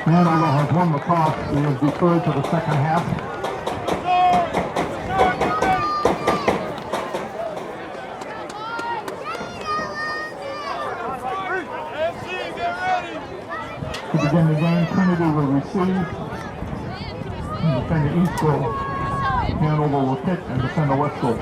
Hanover has won the toss. He is deferred to the second half. To begin the game, Trinity will receive and defend the east goal. Hanover will kick and defend the west goal.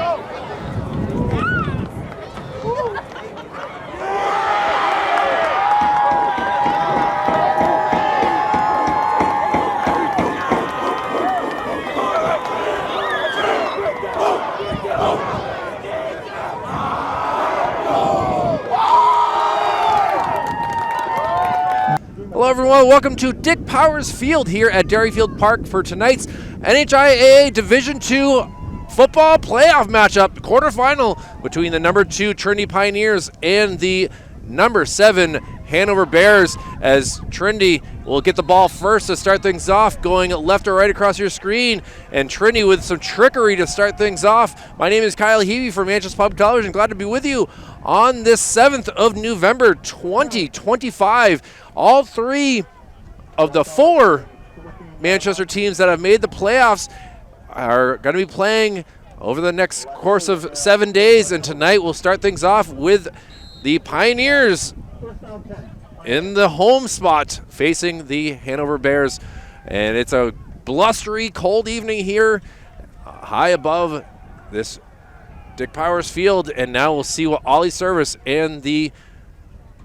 Hello everyone, welcome to Dick Powers Field here at Derryfield Park for tonight's NHIAA Division II football playoff matchup, quarterfinal between the number 2 Trinity Pioneers and the number 7 Hanover Bears, as Trinity will get the ball first to start things off, going left or right across your screen, and Trinity with some trickery to start things off. My name is Kyle Heavey from Manchester Public Television. Glad to be with you on this 7th of November 2025. All 3 of the 4 Manchester teams that have made the playoffs are going to be playing over the next course of 7 days, and tonight we'll start things off with the Pioneers in the home spot facing the Hanover Bears. And it's a blustery, cold evening here high above this Dick Powers Field, and now we'll see what Ollie Service and the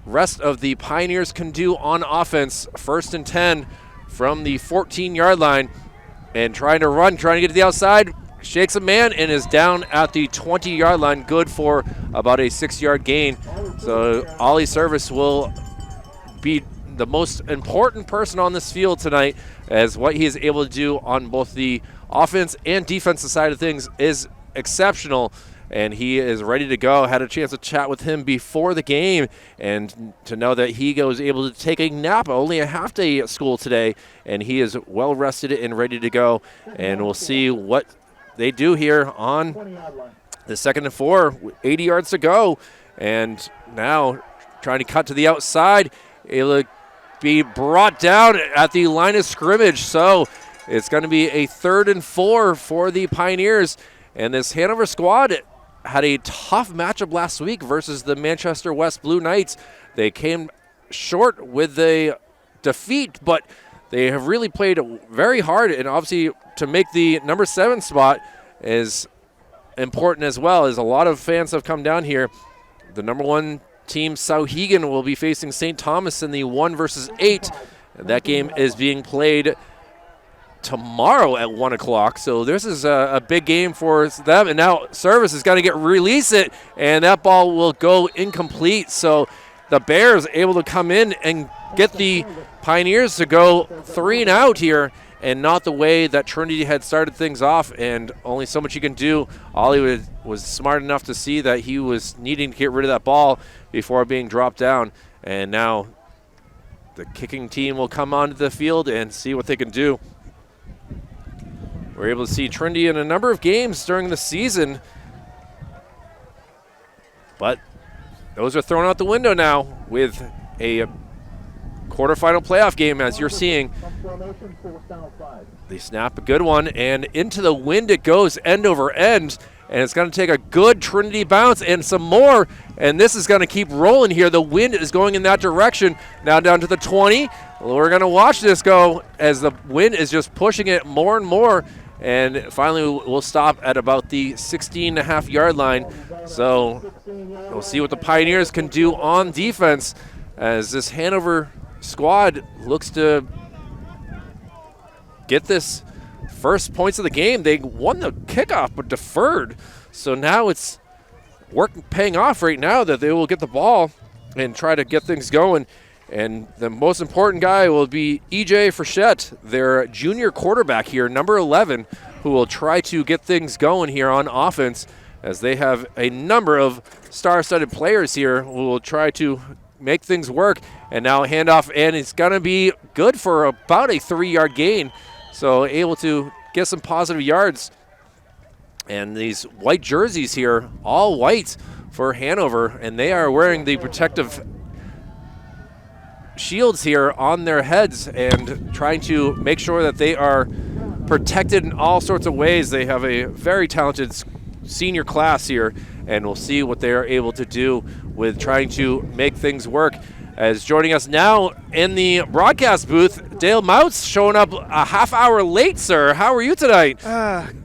rest of the Pioneers can do on offense. 1st and 10 from the 14-yard line, and trying to get to the outside, shakes a man and is down at the 20-yard line, good for about a 6-yard gain. So Ollie Service will be the most important person on this field tonight, as what he is able to do on both the offense and defensive side of things is exceptional. And he is ready to go. Had a chance to chat with him before the game, and to know that he was able to take a nap, only a half-day at school today, and he is well rested and ready to go. And we'll see what they do here on the 2nd and 4, 80 yards to go. And now trying to cut to the outside. It'll be brought down at the line of scrimmage. So it's going to be a 3rd and 4 for the Pioneers. And this Hanover squad had a tough matchup last week versus the Manchester West Blue Knights. They came short with a defeat, but they have really played very hard, and obviously to make the number 7 spot is important as well, as a lot of fans have come down here. The number 1 team, Sauhegan, will be facing St. Thomas in the 1 versus 8. And that game is being played tomorrow at 1 o'clock. So this is a big game for them. And now Service is going to release it, and that ball will go incomplete. So the Bears able to come in and get the Pioneers to go 3 and out here, and not the way that Trinity had started things off, and only so much you can do. Ollie was smart enough to see that he was needing to get rid of that ball before being dropped down. And now the kicking team will come onto the field and see what they can do. We're able to see Trinity in a number of games during the season, but those are thrown out the window now with a quarterfinal playoff game, as you're seeing. They snap a good one, and into the wind it goes, end over end, and it's going to take a good Trinity bounce and some more, and this is going to keep rolling here. The wind is going in that direction. Now down to the 20. We're going to watch this go as the wind is just pushing it more and more, and finally we'll stop at about the 16.5-yard line. So we'll see what the Pioneers can do on defense as this Hanover squad looks to get this first points of the game. They won the kickoff but deferred, so now it's paying off right now that they will get the ball and try to get things going. And the most important guy will be E.J. Frechette, their junior quarterback here, number 11, who will try to get things going here on offense, as they have a number of star-studded players here who will try to make things work. And now a handoff, and it's going to be good for about a 3-yard gain. So able to get some positive yards. And these white jerseys here, all white for Hanover, and they are wearing the protective shields here on their heads and trying to make sure that they are protected in all sorts of ways. They have a very talented senior class here, and we'll see what they are able to do with trying to make things work. As joining us now in the broadcast booth, Dale Moutz, showing up a half hour late, sir. How are you tonight?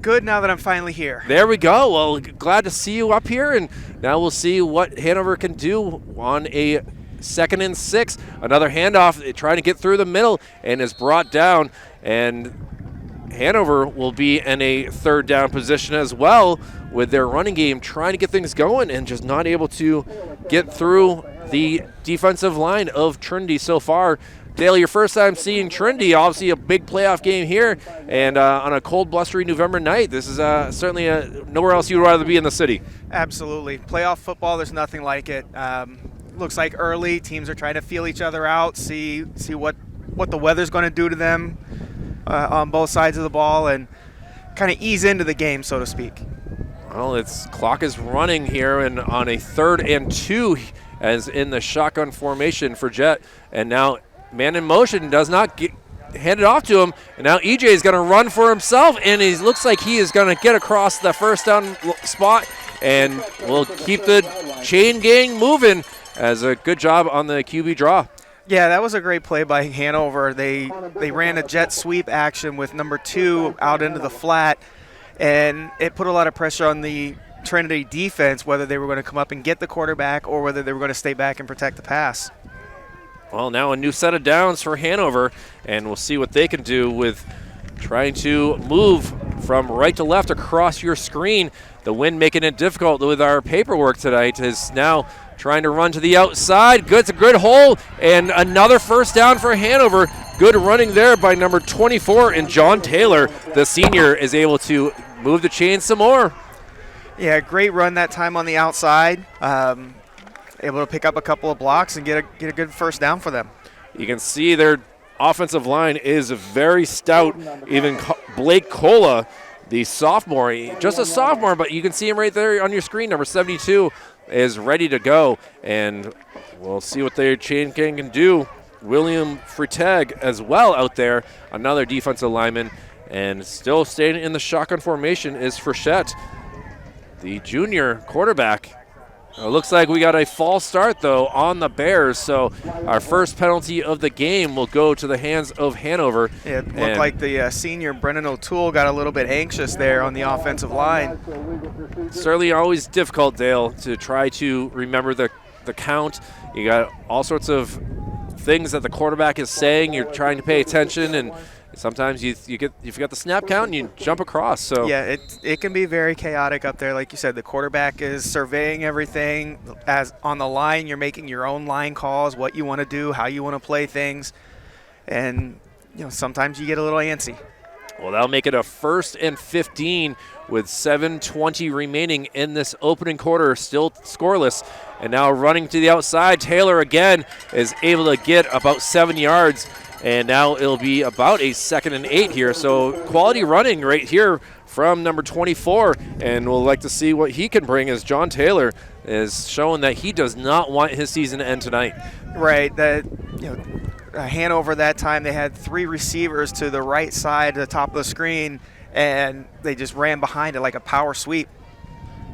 Good, now that I'm finally here. There we go. Well, glad to see you up here, and now we'll see what Hanover can do on a 2nd and 6. Another handoff, trying to get through the middle, and is brought down, and Hanover will be in a 3rd down position as well with their running game, trying to get things going and just not able to get through the defensive line of Trinity so far. Dale, your first time seeing Trinity, obviously a big playoff game here, and on a cold, blustery November night. This is certainly nowhere else you'd rather be in the city. Absolutely. Playoff football, there's nothing like it. Looks like early teams are trying to feel each other out, see what the weather's going to do to them on both sides of the ball, and kind of ease into the game, so to speak. Well, its clock is running here, and on a 3rd and 2, as in the shotgun formation for Jet, and now man in motion does not get handed off to him, and now EJ is going to run for himself, and he looks like he is going to get across the first down spot, and will keep the chain gang moving. As a good job on the QB draw. Yeah, that was a great play by Hanover. They ran a jet sweep action with number 2 out into the flat, and it put a lot of pressure on the Trinity defense, whether they were going to come up and get the quarterback or whether they were going to stay back and protect the pass. Well, now a new set of downs for Hanover, and we'll see what they can do with trying to move from right to left across your screen. The wind making it difficult with our paperwork tonight is now trying to run to the outside. It's a good hole, and another first down for Hanover. Good running there by number 24, and John Taylor, the senior, is able to move the chain some more. Yeah, great run that time on the outside. Able to pick up a couple of blocks and get a good first down for them. You can see their offensive line is very stout. Even Blake Cola, the sophomore, just a sophomore, but you can see him right there on your screen, number 72, is ready to go, and we'll see what their chain gang can do. William Freitag as well out there, another defensive lineman, and still staying in the shotgun formation is Frechette, the junior quarterback. It looks like we got a false start, though, on the Bears, so our first penalty of the game will go to the hands of Hanover. It looked like the senior Brennan O'Toole got a little bit anxious there on the offensive line. Certainly always difficult, Dale, to try to remember the count. You got all sorts of things that the quarterback is saying. You're trying to pay attention, and sometimes you forget the snap count and you jump across. So yeah, it can be very chaotic up there. Like you said, the quarterback is surveying everything. As on the line, you're making your own line calls, what you want to do, how you want to play things, and sometimes you get a little antsy. Well, that'll make it a 1st and 15 with 7:20 remaining in this opening quarter, still scoreless. And now running to the outside, Taylor again is able to get about 7 yards. And now it'll be about a 2nd and 8 here. So quality running right here from number 24. And we'll like to see what he can bring, as John Taylor is showing that he does not want his season to end tonight. Right. Hanover that time, they had 3 receivers to the right side, the top of the screen, and they just ran behind it like a power sweep.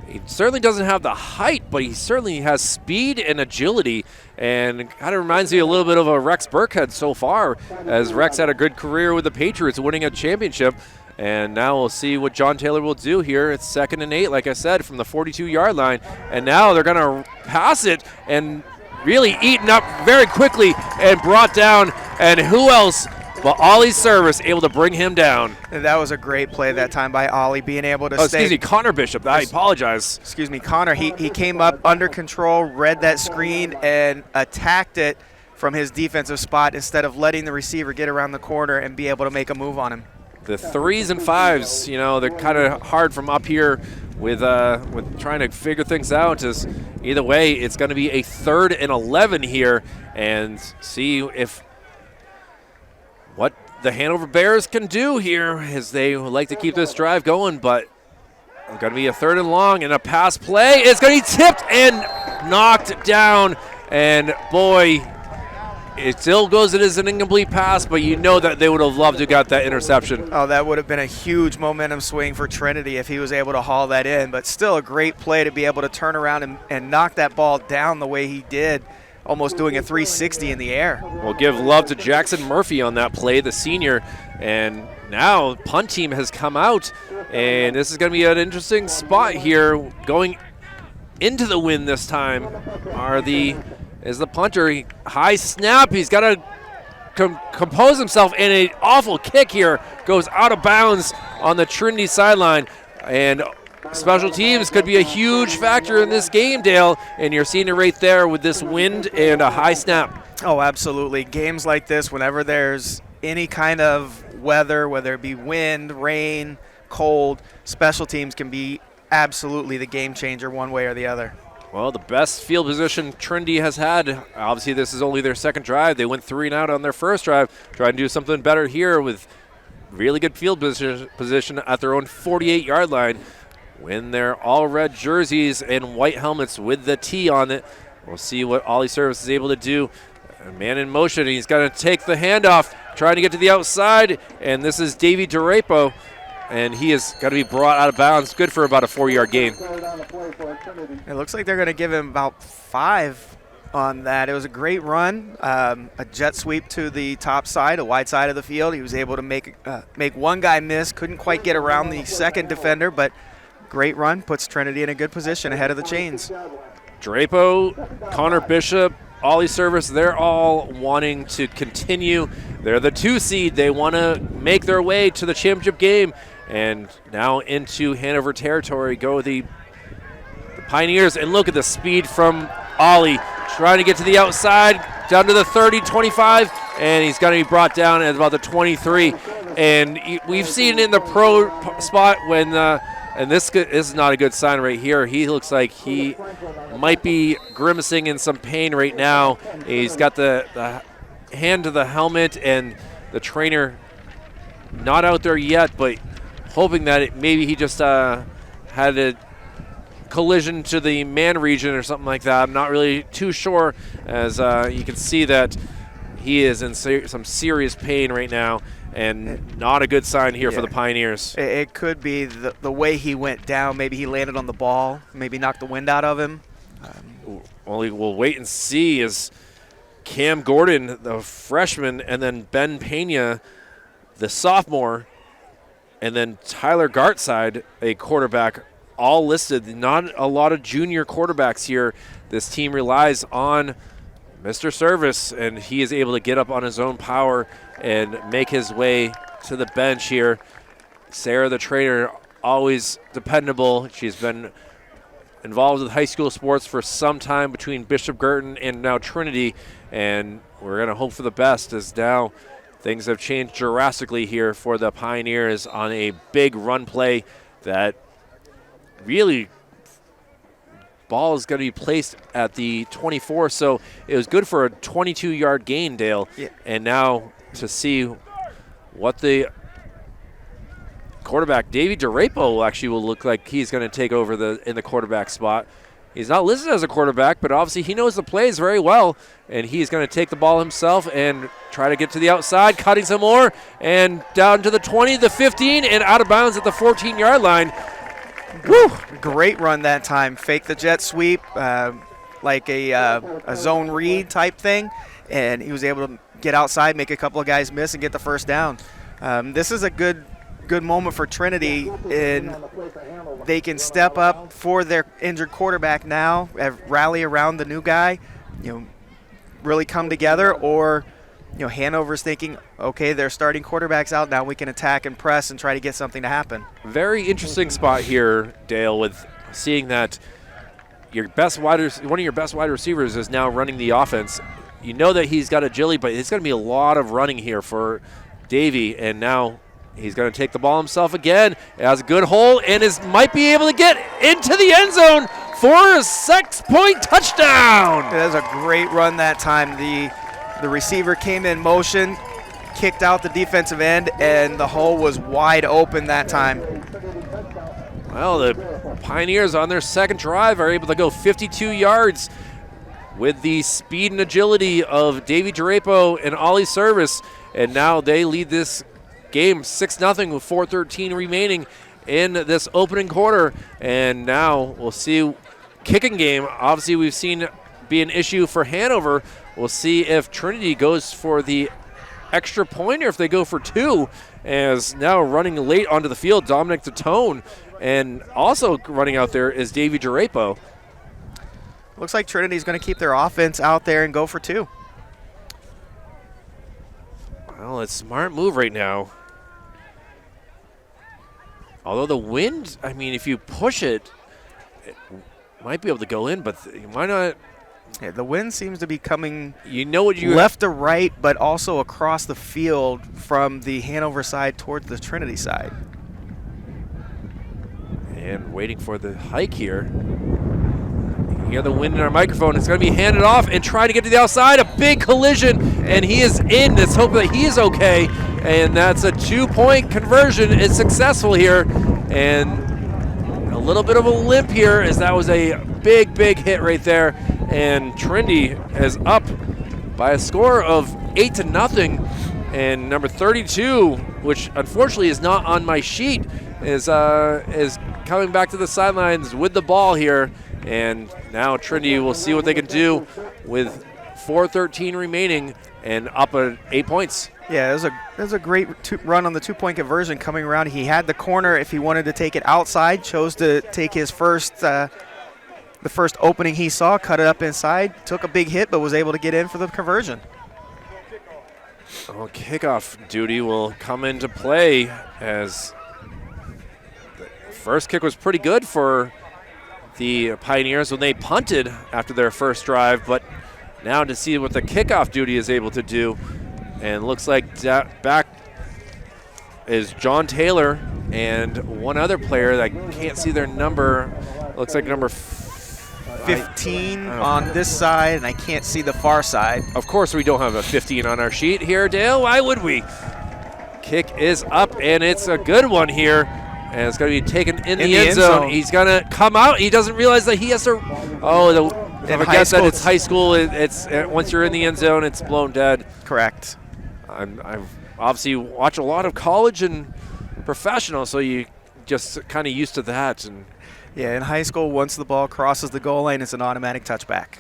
He certainly doesn't have the height, but he certainly has speed and agility, and kind of reminds me a little bit of a Rex Burkhead so far, as Rex had a good career with the Patriots, winning a championship. And now we'll see what John Taylor will do here. It's 2nd and 8, like I said, from the 42-yard line. And now they're going to pass it and really eaten up very quickly and brought down. And who else but Ollie Service able to bring him down. And that was a great play that time by Ollie, being able to stay. Excuse me, Connor Bishop. I apologize. Excuse me, Connor. He came up under control, read that screen, and attacked it from his defensive spot instead of letting the receiver get around the corner and be able to make a move on him. The 3s and 5s, they're kind of hard from up here with trying to figure things out. As either way, it's going to be a 3rd and 11 here, and see if what the Hanover Bears can do here, as they would like to keep this drive going. But it's going to be a 3rd and long, and a pass play is going to be tipped and knocked down. And boy, it still goes as an incomplete pass, but you know that they would have loved to have got that interception. Oh, that would have been a huge momentum swing for Trinity if he was able to haul that in. But still a great play to be able to turn around and knock that ball down the way he did, almost doing a 360 in the air. We'll give love to Jackson Murphy on that play, the senior. And now punt team has come out, and this is going to be an interesting spot here. Going into the win this time is the punter. High snap. He's got to compose himself, and an awful kick here goes out of bounds on the Trinity sideline. And special teams could be a huge factor in this game, Dale, and you're seeing it right there with this wind and a high snap. Oh, absolutely. Games like this, whenever there's any kind of weather, whether it be wind, rain, cold, special teams can be absolutely the game changer one way or the other. Well, the best field position Trinity has had. Obviously, this is only their 2nd drive. They went 3 and out on their 1st drive. Trying to do something better here with really good field position at their own 48-yard line. When they're all red jerseys and white helmets with the T on it. We'll see what Ollie Service is able to do. A man in motion. He's going to take the handoff, trying to get to the outside. And this is Davey Durapo. And he is got to be brought out of bounds. Good for about a 4-yard gain. It looks like they're going to give him about 5 on that. It was a great run, a jet sweep to the top side, a wide side of the field. He was able to make one guy miss. Couldn't quite get around the 2nd defender, but great run. Puts Trinity in a good position ahead of the chains. Drapo, Connor Bishop, Ollie Service, they're all wanting to continue. They're the 2 seed. They want to make their way to the championship game. And now into Hanover territory go the Pioneers. And look at the speed from Ollie, trying to get to the outside, down to the 30, 25, and he's going to be brought down at about the 23. And we've seen in the pro spot when, and this is not a good sign right here. He looks like he might be grimacing in some pain right now. He's got the hand to the helmet, and the trainer not out there yet, but hoping that maybe he just had a collision to the man region or something like that. I'm not really too sure, as you can see that he is in some serious pain right now, and not a good sign here for the Pioneers. It could be the way he went down. Maybe he landed on the ball, maybe knocked the wind out of him. Only we'll wait and see as Cam Gordon, the freshman, and then Ben Pena, the sophomore, and then Tyler Gartside, a quarterback, all listed. Not a lot of junior quarterbacks here. This team relies on Mr. Service, and he is able to get up on his own power and make his way to the bench here. Sarah, the trainer, always dependable. She's been involved with high school sports for some time between Bishop Girton and now Trinity, and we're going to hope for the best, as now things have changed drastically here for the Pioneers on a big run play that really ball is going to be placed at the 24, so it was good for a 22-yard gain, Dale. Yeah. And now to see what the quarterback, Davey DeRapo, actually will look like he's going to take over in the quarterback spot. He's not listed as a quarterback, but obviously he knows the plays very well, and he's going to take the ball himself and try to get to the outside, cutting some more, and down to the 20, the 15, and out of bounds at the 14-yard line. Woo! Great run that time. Fake the jet sweep, like a zone read type thing, and he was able to get outside, make a couple of guys miss, and get the first down. This is a good moment for Trinity, and they can step up for their injured quarterback now, rally around the new guy, really come together, or Hanover's thinking, okay, their starting quarterback's out, now we can attack and press and try to get something to happen. Very interesting spot here, Dale, with seeing that one of your best wide receivers is now running the offense. You know that he's got agility, but it's going to be a lot of running here for Davey, and now he's going to take the ball himself again. It has a good hole and might be able to get into the end zone for a 6-point touchdown. That was a great run that time. The receiver came in motion, kicked out the defensive end, and the hole was wide open that time. Well, the Pioneers on their second drive are able to go 52 yards with the speed and agility of Davey DeRapo and Ollie Service, and now they lead this game 6-0 with 4:13 remaining in this opening quarter. And now we'll see kicking game. Obviously, we've seen be an issue for Hanover. We'll see if Trinity goes for the extra point or if they go for two, as now running late onto the field, Dominic Tatone, and also running out there is Davey DeRapo. Looks like Trinity's going to keep their offense out there and go for two. Well, it's a smart move right now. Although the wind, I mean, if you push it, it might be able to go in, but why not? Yeah, the wind seems to be coming left to right, but also across the field from the Hanover side towards the Trinity side. And waiting for the hike here. You hear the wind in our microphone. It's going to be handed off and trying to get to the outside. A big collision, and he is in. Let's hope that he is okay. And that's a 2-point conversion. It's successful here. And a little bit of a limp here, as that was a big, big hit right there. And Trinity is up by a score of 8-0. And number 32, which unfortunately is not on my sheet, is coming back to the sidelines with the ball here. And now Trinity will see what they can do with 4:13 remaining and up at 8 points. Yeah, it was a great run on the 2-point conversion coming around. He had the corner if he wanted to take it outside, chose to take his the first opening he saw, cut it up inside, took a big hit, but was able to get in for the conversion. Well, kickoff duty will come into play, as the first kick was pretty good for the Pioneers when they punted after their first drive, but now to see what the kickoff duty is able to do. And looks like back is John Taylor and one other player that I can't see their number. Looks like number 15 on this side, and I can't see the far side. Of course we don't have a 15 on our sheet here, Dale. Why would we? Kick is up, and it's a good one here. And it's going to be taken in the end zone. He's going to come out. He doesn't realize that he has to. I guess that it's high school. It's once you're in the end zone, it's blown dead. Correct. I've obviously watched a lot of college and professional, so you just kind of used to that. And yeah, in high school, once the ball crosses the goal line, it's an automatic touchback.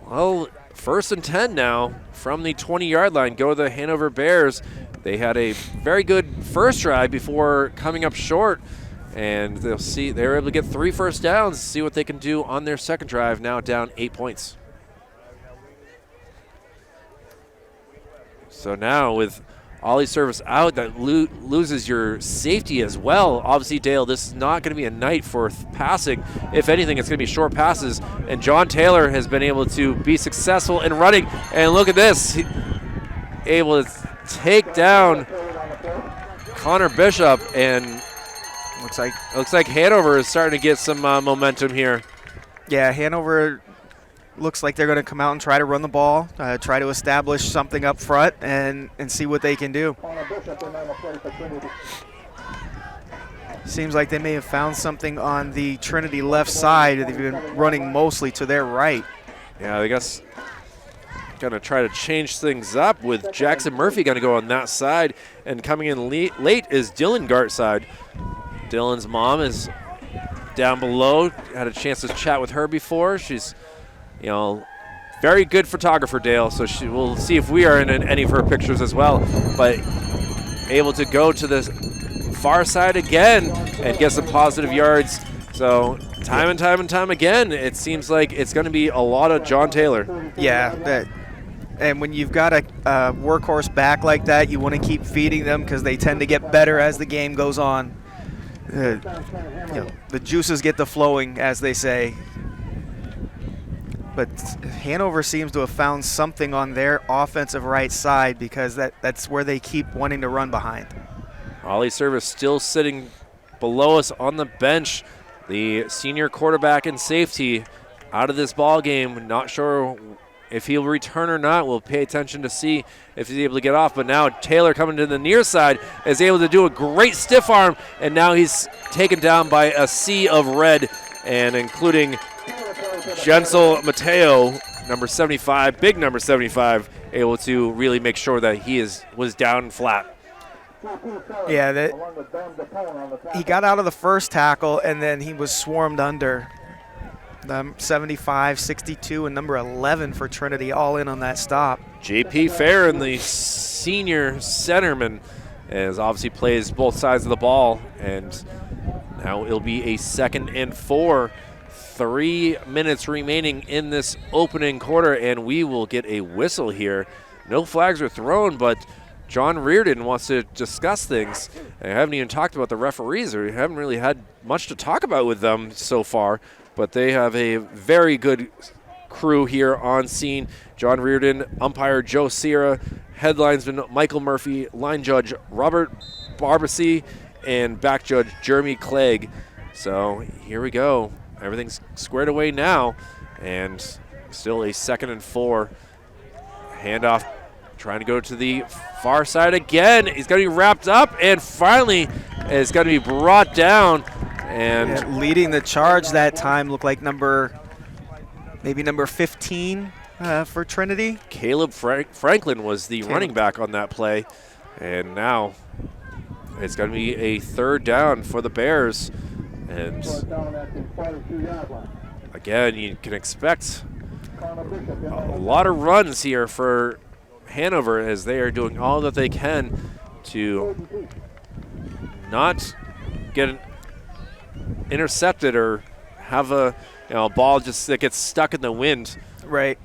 Well, 1st and 10 now from the 20-yard line. Go to the Hanover Bears. They had a very good first drive before coming up short, and they're able to get 3 first downs, see what they can do on their second drive, now down 8 points. So now with Ollie Service out, that loses your safety as well. Obviously, Dale, this is not going to be a night for passing. If anything, it's going to be short passes, and John Taylor has been able to be successful in running, and look at this. Able to take down Connor Bishop, and looks like Hanover is starting to get some momentum here. Yeah, Hanover looks like they're going to come out and try to run the ball, try to establish something up front, and see what they can do. Seems like they may have found something on the Trinity left side. They've been running mostly to their right. Yeah, I guess going to try to change things up with Jackson Murphy going to go on that side, and coming in late is Dylan Gartside. Dylan's mom is down below. Had a chance to chat with her before. She's, you know, very good photographer, Dale, so we'll see if we are in any of her pictures as well. But able to go to the far side again and get some positive yards. So time and time again, it seems like it's going to be a lot of John Taylor. Yeah, and when you've got a workhorse back like that, you want to keep feeding them because they tend to get better as the game goes on. You know, the juices get the flowing, as they say. But Hanover seems to have found something on their offensive right side, because that's where they keep wanting to run behind. Ollie Service still sitting below us on the bench. The senior quarterback and safety out of this ball game. Not sure if he'll return or not. We'll pay attention to see if he's able to get off. But now Taylor, coming to the near side, is able to do a great stiff arm, and now he's taken down by a sea of red, and including Jensel Mateo, number 75, big number 75, able to really make sure that he was down flat. Yeah, he got out of the first tackle, and then he was swarmed under. 75, 62, and number 11 for Trinity all in on that stop. JP Farron, the senior centerman, as obviously plays both sides of the ball, and now it'll be a 2nd and 4. 3 minutes remaining in this opening quarter, and we will get a whistle here. No flags are thrown, but John Reardon wants to discuss things. I haven't even talked about the referees, or we haven't really had much to talk about with them so far, but they have a very good crew here on scene. John Reardon, umpire Joe Sierra, headlinesman Michael Murphy, line judge Robert Barbasy, and back judge Jeremy Clegg. So here we go. Everything's squared away now, and still a 2nd and 4. Handoff, trying to go to the far side again. He's going to be wrapped up, and finally is going to be brought down. And leading the charge that time looked like maybe number 15 for Trinity. Caleb Franklin was the running back on that play, and now it's going to be a 3rd down for the Bears. And again, you can expect a lot of runs here for Hanover, as they are doing all that they can to not get intercepted or have a ball just that gets stuck in the wind. Right.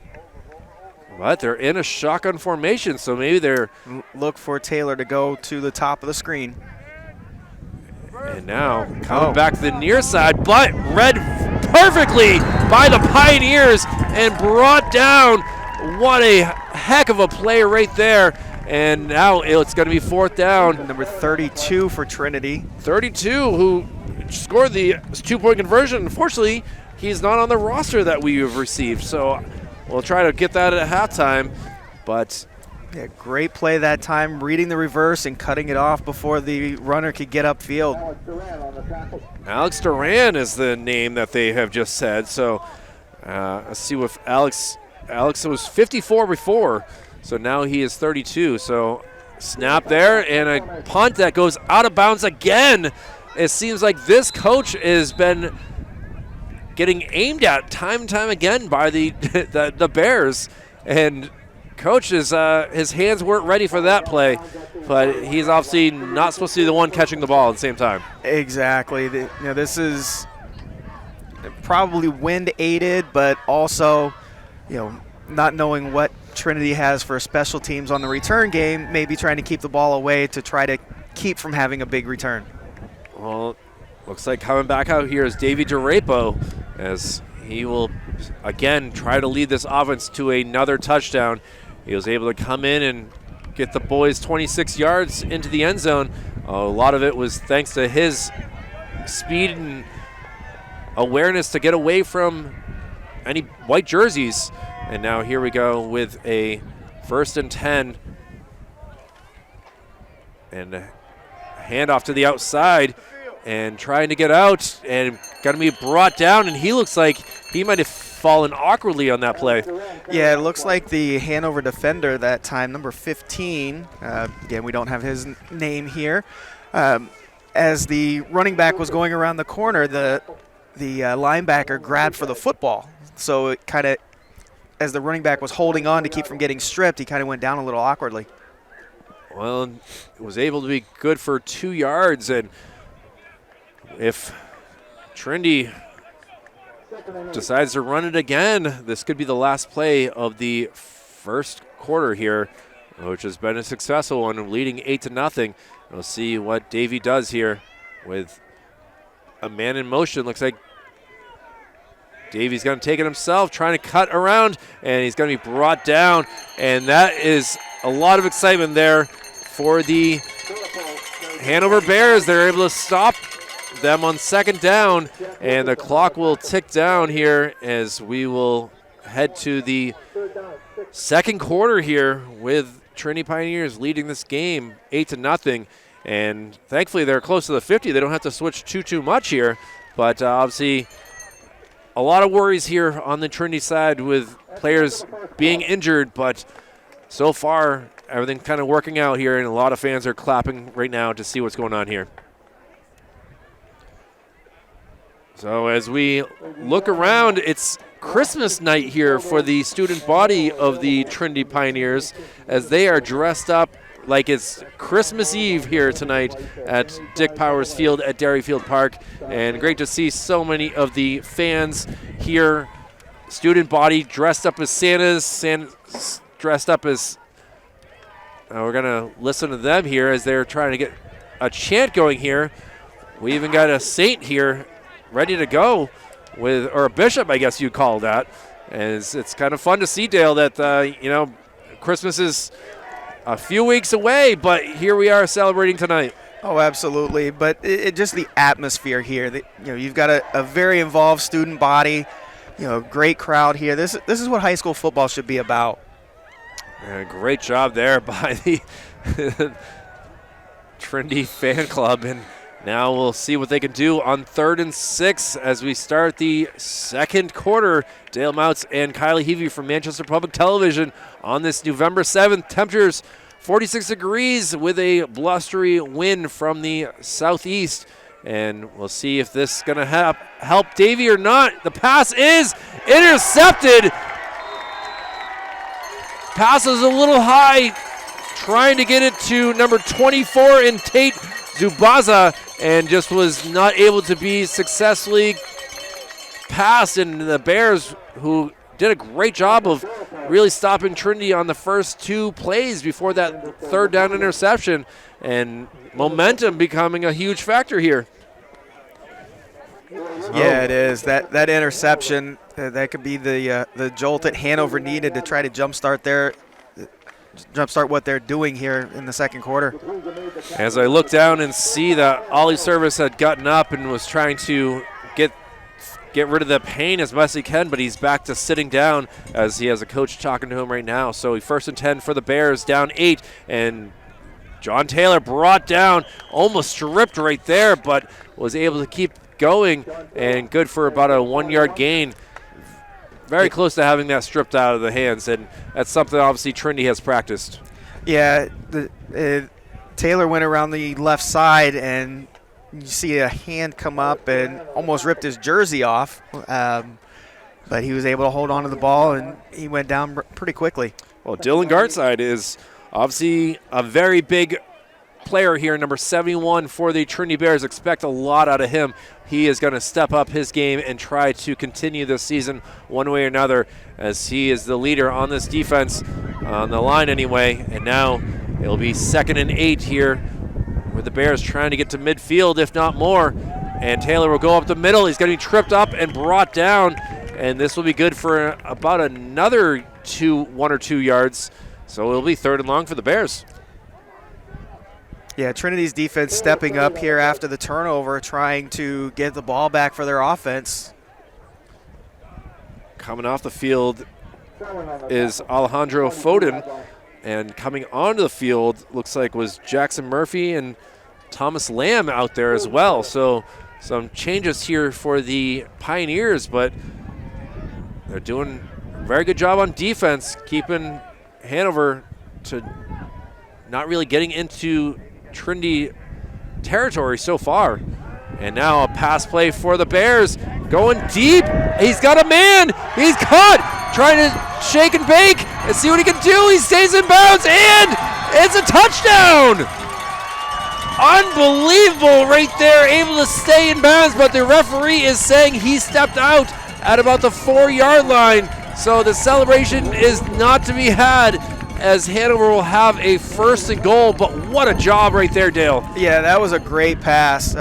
But they're in a shotgun formation, so maybe they're look for Taylor to go to the top of the screen. And now coming back to the near side, but read perfectly by the Pioneers and brought down. What a heck of a play right there. And now it's going to be 4th down. Number 32 for Trinity. 32, who scored the 2-point conversion. Unfortunately, he's not on the roster that we have received. So we'll try to get that at halftime. But yeah, great play that time, reading the reverse and cutting it off before the runner could get upfield. Alex Duran is the name that they have just said. So let's see what Alex was 54 before, so now he is 32. So snap there, and a punt that goes out of bounds again. It seems like this coach has been getting aimed at time and time again by the Bears, and coach his hands weren't ready for that play, but he's obviously not supposed to be the one catching the ball at the same time. Exactly. This is probably wind aided, but also, not knowing what Trinity has for special teams on the return game, maybe trying to keep the ball away to try to keep from having a big return. Well, looks like coming back out here is Davey DeRapo, as he will again try to lead this offense to another touchdown. He was able to come in and get the boys 26 yards into the end zone. A lot of it was thanks to his speed and awareness to get away from any white jerseys. And now here we go with a 1st and 10. And a handoff to the outside and trying to get out and going to be brought down. And he looks like he might have fallen awkwardly on that play. Yeah, it looks like the Hanover defender that time, number 15. Again, we don't have his name here. As the running back was going around the corner, the linebacker grabbed for the football. So it kind of, as the running back was holding on to keep from getting stripped, he kind of went down a little awkwardly. Well, it was able to be good for 2 yards. And if Trinity decides to run it again, this could be the last play of the first quarter here, which has been a successful one, leading 8-0. We'll see what Davey does here with a man in motion. Looks like Davey's going to take it himself, trying to cut around, and he's going to be brought down. And that is a lot of excitement there for the Hanover Bears. They're able to stop them on 2nd down, and the clock will tick down here as we will head to the second quarter here with Trinity Pioneers leading this game 8-0. And thankfully they're close to the 50. They don't have to switch too much here, but obviously a lot of worries here on the Trinity side with players being injured, but so far everything's kind of working out here, and a lot of fans are clapping right now to see what's going on here. So as we look around, it's Christmas night here for the student body of the Trinity Pioneers as they are dressed up like it's Christmas Eve here tonight at Dick Powers Field at Derryfield Park. And great to see so many of the fans here, student body dressed up as Santa's dressed up as, we're going to listen to them here as they're trying to get a chant going here. We even got a saint here ready to go with, or a bishop, I guess you'd call that. And it's kind of fun to see, Dale, that, Christmas is a few weeks away, but here we are celebrating tonight. Oh, absolutely. But just the atmosphere here. You've got a very involved student body, great crowd here. This is what high school football should be about. Great job there by the Trinity fan club. And now we'll see what they can do on 3rd and 6 as we start the second quarter. Dale Moutz and Kylie Heavey from Manchester Public Television on this November 7th. Temperatures 46 degrees with a blustery wind from the southeast. And we'll see if this is going to help Davey or not. The pass is intercepted. Pass is a little high, trying to get it to number 24 in Tate Zubaza, and just was not able to be successfully passed. And the Bears, who did a great job of really stopping Trinity on the first 2 plays before that 3rd down interception, and momentum becoming a huge factor here. Yeah, it is. That interception, that could be the jolt that Hanover needed to try to jumpstart what they're doing here in the second quarter. As I look down and see that Ollie Service had gotten up and was trying to get rid of the pain as best he can, but he's back to sitting down as he has a coach talking to him right now. So 1st and 10 for the Bears, down 8, and John Taylor brought down, almost stripped right there, but was able to keep going, and good for about a 1-yard gain. Very close to having that stripped out of the hands, and that's something obviously Trinity has practiced. Yeah, Taylor went around the left side, and you see a hand come up and almost ripped his jersey off, but he was able to hold on to the ball, and he went down pretty quickly. Well, Dylan Gartside is obviously a very big player here, number 71 for the Trinity Bears. Expect a lot out of him. He is going to step up his game and try to continue this season one way or another, as he is the leader on this defense, on the line anyway. And now it'll be 2nd and 8 here with the Bears trying to get to midfield, if not more. And Taylor will go up the middle. He's going to be tripped up and brought down, and this will be good for about another 1 or 2 yards. So it'll be 3rd and long for the Bears. Yeah, Trinity's defense stepping up here after the turnover, trying to get the ball back for their offense. Coming off the field is Alejandro Foden, and coming onto the field looks like was Jackson Murphy and Thomas Lamb out there as well. So some changes here for the Pioneers, but they're doing a very good job on defense, keeping Hanover to not really getting into Trinity territory so far. And now a pass play for the Bears, going deep. He's got a man. He's caught, trying to shake and bake and see what he can do. He stays in bounds, and it's a touchdown. Unbelievable right there, able to stay in bounds, but the referee is saying he stepped out at about the 4-yard line. So the celebration is not to be had, as Hanover will have a 1st and goal. But what a job right there, Dale. Yeah, that was a great pass.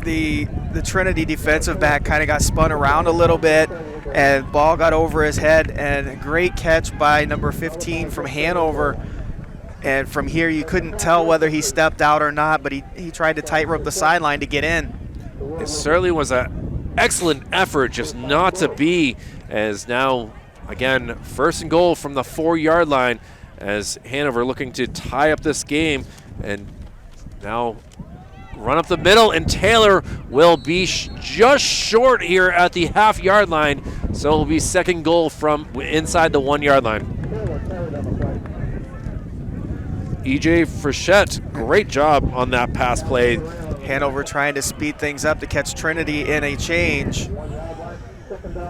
The Trinity defensive back kind of got spun around a little bit, and ball got over his head, and a great catch by number 15 from Hanover. And from here, you couldn't tell whether he stepped out or not, but he tried to tightrope the sideline to get in. It certainly was an excellent effort just not to be, as now, again, 1st and goal from the 4-yard line, as Hanover looking to tie up this game. And now run up the middle, and Taylor will be just short here at the half-yard line. So it will be 2nd goal from inside the 1-yard line. E.J. Frechette, great job on that pass play. Hanover trying to speed things up to catch Trinity in a change.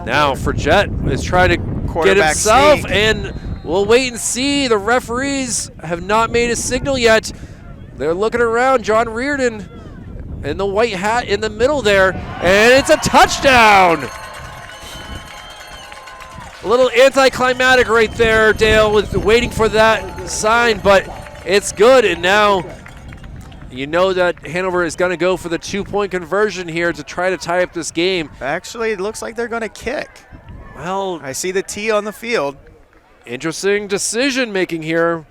Now Frechette is trying to get himself, and we'll wait and see. The referees have not made a signal yet. They're looking around. John Reardon in the white hat in the middle there, and it's a touchdown. A little anticlimactic right there, Dale, with waiting for that sign, but it's good. And now you know that Hanover is going to go for the 2-point conversion here to try to tie up this game. Actually, it looks like they're going to kick. Well, I see the tee on the field. Interesting decision making here.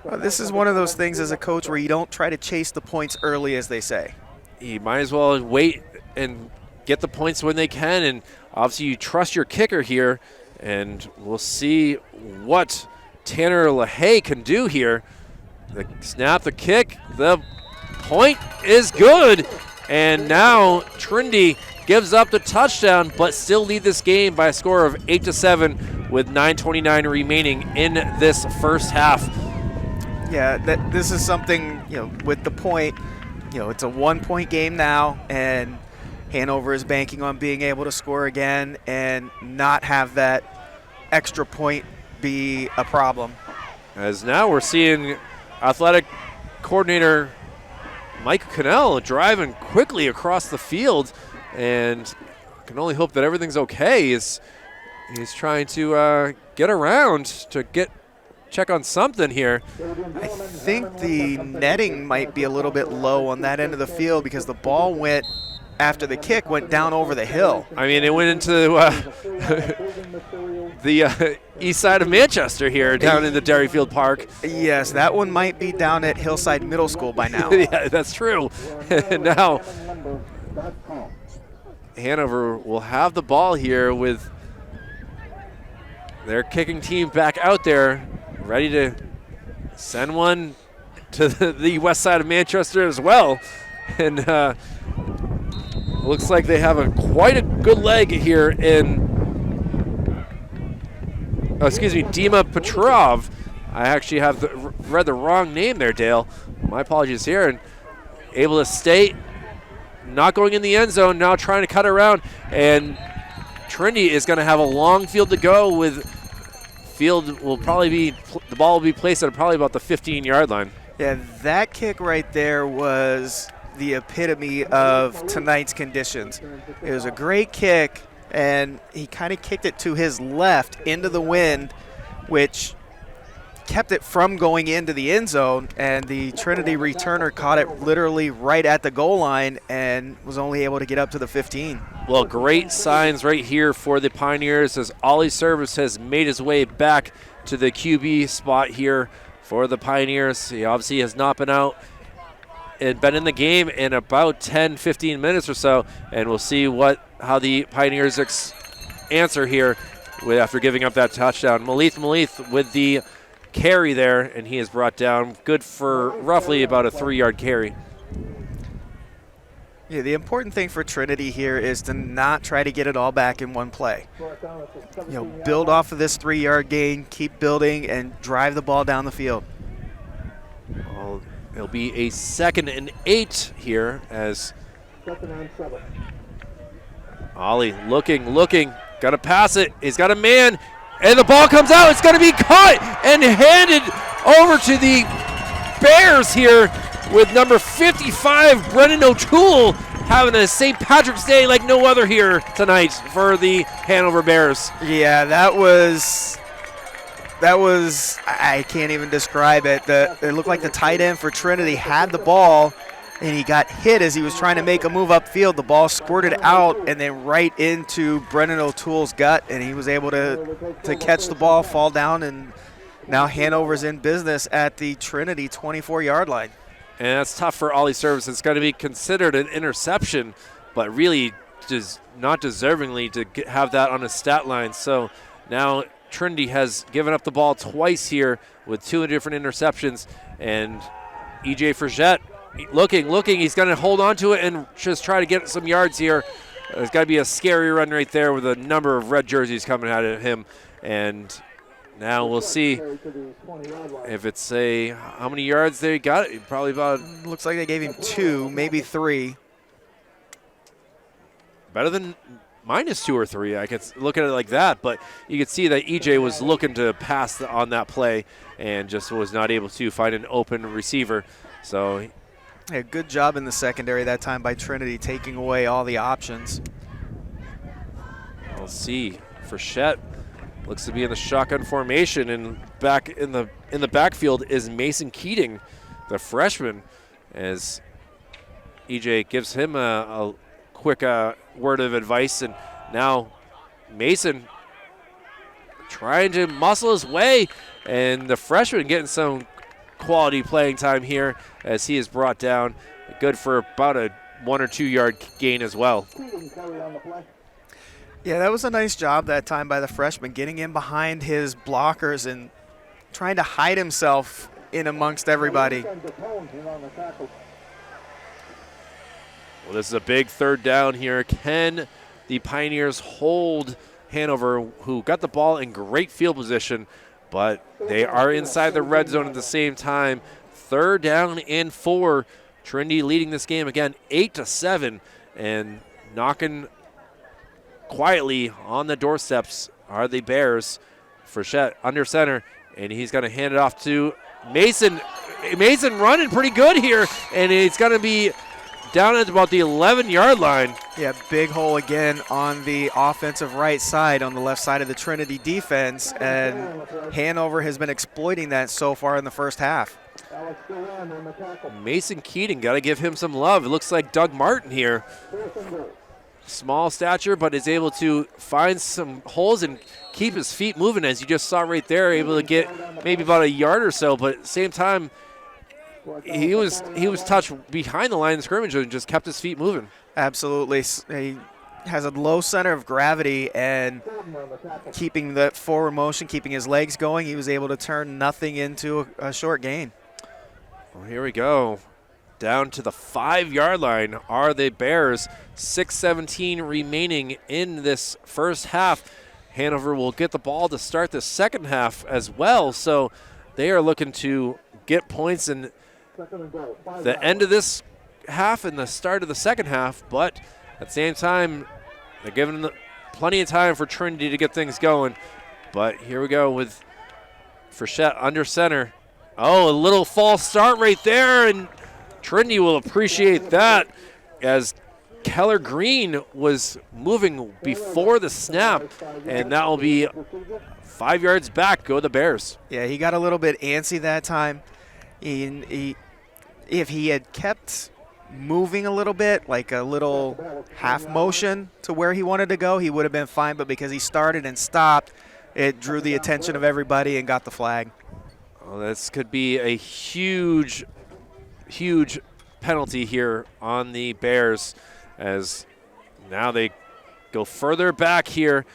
Well, this is one of those things as a coach where you don't try to chase the points early, as they say. You might as well wait and get the points when they can, and obviously you trust your kicker here, and we'll see what Tanner LaHaye can do here. The snap, the kick, the point is good, and now Trinity gives up the touchdown, but still lead this game by a score of 8-7 with 9:29 remaining in this first half. Yeah, this is something, with the point, it's a 1-point game now, and Hanover is banking on being able to score again and not have that extra point be a problem. As now we're seeing athletic coordinator Mike Cannell driving quickly across the field, and can only hope that everything's okay. He's trying to get around to check on something here. I think the netting might be a little bit low on that end of the field because the ball after the kick went down over the hill. I mean, it went into the east side of Manchester here, down in the Derryfield Park. Yes, that one might be down at Hillside Middle School by now. Yeah, that's true. And now Hanover will have the ball here with their kicking team back out there, ready to send one to the west side of Manchester as well. And looks like they have quite a good leg here in, Dima Petrov. I actually have read the wrong name there, Dale. My apologies here. And able to stay, not going in the end zone, now trying to cut around. And Trinity is going to have a long field to go. The ball will be placed at probably about the 15-yard line. Yeah, that kick right there was the epitome of tonight's conditions. It was a great kick, and he kind of kicked it to his left into the wind, which kept it from going into the end zone, and the Trinity returner caught it literally right at the goal line and was only able to get up to the 15. Well, great signs right here for the Pioneers as Ollie Service has made his way back to the QB spot here for the Pioneers. He obviously has not been out and been in the game in about 10-15 minutes or so, and we'll see how the Pioneers answer here after giving up that touchdown. Malith with the carry there, and he is brought down. Good for roughly about a 3-yard carry. Yeah, the important thing for Trinity here is to not try to get it all back in one play. Build off of this 3-yard gain, keep building, and drive the ball down the field. Well, it'll be a 2nd and 8 here as Ollie looking, got to pass it. He's got a man, and the ball comes out. It's going to be caught and handed over to the Bears here with number 55, Brennan O'Toole, having a St. Patrick's Day like no other here tonight for the Hanover Bears. Yeah, that was I can't even describe it. It looked like the tight end for Trinity had the ball, and he got hit as he was trying to make a move upfield. The ball squirted out and then right into Brennan O'Toole's gut, and he was able to catch the ball, fall down, and now Hanover's in business at the Trinity 24-yard line. And that's tough for Ollie Service. It's going to be considered an interception, but really just not deservingly to have that on a stat line. So now Trinity has given up the ball twice here with 2 different interceptions, and E.J. Frechette looking. He's going to hold on to it and just try to get some yards here. There's got to be a scary run right there with a number of red jerseys coming out of him, and now we'll see if it's how many yards they got. Probably about. Looks like they gave him 2, maybe 3. Better than -2 or 3. I could look at it like that, but you could see that EJ was looking to pass on that play and just was not able to find an open receiver. So, yeah, good job in the secondary that time by Trinity, taking away all the options. We'll see. Frechette looks to be in the shotgun formation, and back in the backfield is Mason Keating, the freshman, as EJ gives him a quick word of advice, and now Mason trying to muscle his way, and the freshman getting some quality playing time here as he is brought down. Good for about a 1 or 2 yard gain as well. Yeah, that was a nice job that time by the freshman, getting in behind his blockers and trying to hide himself in amongst everybody. Well, this is a big 3rd down here. Can the Pioneers hold Hanover, who got the ball in great field position, but they are inside the red zone at the same time. 3rd down and 4. Trinity leading this game again 8-7, and knocking quietly on the doorsteps are the Bears. Frechette under center, and he's going to hand it off to Mason. Mason running pretty good here, and it's going to be down at about the 11-yard line. Yeah, big hole again on the offensive right side, on the left side of the Trinity defense, and Hanover has been exploiting that so far in the first half. Mason Keating, got to give him some love. It looks like Doug Martin here. Small stature, but is able to find some holes and keep his feet moving, as you just saw right there, able to get maybe about a yard or so, but at the same time, he was touched behind the line of scrimmage and just kept his feet moving. Absolutely. He has a low center of gravity, and keeping the forward motion, keeping his legs going, he was able to turn nothing into a short gain. Well, here we go. Down to the 5-yard line are the Bears. 6:17 remaining in this first half. Hanover will get the ball to start the second half as well, so they are looking to get points in the end of this half and the start of the second half, but at the same time, they're giving them plenty of time for Trinity to get things going. But here we go with Frechette under center. Oh, a little false start right there, and Trinity will appreciate that, as Keller Green was moving before the snap, and that will be 5 yards back. Go the Bears. Yeah, he got a little bit antsy that time. If he had kept moving a little bit, like a little half motion to where he wanted to go, he would have been fine. But because he started and stopped, it drew the attention of everybody and got the flag. Well, this could be a huge penalty here on the Bears, as now they go further back here.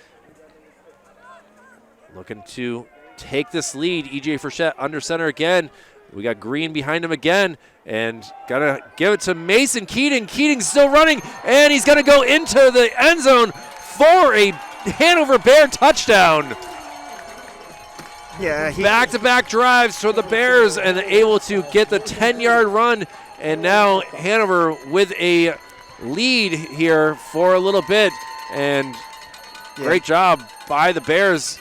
looking to take this lead. E.J. Frechette under center again. We got Green behind him again, and got to give it to Mason Keating. Keating's still running, and he's going to go into the end zone for a Hanover Bear touchdown. Yeah, back-to-back drives for the Bears and able to get the 10-yard run, and now Hanover with a lead here for a little bit, and great job by the Bears.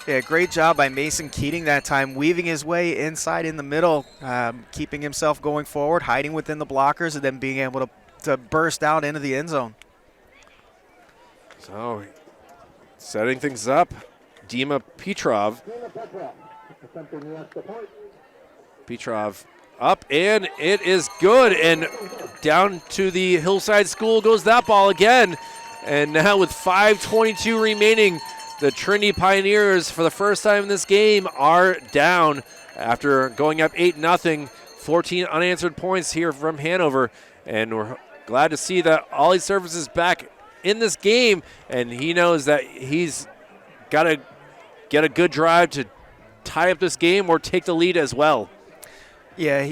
Yeah, great job by Mason Keating that time, weaving his way inside in the middle, keeping himself going forward, hiding within the blockers, and then being able to burst out into the end zone. So, setting things up, Dima Petrov. Petrov up, and it is good, and down to the Hillside School goes that ball again. And now with 5:22 remaining, the Trinity Pioneers, for the first time in this game, are down after going up 8-0. 14 unanswered points here from Hanover, and we're glad to see that Ollie Service is back in this game, and he knows that he's got to get a good drive to tie up this game or take the lead as well. Yeah,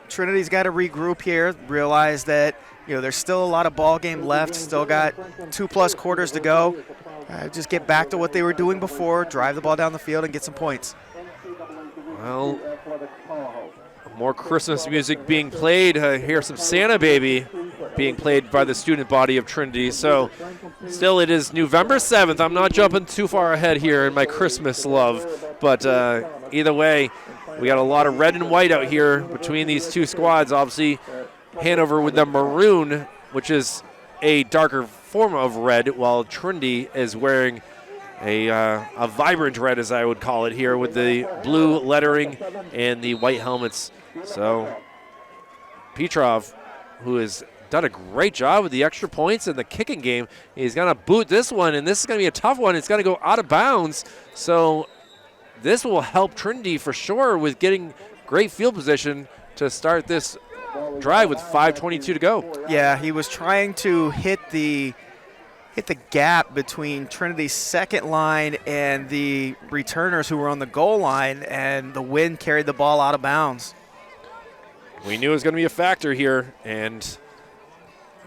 Trinity's got to regroup here, realize that there's still a lot of ball game left, still got 2+ quarters to go. Just get back to what they were doing before, drive the ball down the field and get some points. Well, more Christmas music being played. Hear some Santa Baby being played by the student body of Trinity. So still it is November 7th. I'm not jumping too far ahead here in my Christmas love. But either way, we got a lot of red and white out here between these two squads. Obviously, Hanover with the maroon, which is a darker form of red, while Trinity is wearing a vibrant red, as I would call it here, with the blue lettering and the white helmets. So Petrov, who has done a great job with the extra points in the kicking game, he's going to boot this one, and this is going to be a tough one. It's going to go out of bounds. So this will help Trinity for sure with getting great field position to start this drive with 5:22 to go. Yeah, he was trying to hit the gap between Trinity's second line and the returners who were on the goal line, and the wind carried the ball out of bounds. We knew it was going to be a factor here, and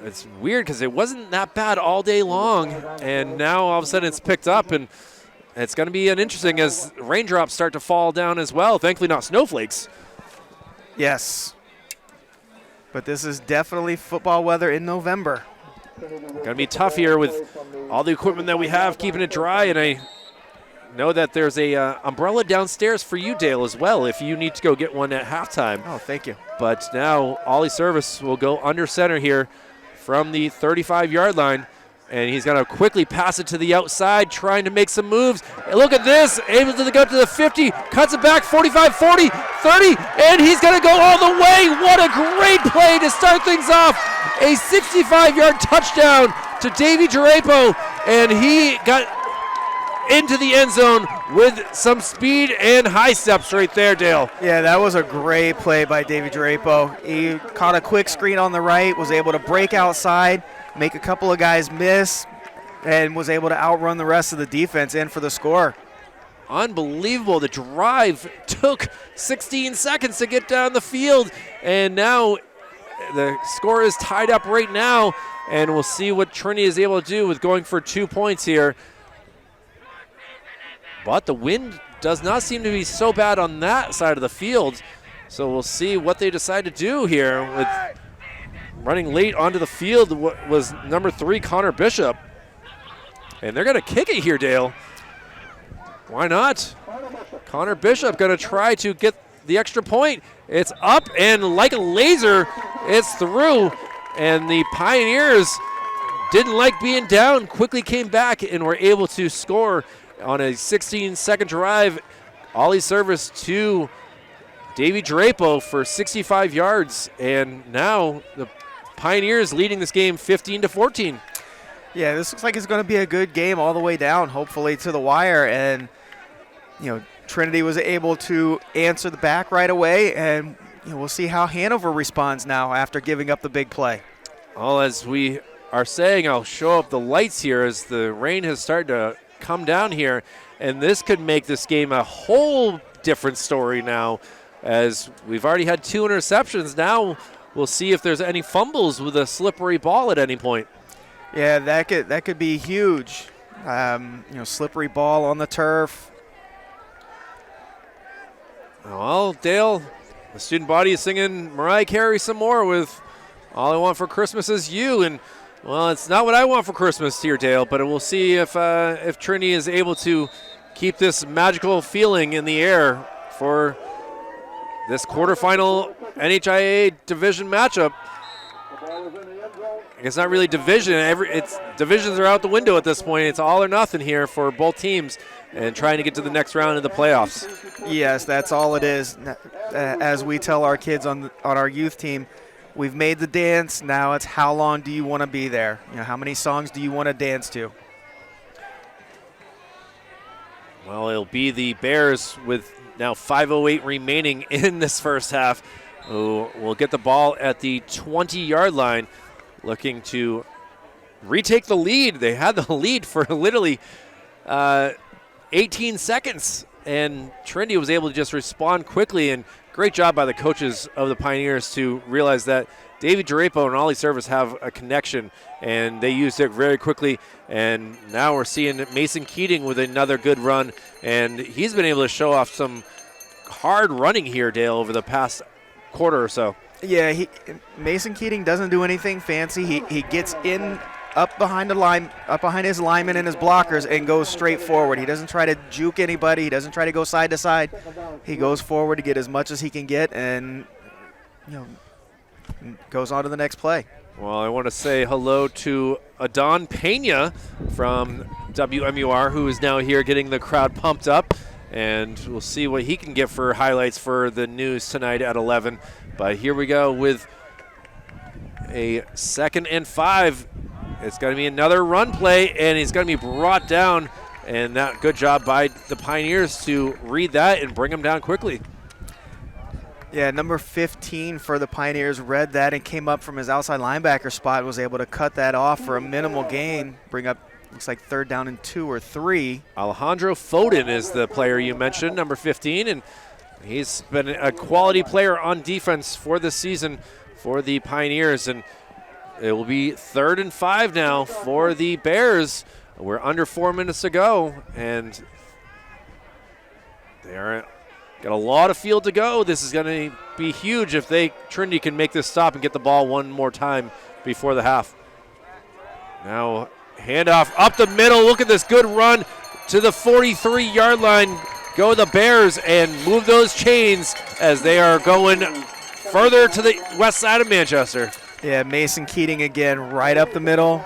it's weird because it wasn't that bad all day long, and now all of a sudden it's picked up, and it's going to be an interesting as raindrops start to fall down as well. Thankfully not snowflakes. Yes. But this is definitely football weather in November. Going to be tough here with all the equipment that we have, keeping it dry, and I know that there's a umbrella downstairs for you, Dale, as well, if you need to go get one at halftime. Oh, thank you. But now Ollie Service will go under center here from the 35-yard line, and he's going to quickly pass it to the outside, trying to make some moves. And look at this, able to go to the 50, cuts it back, 45, 40, 30, and he's going to go all the way. What a great play to start things off. A 65-yard touchdown to Davey Drapo, and he got into the end zone with some speed and high steps right there, Dale. Yeah, that was a great play by Davey Drapo. He caught a quick screen on the right, was able to break outside, make a couple of guys miss, and was able to outrun the rest of the defense in for the score. Unbelievable. The drive took 16 seconds to get down the field, and now the score is tied up right now, and we'll see what Trinity is able to do with going for 2 points here. But the wind does not seem to be so bad on that side of the field, so we'll see what they decide to do here. With running late onto the field was number 3, Connor Bishop. And they're going to kick it here, Dale. Why not? Connor Bishop going to try to get the extra point. It's up, and like a laser, it's through. And the Pioneers didn't like being down, quickly came back, and were able to score on a 16-second drive. Ollie Service to Davey Drapo for 65 yards. And now the Pioneers leading this game 15-14. Yeah, this looks like it's going to be a good game all the way down, hopefully to the wire. And, Trinity was able to answer the back right away, and we'll see how Hanover responds now after giving up the big play. Well, as we are saying, I'll show up the lights here as the rain has started to come down here, and this could make this game a whole different story now, as we've already had 2 interceptions. Now we'll see if there's any fumbles with a slippery ball at any point. Yeah, that could be huge. Slippery ball on the turf. Well, Dale, the student body is singing Mariah Carey some more with All I Want for Christmas Is You, and well, it's not what I want for Christmas here, Dale, but we'll see if Trinity is able to keep this magical feeling in the air for this quarterfinal NHIAA division matchup. It's not really division. Divisions are out the window at this point. It's all or nothing here for both teams and trying to get to the next round of the playoffs. Yes, that's all it is. As we tell our kids on our youth team, we've made the dance. Now it's how long do you want to be there? How many songs do you want to dance to? Well, it'll be the Bears with now 5:08 remaining in this first half, who will get the ball at the 20-yard line, looking to retake the lead. They had the lead for literally 18 seconds, and Trinity was able to just respond quickly, and great job by the coaches of the Pioneers to realize that Davey Drapo and Ollie Service have a connection, and they used it very quickly. And now we're seeing Mason Keating with another good run, and he's been able to show off some hard running here, Dale, over the past quarter or so. Yeah, Mason Keating doesn't do anything fancy. He gets in up behind his linemen and his blockers and goes straight forward. He doesn't try to juke anybody. He doesn't try to go side to side. He goes forward to get as much as he can get, and goes on to the next play. Well, I want to say hello to Adon Pena from WMUR, who is now here getting the crowd pumped up, and we'll see what he can get for highlights for the news tonight at 11. But here we go with a 2nd and 5. It's going to be another run play, and he's going to be brought down, and that good job by the Pioneers to read that and bring him down quickly. Yeah, number 15 for the Pioneers read that and came up from his outside linebacker spot, was able to cut that off for a minimal gain, bring up, looks like 3rd down and 2 or 3. Alejandro Foden is the player you mentioned, number 15, and he's been a quality player on defense for this season for the Pioneers, and it will be 3rd and 5 now for the Bears. We're under 4 minutes to go, and they're got a lot of field to go. This is going to be huge if Trinity can make this stop and get the ball one more time before the half. Now handoff up the middle. Look at this good run to the 43-yard line. Go the Bears and move those chains as they are going further to the west side of Manchester. Yeah, Mason Keating again right up the middle,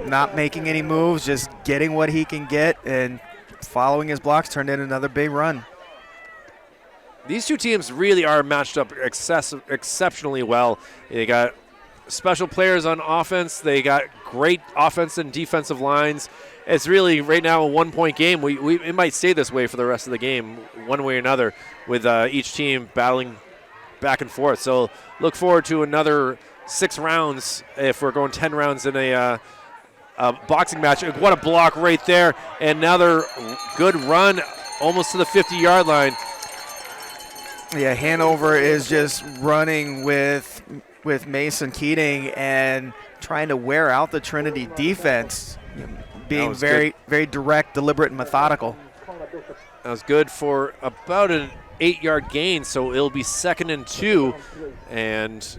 not making any moves, just getting what he can get and following his blocks, turned in another big run. These two teams really are matched up exceptionally well. They got special players on offense. They got great offense and defensive lines. It's really right now a 1-point game. It might stay this way for the rest of the game, one way or another, with each team battling back and forth. So look forward to another 6 rounds if we're going 10 rounds in a boxing match. What a block right there. And another good run almost to the 50-yard line. Yeah, Hanover is just running with Mason Keating and trying to wear out the Trinity defense, being very direct, deliberate, and methodical. That was good for about an 8-yard gain, so it'll be 2nd and 2, and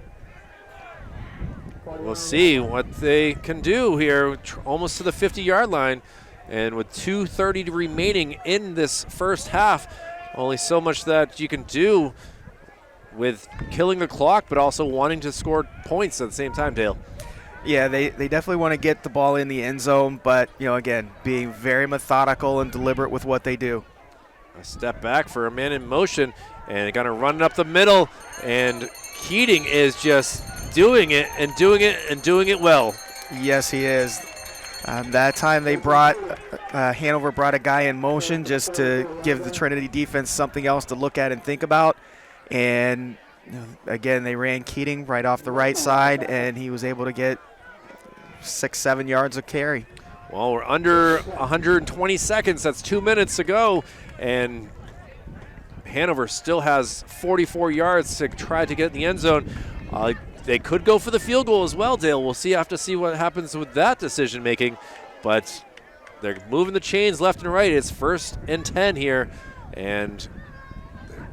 we'll see what they can do here, almost to the 50-yard line, and with 2:30 remaining in this first half. Only so much that you can do with killing the clock, but also wanting to score points at the same time, Dale. Yeah, they definitely want to get the ball in the end zone, but, again, being very methodical and deliberate with what they do. A step back for a man in motion, and going to run it up the middle, and Keating is just doing it and doing it and doing it well. Yes, he is. That time they Hanover brought a guy in motion just to give the Trinity defense something else to look at and think about. And again, they ran Keating right off the right side, and he was able to get 6-7 yards of carry. Well, we're under 120 seconds. That's 2 minutes to go. And Hanover still has 44 yards to try to get in the end zone. They could go for the field goal as well, Dale. We'll have to see what happens with that decision making. But they're moving the chains left and right. It's 1st and 10 here. And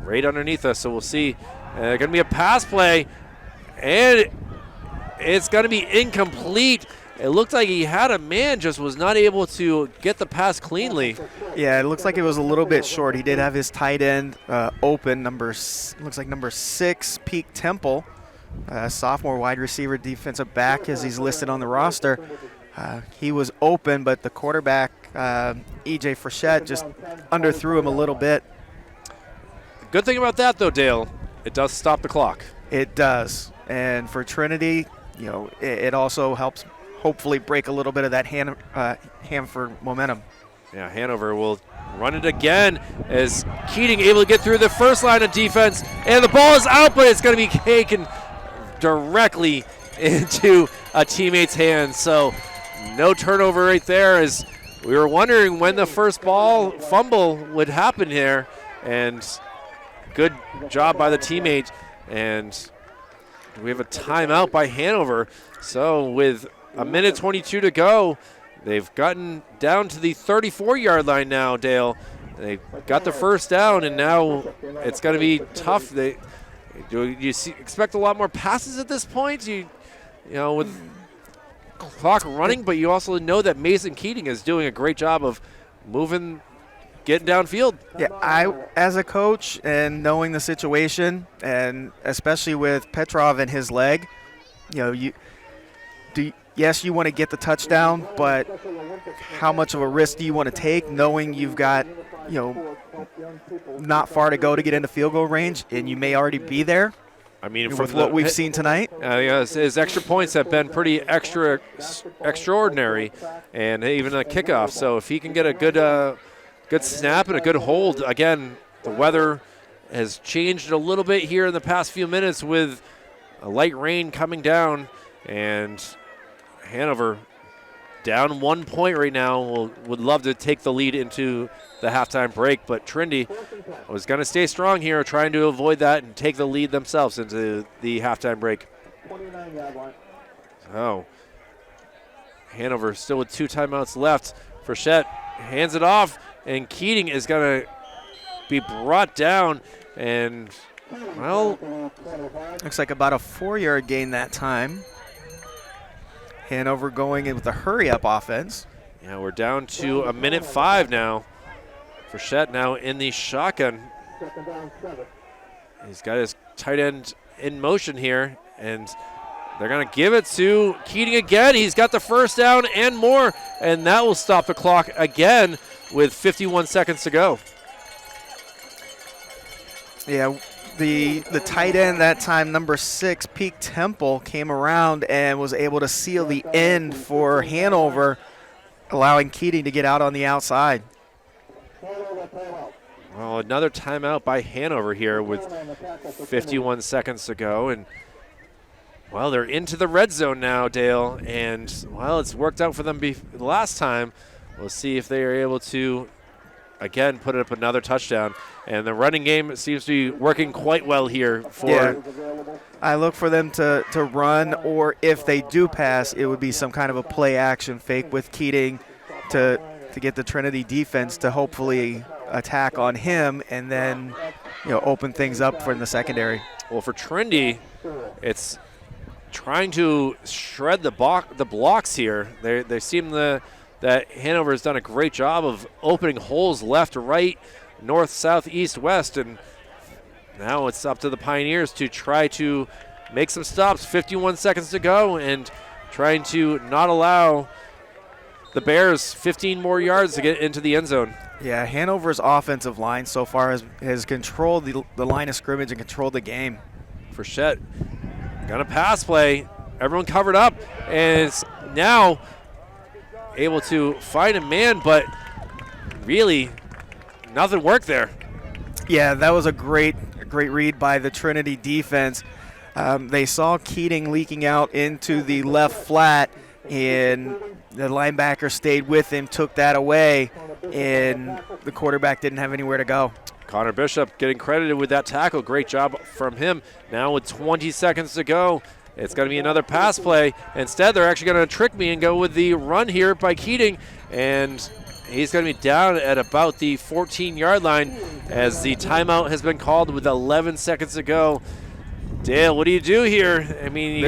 right underneath us. So we'll see. Going to be a pass play. And it's going to be incomplete. It looked like he had a man, just was not able to get the pass cleanly. Yeah, it looks like it was a little bit short. He did have his tight end open. Looks like number 6, Peak Temple, sophomore wide receiver, defensive back, as he's listed on the roster. He was open, but the quarterback, E.J. Frechette, just underthrew him a little bit. Good thing about that, though, Dale, it does stop the clock. It does. And for Trinity, it also helps hopefully break a little bit of that Hanford momentum. Yeah, Hanover will run it again as Keating able to get through the first line of defense. And the ball is out, but it's going to be taken directly into a teammate's hands. So no turnover right there, as we were wondering when the first ball fumble would happen here. And good job by the teammate. And we have a timeout by Hanover. So with a minute 22 to go, they've gotten down to the 34-yard line now, Dale. They got the first down, and now it's going to be tough. Do you expect a lot more passes at this point? With clock running, but you also know that Mason Keating is doing a great job of getting downfield. Yeah, as a coach and knowing the situation, and especially with Petrov and his leg, yes, you want to get the touchdown, but how much of a risk do you want to take knowing you've got, not far to go to get into field goal range, and you may already be there? I mean, with what we've seen tonight? His extra points have been pretty extraordinary, and even a kickoff. So if he can get a good snap and a good hold, again, the weather has changed a little bit here in the past few minutes with a light rain coming down, and Hanover down 1 point right now. Would love to take the lead into the halftime break, but Trinity was going to stay strong here, trying to avoid that and take the lead themselves into the halftime break. So Hanover still with 2 timeouts left. Frechette hands it off, and Keating is going to be brought down, and, well, looks like about a 4-yard gain that time. Hanover going in with a hurry-up offense. Yeah, we're down to a minute 5 now. Frechette now in the shotgun. He's got his tight end in motion here, and they're going to give it to Keating again. He's got the first down and more, and that will stop the clock again with 51 seconds to go. Yeah, the tight end that time, number 6, Peak Temple, came around and was able to seal the end for Hanover, allowing Keating to get out on the outside. Well, another timeout by Hanover here with 51 seconds to go. And, well, they're into the red zone now, Dale. And, well, it's worked out for them last time. We'll see if they are able to, again, put up another touchdown. And the running game seems to be working quite well here for. Yeah. I look for them to run, or if they do pass, it would be some kind of a play action fake with Keating to get the Trinity defense to hopefully attack on him and then open things up for in the secondary. Well, for Trinity, it's trying to shred the blocks here. They seem that Hanover has done a great job of opening holes left, right, north, south, east, west, and now it's up to the Pioneers to try to make some stops. 51 seconds to go, and trying to not allow the Bears 15 more yards to get into the end zone. Yeah, Hanover's offensive line so far has controlled the line of scrimmage and controlled the game. Frechette got a pass play. Everyone covered up, and it's now able to find a man, but really nothing worked there. Yeah, that was a great read by the Trinity defense. They saw Keating leaking out into the left flat, and the linebacker stayed with him, took that away, and the quarterback didn't have anywhere to go. Connor Bishop getting credited with that tackle. Great job from him. Now with 20 seconds to go, it's going to be another pass play. Instead, they're actually going to trick me and go with the run here by Keating, and he's going to be down at about the 14-yard line as the timeout has been called with 11 seconds to go. Dale, what do you do here? I mean,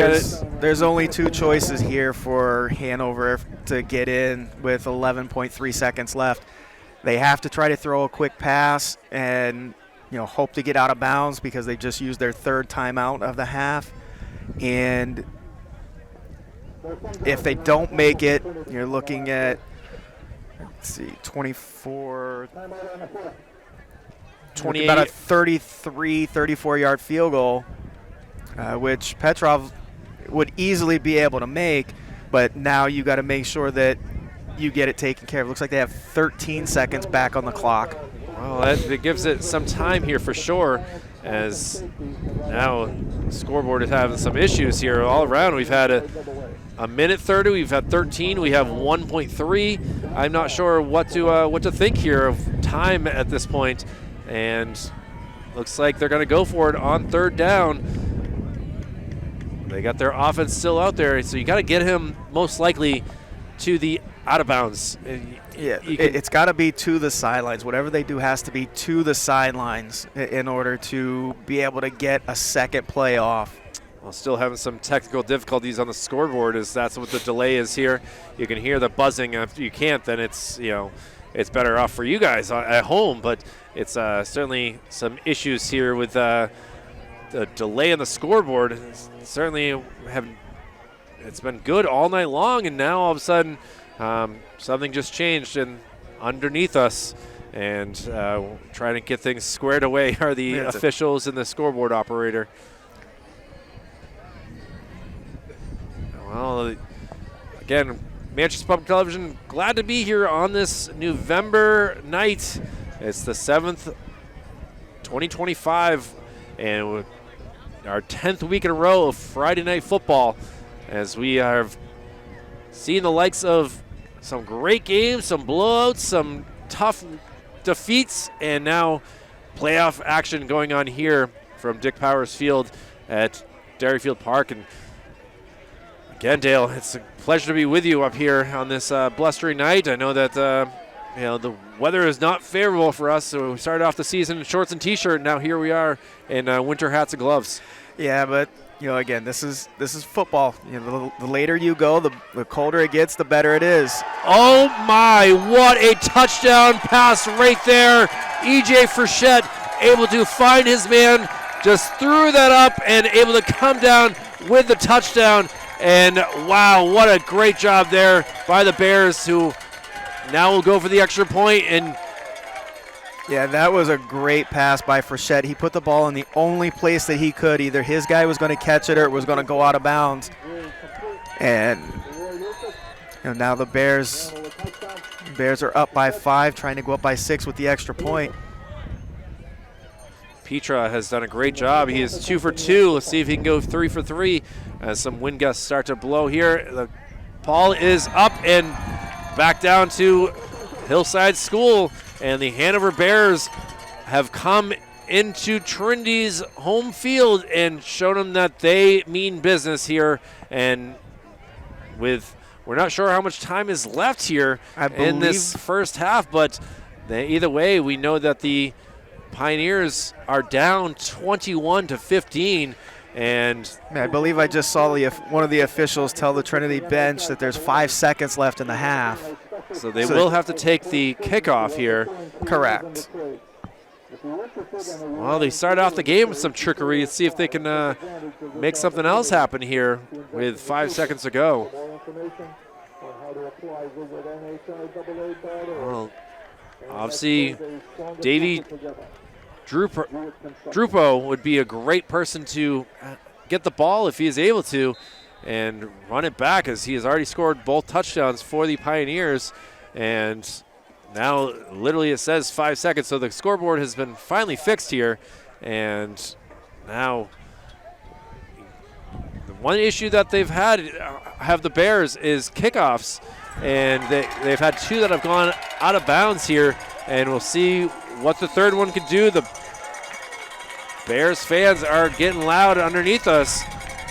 there's only two choices here for Hanover to get in with 11.3 seconds left. They have to try to throw a quick pass and, hope to get out of bounds because they just used their third timeout of the half. And if they don't make it, you're looking at, 24, 28. About a 33, 34-yard field goal, which Petrov would easily be able to make, but now you got to make sure that you get it taken care of. Looks like they have 13 seconds back on the clock. Well, that gives it some time here for sure, as now the scoreboard is having some issues here all around. We've had a minute 30, we've had 13, we have 1.3. I'm not sure what to think here of time at this point, and looks like they're going to go for it on third down. They got their offense still out there, so you got to get him most likely to the out of bounds. Yeah, it's got to be to the sidelines. Whatever they do has to be to the sidelines in order to be able to get a second play off. Well, still having some technical difficulties on the scoreboard, as that's what the delay is here. You can hear the buzzing. If you can't, then it's it's better off for you guys at home. But it's certainly some issues here with the delay on the scoreboard. Certainly it's been good all night long, and now all of a sudden something just changed and underneath us, and trying to get things squared away are the officials and the scoreboard operator. Well, again, Manchester Public Television, glad to be here on this November night. It's the 7th, 2025, and our 10th week in a row of Friday Night Football, as we have seen the likes of some great games, some blowouts, some tough defeats, and now playoff action going on here from Dick Powers Field at Derryfield Park. And again, Dale, it's a pleasure to be with you up here on this blustery night. I know that the weather is not favorable for us, so we started off the season in shorts and T-shirt, and now here we are in winter hats and gloves. Yeah, but again, this is football. The later you go, the colder it gets, the better it is. Oh my! What a touchdown pass right there! E.J. Frechette able to find his man, just threw that up and able to come down with the touchdown. And wow, what a great job there by the Bears, who now will go for the extra point. And yeah, that was a great pass by Frechette. He put the ball in the only place that he could. Either his guy was going to catch it or it was going to go out of bounds. And now the Bears are up by 5, trying to go up by 6 with the extra point. Petra has done a great job. He is 2 for 2. Let's see if he can go 3 for 3 as some wind gusts start to blow here. The ball is up and back down to Hillside School, and the Hanover Bears have come into Trinity's home field and shown them that they mean business here. And we're not sure how much time is left here in this first half, but either way, we know that the Pioneers are down 21-15, and I believe I just saw one of the officials tell the Trinity bench that there's 5 seconds left in the half. So they will have to take the kickoff here. Correct. Well, they start off the game with some trickery. Let's see if they can make something else happen here with 5 seconds to go. Well, obviously, Davey Drupo would be a great person to get the ball if he is able to and run it back, as he has already scored both touchdowns for the Pioneers. And now literally it says 5 seconds, so the scoreboard has been finally fixed here. And now the one issue that they've had, have the Bears, is kickoffs. and they've had 2 that have gone out of bounds here, and we'll see what the third one can do. The Bears fans are getting loud underneath us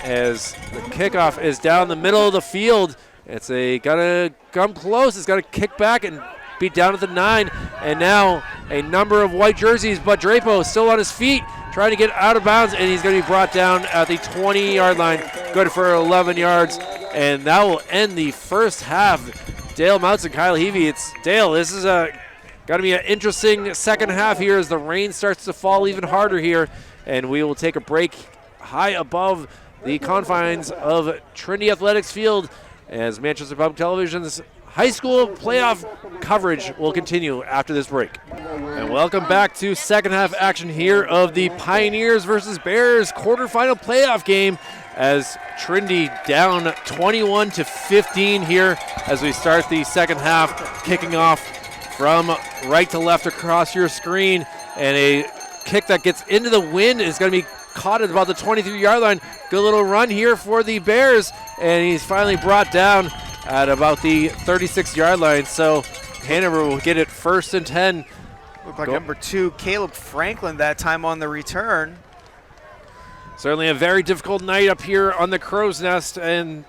as the kickoff is down the middle of the field. Gotta come close. It's gotta kick back and beat down at the 9. And now a number of white jerseys, but Drapo still on his feet, trying to get out of bounds, and he's gonna be brought down at the 20-yard line. Good for 11 yards, and that will end the first half. Dale Mounts and Kyle Heavey. It's Dale. This is gotta be an interesting second half here as the rain starts to fall even harder here, and we will take a break high above the confines of Trinity Athletics Field as Manchester Public Television's high school playoff coverage will continue after this break. And welcome back to second half action here of the Pioneers versus Bears quarterfinal playoff game as Trinity down 21-15 here as we start the second half, kicking off from right to left across your screen, and a kick that gets into the wind is going to be caught at about the 23-yard line. Good little run here for the Bears, and he's finally brought down at about the 36-yard line. So Hanover will get it 1st and 10. Looked like number 2, Caleb Franklin, that time on the return. Certainly a very difficult night up here on the Crow's Nest and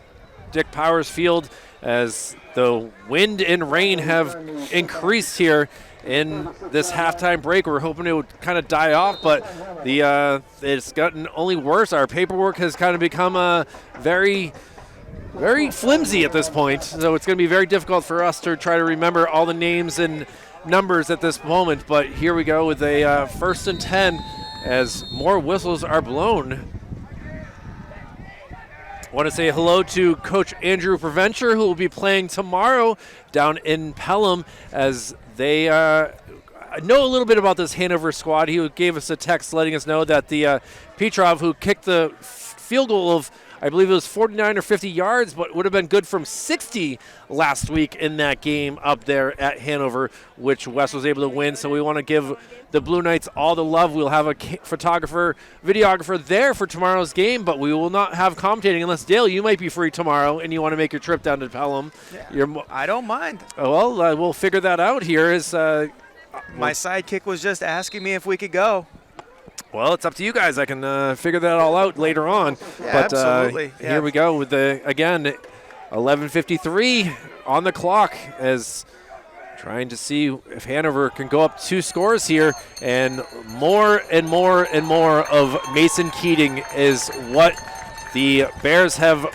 Dick Powers Field as the wind and rain have increased here in this halftime break. We're hoping it would kind of die off, but it's gotten only worse. Our paperwork has kind of become very flimsy at this point, so it's going to be very difficult for us to try to remember all the names and numbers at this moment. But here we go with a 1st and 10 as more whistles are blown. I want to say hello to Coach Andrew Preventure, who will be playing tomorrow down in Pelham, as they know a little bit about this Hanover squad. He gave us a text letting us know that the Petrov, who kicked the field goal of, I believe it was 49 or 50 yards, but would have been good from 60 last week in that game up there at Hanover, which Wes was able to win. So we want to give the Blue Knights all the love. We'll have a photographer, videographer there for tomorrow's game, but we will not have commentating unless, Dale, you might be free tomorrow and you want to make your trip down to Pelham. Yeah, I don't mind. Well, we'll figure that out here. My sidekick was just asking me if we could go. Well, it's up to you guys. I can figure that all out later on. Yeah, but absolutely. Here we go with again, 11:53 on the clock as trying to see if Hanover can go up 2 scores here. And more and more and more of Mason Keating is what the Bears have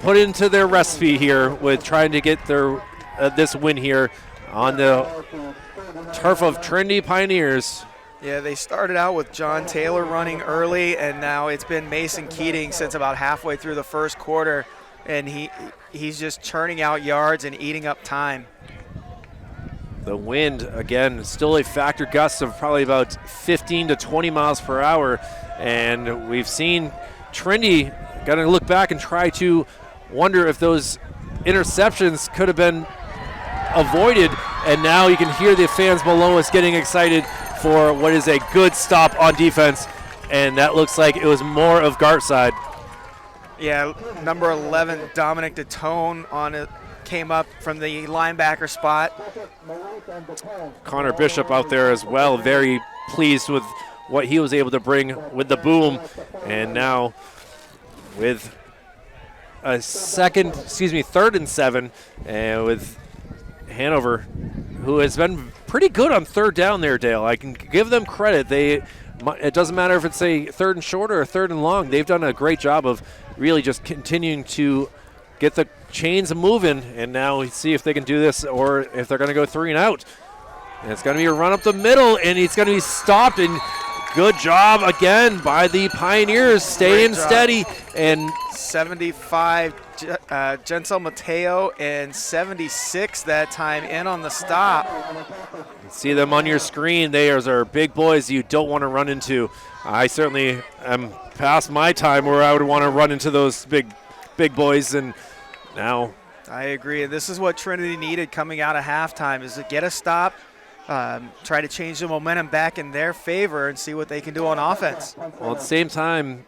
put into their recipe here with trying to get their this win here on the turf of Trinity Pioneers. Yeah, they started out with John Taylor running early, and now it's been Mason Keating since about halfway through the first quarter, and he's just churning out yards and eating up time. The wind, again, still a factor, gusts of probably about 15 to 20 miles per hour, and we've seen Trinity got to look back and try to wonder if those interceptions could have been avoided, and now you can hear the fans below us getting excited for what is a good stop on defense, and that looks like it was more of Gartside. Yeah, number 11, Dominic DeTone on it, came up from the linebacker spot. Connor Bishop out there as well, very pleased with what he was able to bring with the boom, and now with a 3rd and 7, and with Hanover, who has been pretty good on 3rd down there, Dale. I can give them credit. It doesn't matter if it's a 3rd and short or a 3rd and long. They've done a great job of really just continuing to get the chains moving, and now we see if they can do this or if they're going to go 3 and out. And it's going to be a run up the middle, and it's going to be stopped, and good job again by the Pioneers, staying steady. And 75, Gensel Mateo, and 76 that time in on the stop. See them on your screen. They are big boys you don't want to run into. I certainly am past my time where I would want to run into those big boys, and now. I agree. This is what Trinity needed coming out of halftime, is to get a stop, try to change the momentum back in their favor and see what they can do on offense. Well, at the same time,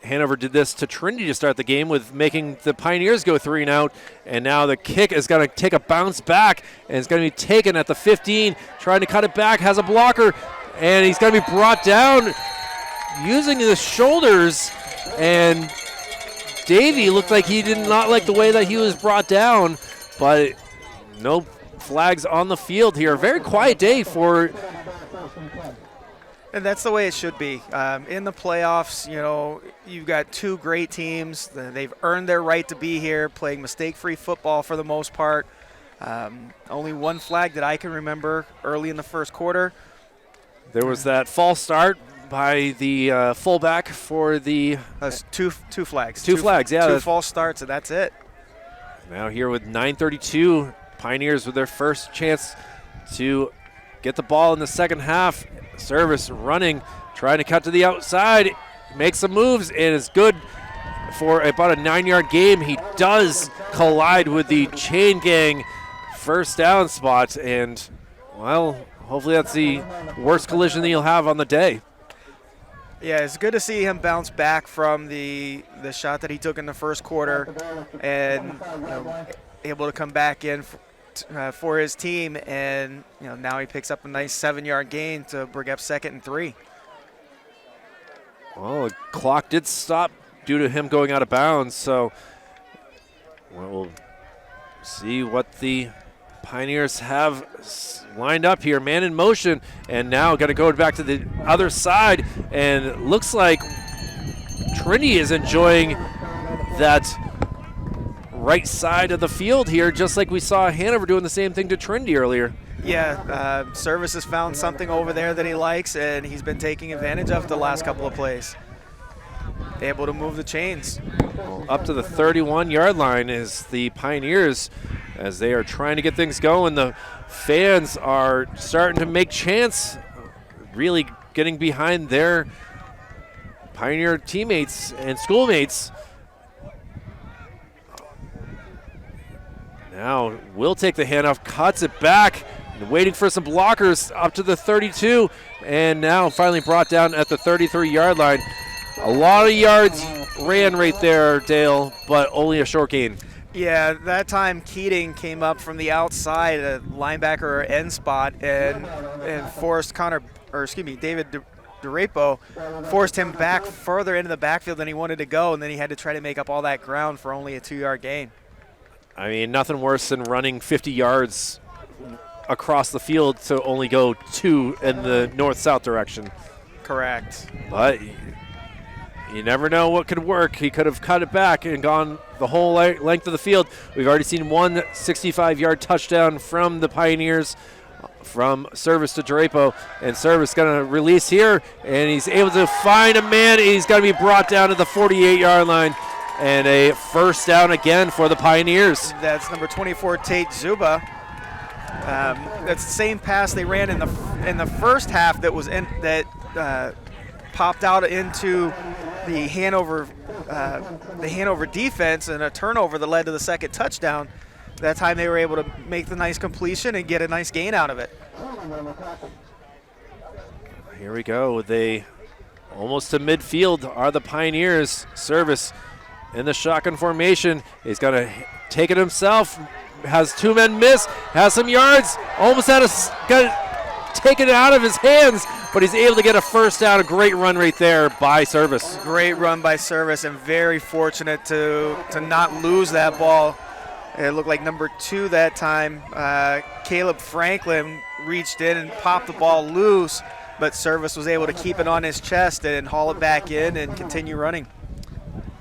Hanover did this to Trinity to start the game with making the Pioneers go 3 and out, and now the kick is going to take a bounce back, and it's going to be taken at the 15, trying to cut it back, has a blocker, and he's going to be brought down using his shoulders, and Davey looked like he did not like the way that he was brought down, but no flags on the field here. Very quiet day for... And that's the way it should be. In the playoffs, you know, you've got two great teams. They've earned their right to be here, playing mistake-free football for the most part. Only one flag that I can remember early in the first quarter. There was that false start by the fullback for the... That's two flags. Two flags, yeah. Two false starts, and that's it. Now here with 9:32, Pioneers with their first chance to get the ball in the second half. Service running, trying to cut to the outside, makes some moves, and is good for about a 9-yard game. He does collide with the chain gang first down spot, and, well, hopefully that's the worst collision that you'll have on the day. Yeah, it's good to see him bounce back from the shot that he took in the first quarter, and able to come back in for his team, and now he picks up a nice 7-yard gain to bring up 2nd and 3. Well, the clock did stop due to him going out of bounds, so we'll see what the Pioneers have lined up here. Man in motion, and now got to go back to the other side, and looks like Trinity is enjoying that right side of the field here, just like we saw Hanover doing the same thing to Trinity earlier. Yeah, Service has found something over there that he likes, and he's been taking advantage of the last couple of plays. Able to move the chains. Well, up to the 31-yard line is the Pioneers as they are trying to get things going. The fans are starting to make chants, really getting behind their Pioneer teammates and schoolmates. Now will take the handoff, cuts it back, waiting for some blockers up to the 32, and now finally brought down at the 33-yard line. A lot of yards ran right there, Dale, but only a short gain. Yeah, that time Keating came up from the outside, a linebacker or end spot, and forced David DeRapo forced him back further into the backfield than he wanted to go, and then he had to try to make up all that ground for only a 2-yard gain. I mean, nothing worse than running 50 yards across the field to only go 2 in the north-south direction. Correct. But you never know what could work. He could have cut it back and gone the whole length of the field. We've already seen one 65-yard touchdown from the Pioneers from Service to Drapo, and Service going to release here, and he's able to find a man. He's going to be brought down to the 48-yard line. And a first down again for the Pioneers. That's number 24, Tate Zuba. That's the same pass they ran in the first half that popped out into the Hanover defense, and a turnover that led to the second touchdown. That time they were able to make the nice completion and get a nice gain out of it. Here we go. They almost to midfield are the Pioneers. Service in the shotgun formation. He's going to take it himself. Has 2 men miss. Has some yards. Almost got taken out of his hands, but he's able to get a first down. A great run right there by Service. Great run by Service, and very fortunate to not lose that ball. It looked like number 2 that time. Caleb Franklin reached in and popped the ball loose, but Service was able to keep it on his chest and haul it back in and continue running.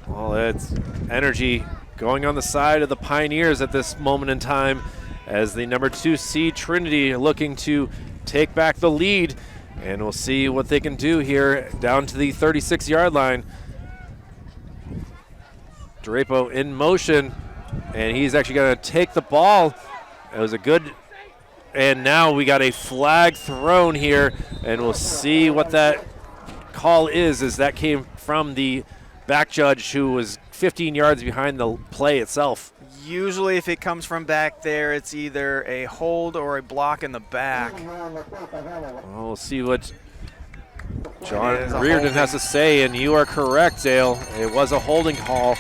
Well, it's energy going on the side of the Pioneers at this moment in time as the number 2 seed Trinity looking to take back the lead, and we'll see what they can do here down to the 36-yard line. Drapo in motion, and he's actually going to take the ball. It was a good, and now we got a flag thrown here, and we'll see what that call is, as that came from the back judge who was 15 yards behind the play itself. Usually if it comes from back there, it's either a hold or a block in the back. Well, we'll see what John Reardon has to say, and you are correct, Dale. It was a holding call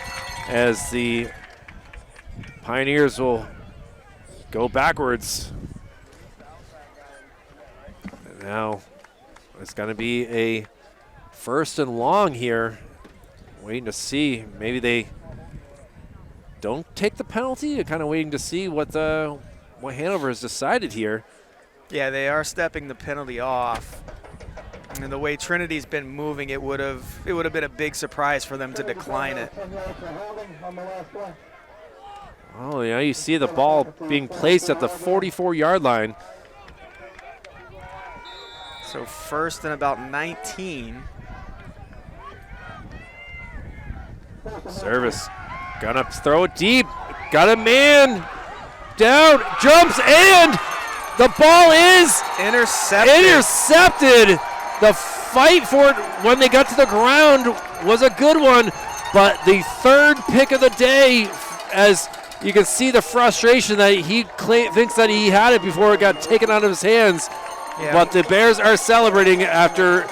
as the Pioneers will go backwards. And now it's going to be a first and long here. Waiting to see. Maybe they don't take the penalty. Kind of waiting to see what Hanover has decided here. Yeah, they are stepping the penalty off. And the way Trinity's been moving, it would have been a big surprise for them to decline it. Oh, yeah, you see the ball being placed at the 44-yard line. So first and about 19. Service, gonna throw it deep. Got a man down, jumps, and the ball is intercepted. The fight for it when they got to the ground was a good one, but the third pick of the day, as you can see the frustration that he thinks that he had it before it got taken out of his hands. Yeah. But the Bears are celebrating after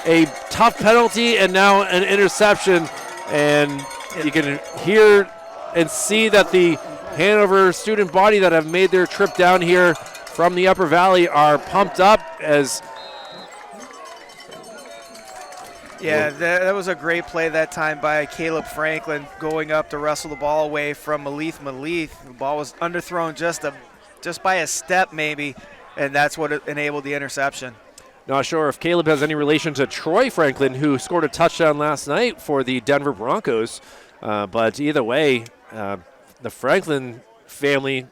a tough penalty and now an interception, and you can hear and see that the Hanover student body that have made their trip down here from the Upper Valley are pumped up as. Yeah, that was a great play that time by Caleb Franklin, going up to wrestle the ball away from Malith. The ball was underthrown just by a step maybe, and that's what enabled the interception. Not sure if Caleb has any relation to Troy Franklin, who scored a touchdown last night for the Denver Broncos. But either way, the Franklin family,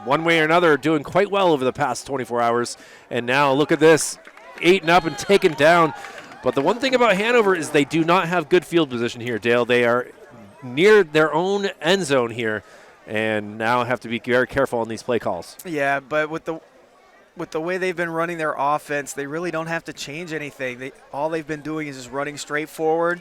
one way or another, are doing quite well over the past 24 hours. And now look at this, eaten up and taken down. But the one thing about Hanover is they do not have good field position here, Dale. They are near their own end zone here and now have to be very careful on these play calls. Yeah, but with the way they've been running their offense, they really don't have to change anything. All they've been doing is just running straight forward,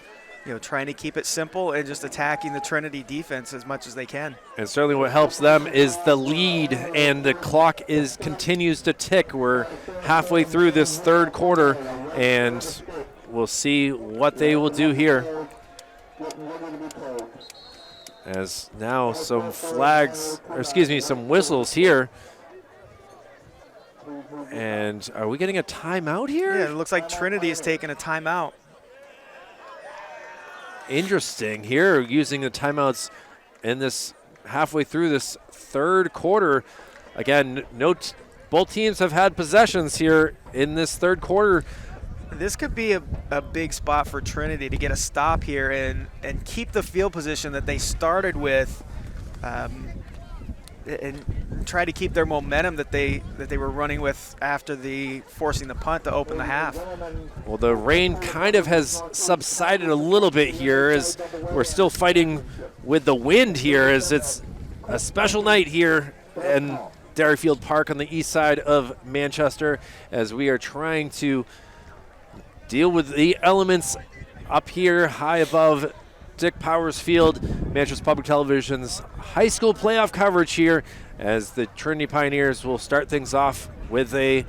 trying to keep it simple and just attacking the Trinity defense as much as they can. And certainly what helps them is the lead, and the clock continues to tick. We're halfway through this third quarter, and we'll see what they will do here. As now some some whistles here. And are we getting a timeout here? Yeah, it looks like Trinity is taking a timeout. Interesting here, using the timeouts in this halfway through this third quarter. Again, both teams have had possessions here in this third quarter. This could be a big spot for Trinity to get a stop here and keep the field position that they started with, and try to keep their momentum that they were running with after forcing the punt to open the half. Well, the rain kind of has subsided a little bit here, as we're still fighting with the wind here, as it's a special night here in Derryfield Park on the east side of Manchester, as we are trying to deal with the elements up here high above Dick Powers Field. Manchester Public Television's high school playoff coverage here, as the Trinity Pioneers will start things off with a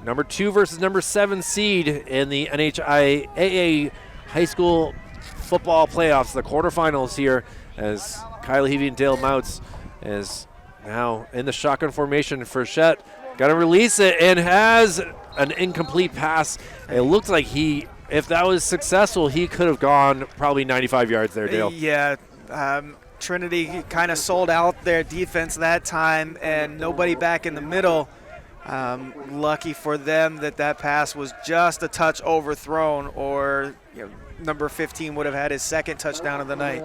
number 2 versus number 7 seed in the NHIAA high school football playoffs, the quarterfinals here, as Kyle Heavey and Dale Mouts is now in the shotgun formation. Frechette got to release it and has an incomplete pass. It looked like if that was successful, he could have gone probably 95 yards there, Dale. Yeah, Trinity kind of sold out their defense that time, and nobody back in the middle. Lucky for them that pass was just a touch overthrown, or number 15 would have had his second touchdown of the night.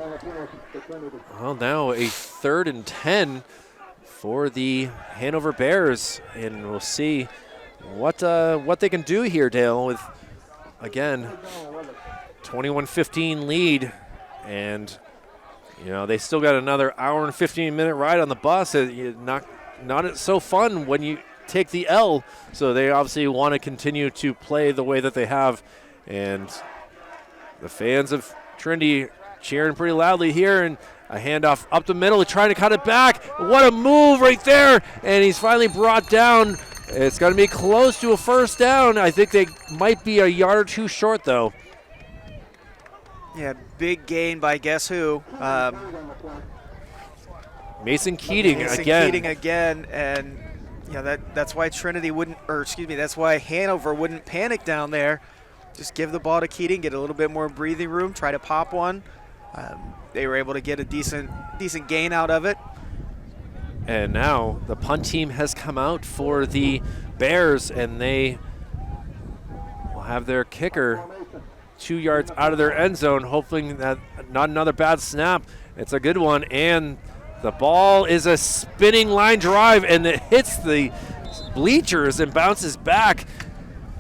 Well, now a 3rd and 10 for the Hanover Bears, and we'll see what they can do here, Dale, with, again, 21-15 lead, and they still got another hour and 15-minute ride on the bus. Not so fun when you take the L, so they obviously want to continue to play the way that they have, and the fans of Trinity cheering pretty loudly here, and a handoff up the middle, trying to cut it back. What a move right there, and he's finally brought down It's going to be close to a first down. I think they might be a yard or two short, though. Yeah, big gain by guess who? Mason Keating Mason again. Keating again, and that's why Trinity wouldn't, or excuse me, that's why Hanover wouldn't panic down there. Just give the ball to Keating, get a little bit more breathing room, try to pop one. They were able to get a decent gain out of it. And now the punt team has come out for the Bears, and they will have their kicker 2 yards out of their end zone, hoping that not another bad snap. It's a good one, and the ball is a spinning line drive, and it hits the bleachers and bounces back.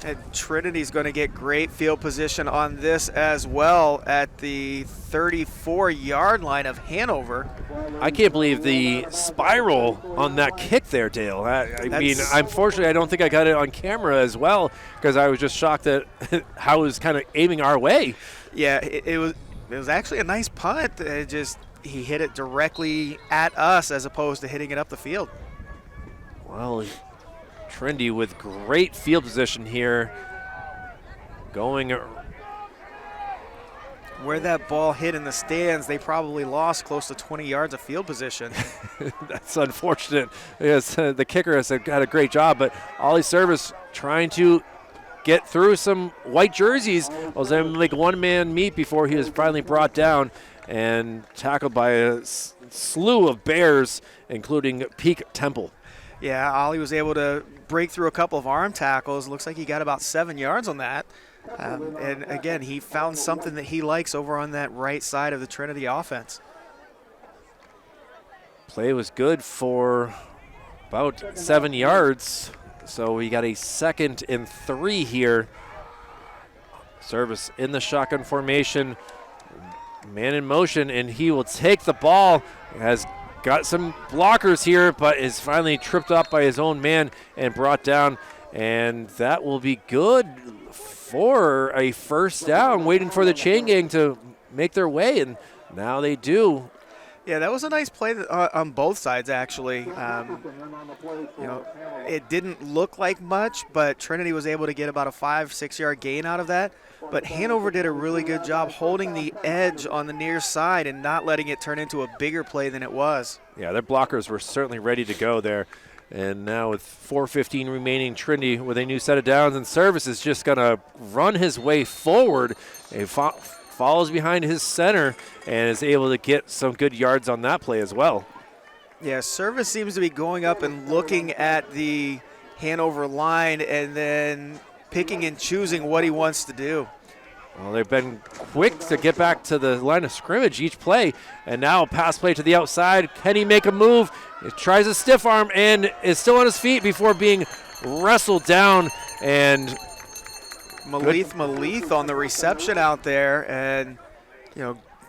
And Trinity's going to get great field position on this as well at the 34-yard line of Hanover. I can't believe the spiral on that kick there, Dale. I mean, unfortunately, I don't think I got it on camera as well because I was just shocked at how it was kind of aiming our way. Yeah, it was actually a nice punt. He hit it directly at us as opposed to hitting it up the field. Well, Trinity with great field position here. Going where that ball hit in the stands, they probably lost close to 20 yards of field position. That's unfortunate. Yes, the kicker has had a great job, but Ollie Service trying to get through some white jerseys. Was able to make one-man meet before he was finally brought down and tackled by a slew of Bears, including Peak Temple. Yeah, Ollie was able to break through a couple of arm tackles. Looks like he got about 7 yards on that. And again, he found something that he likes over on that right side of the Trinity offense. Play was good for about 7 yards. So we got a 2nd and 3 here. Service in the shotgun formation. Man in motion, and he will take the ball. Has got some blockers here, but is finally tripped up by his own man and brought down. And that will be good for a first down, waiting for the chain gang to make their way, and now they do. Yeah, that was a nice play on both sides, actually. It didn't look like much, but Trinity was able to get about a 5-6 yard gain out of that. But Hanover did a really good job holding the edge on the near side and not letting it turn into a bigger play than it was. Yeah, their blockers were certainly ready to go there. And now with 4:15 remaining, Trinity with a new set of downs, and Service is just going to run his way forward. He follows behind his center and is able to get some good yards on that play as well. Yeah, Service seems to be going up and looking at the Hanover line and then picking and choosing what he wants to do. Well, they've been quick to get back to the line of scrimmage each play, and now a pass play to the outside. Can he make a move? He tries a stiff arm and is still on his feet before being wrestled down. And Malith on the reception out there, and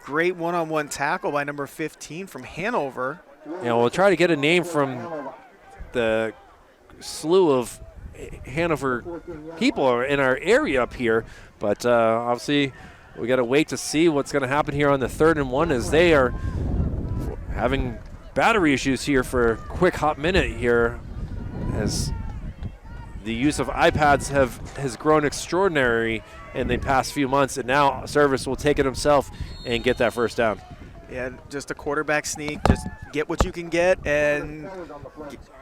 great one-on-one tackle by number 15 from Hanover. We'll try to get a name from the slew of Hanover people in our area up here, but obviously we got to wait to see what's going to happen here on the 3rd and 1, as they are having battery issues here for a quick hot minute here, as the use of iPads has grown extraordinary in the past few months, and now Service will take it himself and get that first down. Yeah, just a quarterback sneak. Just get what you can get and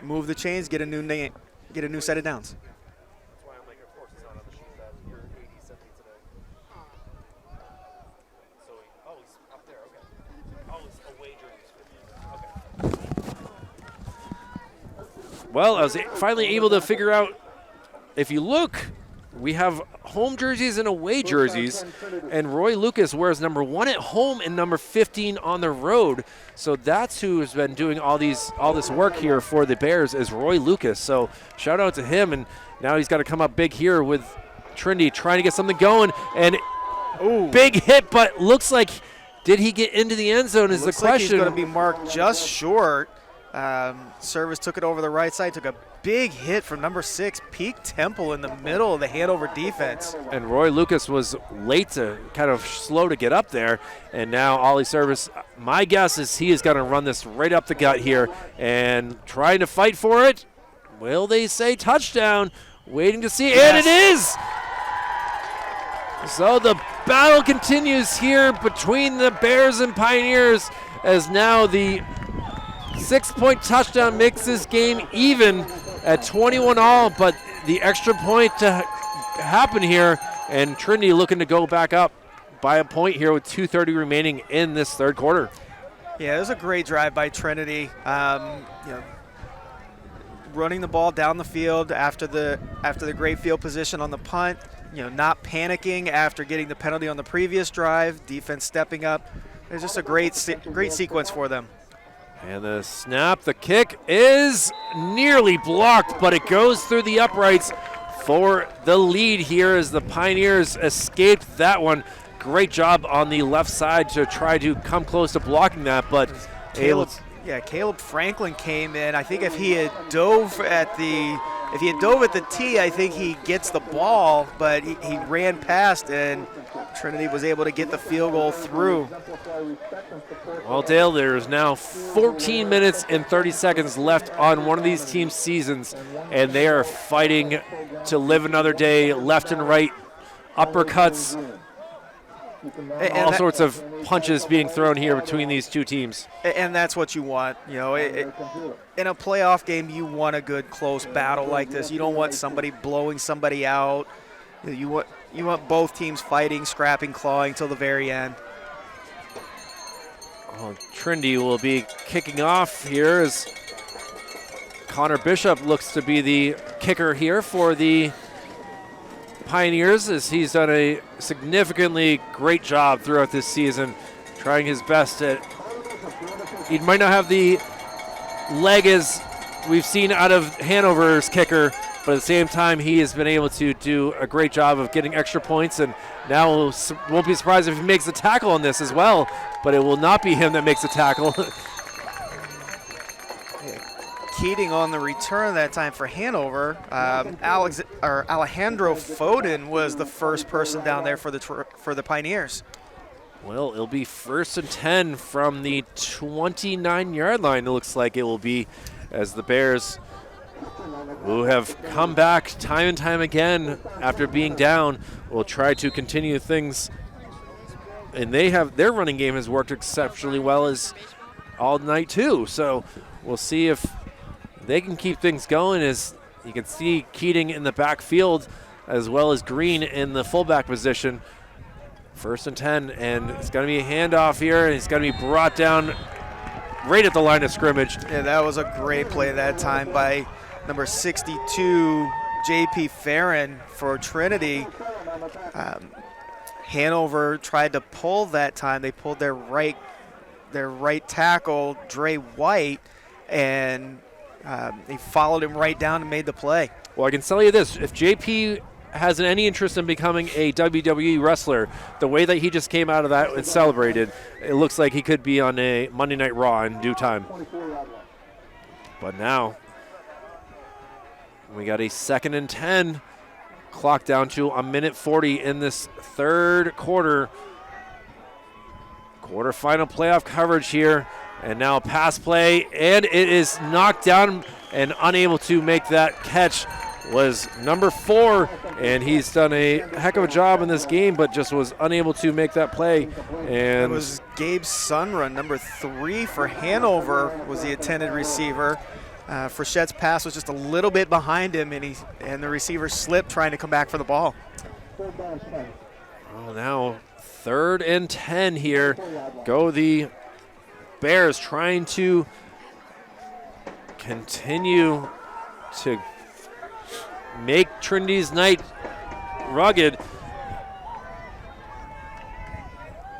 move the chains, get a new name. Get a new set of downs. That's why I'm like, of course, it's not on the sheet that you're 80-70 today. He's up there, okay. It's away jerseys. Okay. Well, I was finally able to figure out, if you look, we have home jerseys and away jerseys, and Roy Lucas wears number 1 at home and number 15 on the road. So that's who has been doing all this work here for the Bears, is Roy Lucas. So shout out to him, and now he's got to come up big here with Trinity trying to get something going, and big hit, but looks like, did he get into the end zone is the question. Looks like he's going to be marked just short. Service took it over the right side, took a big hit from number 6, Peak Temple, in the middle of the Hanover defense. And Roy Lucas was late to kind of slow to get up there. And now Ollie Service, my guess is he is going to run this right up the gut here and trying to fight for it. Will they say touchdown? Waiting to see, and it is! So the battle continues here between the Bears and Pioneers, as now the 6-point touchdown makes this game even at 21 all, but the extra point to happen here, and Trinity looking to go back up by a point here with 2:30 remaining in this third quarter. Yeah, it was a great drive by Trinity. Running the ball down the field after the great field position on the punt. Not panicking after getting the penalty on the previous drive. Defense stepping up. It's just a great sequence for them. And the snap, the kick is nearly blocked, but it goes through the uprights for the lead here as the Pioneers escaped that one. Great job on the left side to try to come close to blocking that, but Caleb Franklin came in. I think if he had dove at the tee, I think he gets the ball, but he ran past, and Trinity was able to get the field goal through. Well, Dale, there is now 14 minutes and 30 seconds left on one of these teams' seasons, and they are fighting to live another day, left and right, uppercuts, all sorts of punches being thrown here between these two teams. And that's what you want. In a playoff game, you want a good close battle like this. You don't want somebody blowing somebody out. You want both teams fighting, scrapping, clawing till the very end. Well, Trinity will be kicking off here as Connor Bishop looks to be the kicker here for the Pioneers, as he's done a significantly great job throughout this season, trying his best at. He might not have the leg as we've seen out of Hanover's kicker, but at the same time, he has been able to do a great job of getting extra points, and now won't be surprised if he makes a tackle on this as well, but it will not be him that makes a tackle. Keating on the return that time for Hanover. Alejandro Foden was the first person down there for the Pioneers. Well, it'll be 1st and 10 from the 29-yard line. It looks like it will be, as the Bears, who have come back time and time again after being down, will try to continue things. And their running game has worked exceptionally well as all night too. So we'll see if they can keep things going, as you can see Keating in the backfield as well as Green in the fullback position. 1st and 10, and it's going to be a handoff here, and he's going to be brought down right at the line of scrimmage. Yeah, that was a great play that time by number 62, J.P. Farron for Trinity. Hanover tried to pull that time. They pulled their right tackle, Dre White, and they followed him right down and made the play. Well, I can tell you this. If JP has any interest in becoming a WWE wrestler, the way that he just came out of that and celebrated, it looks like he could be on a Monday Night Raw in due time. But now we got a 2nd and 10. Clock down to 1:40 in this third quarter. Quarterfinal playoff coverage here. And now a pass play, and it is knocked down, and unable to make that catch was number 4, and he's done a heck of a job in this game, but just was unable to make that play. And it was Gabe Sunrun, number 3 for Hanover, was the intended receiver. Frichette's pass was just a little bit behind him, and the receiver slipped trying to come back for the ball. Well, now 3rd and 10 here. Go the Bears, trying to continue to make Trinity's night rugged.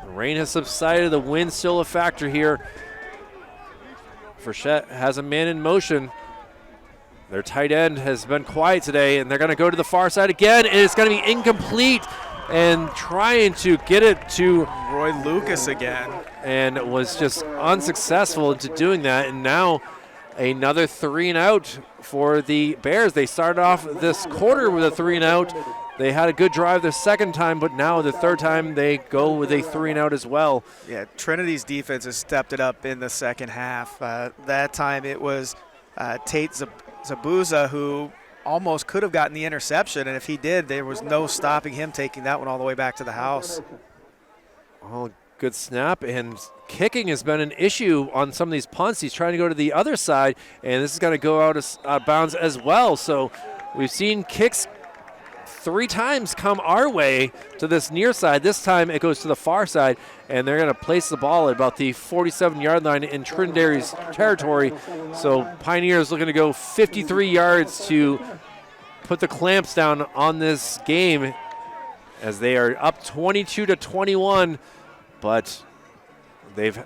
The rain has subsided. The wind's still a factor here. Frichette has a man in motion. Their tight end has been quiet today, and they're going to go to the far side again, and it's going to be incomplete, and trying to get it to Roy Lucas again. And was just unsuccessful into doing that. And now another 3 and out for the Bears. They started off this quarter with a 3 and out. They had a good drive the second time, but now the third time they go with a 3 and out as well. Yeah, Trinity's defense has stepped it up in the second half. That time it was Tate Zabuza, who almost could have gotten the interception, and if he did, there was no stopping him taking that one all the way back to the house. Oh, good snap, and kicking has been an issue on some of these punts. He's trying to go to the other side, and this is going to go out of bounds as well. So we've seen kicks 3 times come our way to this near side. This time it goes to the far side, and they're going to place the ball at about the 47-yard line in Trinity's territory. So Pioneers looking to go 53 yards to put the clamps down on this game as they are up 22-21, but they've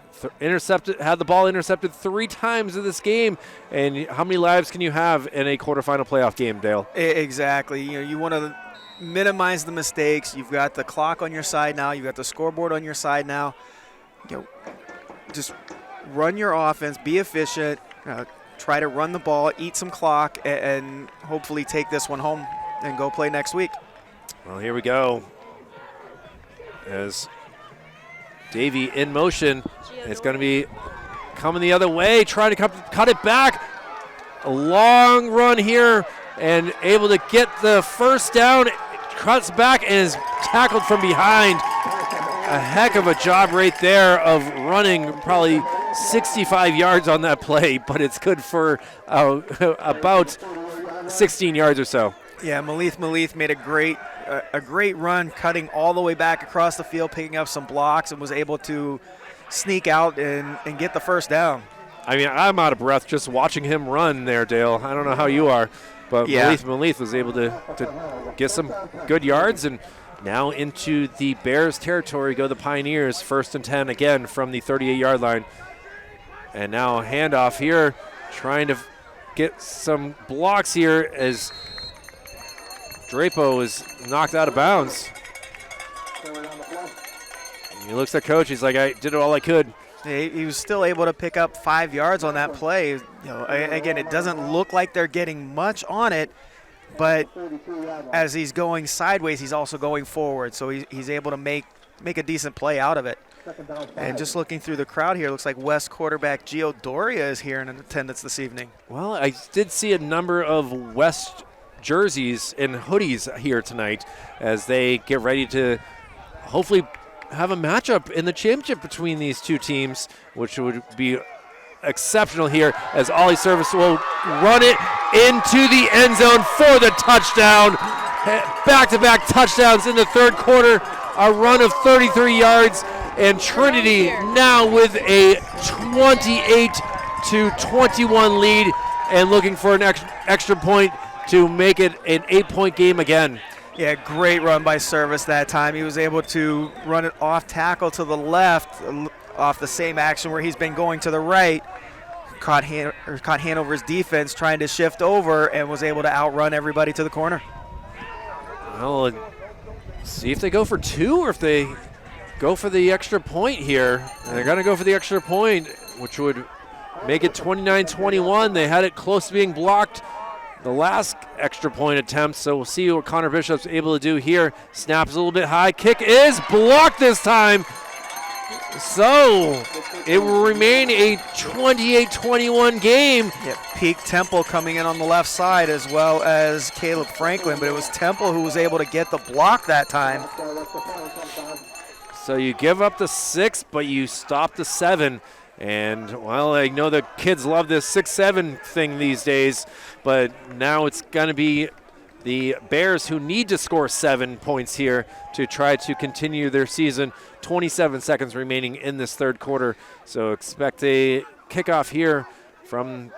had the ball intercepted 3 times in this game. And how many lives can you have in a quarterfinal playoff game, Dale? Exactly. You want to minimize the mistakes. You've got the clock on your side now. You've got the scoreboard on your side now. Just run your offense, be efficient, try to run the ball, eat some clock, and hopefully take this one home and go play next week. Well, here we go. As Davey in motion, it's going to be coming the other way, trying to cut it back. A long run here and able to get the first down. Cuts back and is tackled from behind. A heck of a job right there of running probably 65 yards on that play, but it's good for about 16 yards or so. Yeah, Malith made a great run, cutting all the way back across the field, picking up some blocks, and was able to sneak out and get the first down. I mean, I'm out of breath just watching him run there, Dale. I don't know how you are, but yeah. Malith was able to get some good yards, and now into the Bears territory go the Pioneers, 1st and 10 again from the 38-yard line. And now a handoff here, trying to get some blocks here as Drapo is knocked out of bounds. He looks at coach. He's like, I did all I could. He was still able to pick up 5 yards on that play. Again, it doesn't look like they're getting much on it, but as he's going sideways, he's also going forward. So he's able to make a decent play out of it. And just looking through the crowd here, looks like West quarterback Gio Doria is here in attendance this evening. Well, I did see a number of West jerseys and hoodies here tonight as they get ready to hopefully have a matchup in the championship between these two teams, which would be exceptional here as Ollie Service will run it into the end zone for the touchdown. Back-to-back touchdowns in the third quarter, a run of 33 yards, and Trinity now with a 28-21 lead and looking for an extra point to make it an 8-point game again. Yeah, great run by Service that time. He was able to run it off tackle to the left, off the same action where he's been going to the right. Caught Hanover's defense trying to shift over and was able to outrun everybody to the corner. Well, see if they go for 2 or if they go for the extra point here. And they're going to go for the extra point, which would make it 29-21. They had it close to being blocked the last extra point attempt, so we'll see what Connor Bishop's able to do here. Snaps a little bit high. Kick is blocked this time. So it will remain a 28-21 game. Yeah, Peak Temple coming in on the left side as well as Caleb Franklin, but it was Temple who was able to get the block that time. So you give up the 6, but you stop the 7. And, well, I know the kids love this 6-7 thing these days, but now it's going to be the Bears who need to score 7 points here to try to continue their season. 27 seconds remaining in this third quarter, so expect a kickoff here from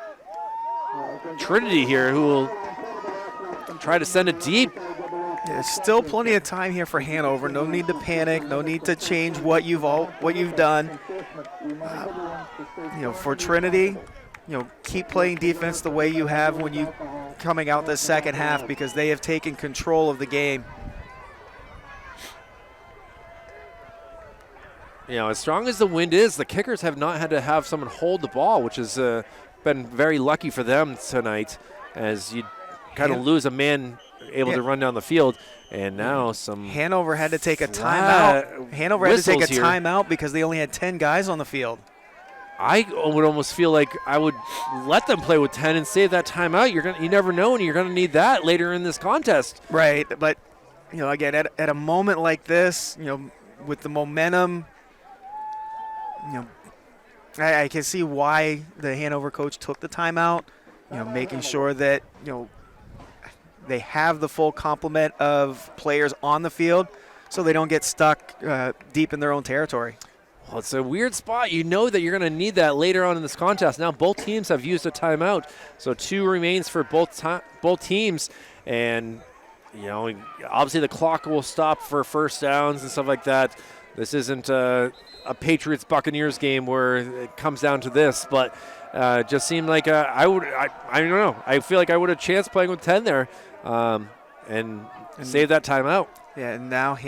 Trinity here, who will try to send it deep. There's still plenty of time here for Hanover. No need to panic. No need to change what you've done. For Trinity, keep playing defense the way you have when you coming out this second half, because they have taken control of the game. As strong as the wind is, the kickers have not had to have someone hold the ball, which has been very lucky for them tonight, as you kind of lose a man able to run down the field. And now Hanover had to take a timeout. Hanover had to take a timeout because they only had 10 guys on the field. I would almost feel like I would let them play with 10 and save that timeout. You never know, and you're going to need that later in this contest. Right, but again, at a moment like this, with the momentum, I can see why the Hanover coach took the timeout. Making sure that they have the full complement of players on the field, so they don't get stuck deep in their own territory. Well, it's a weird spot. You know that you're going to need that later on in this contest. Now both teams have used a timeout, so 2 remains for both teams. And, obviously the clock will stop for first downs and stuff like that. This isn't a Patriots-Buccaneers game where it comes down to this, but just seemed like I don't know. I feel like I would have chanced playing with 10 there and save that timeout. Yeah, and now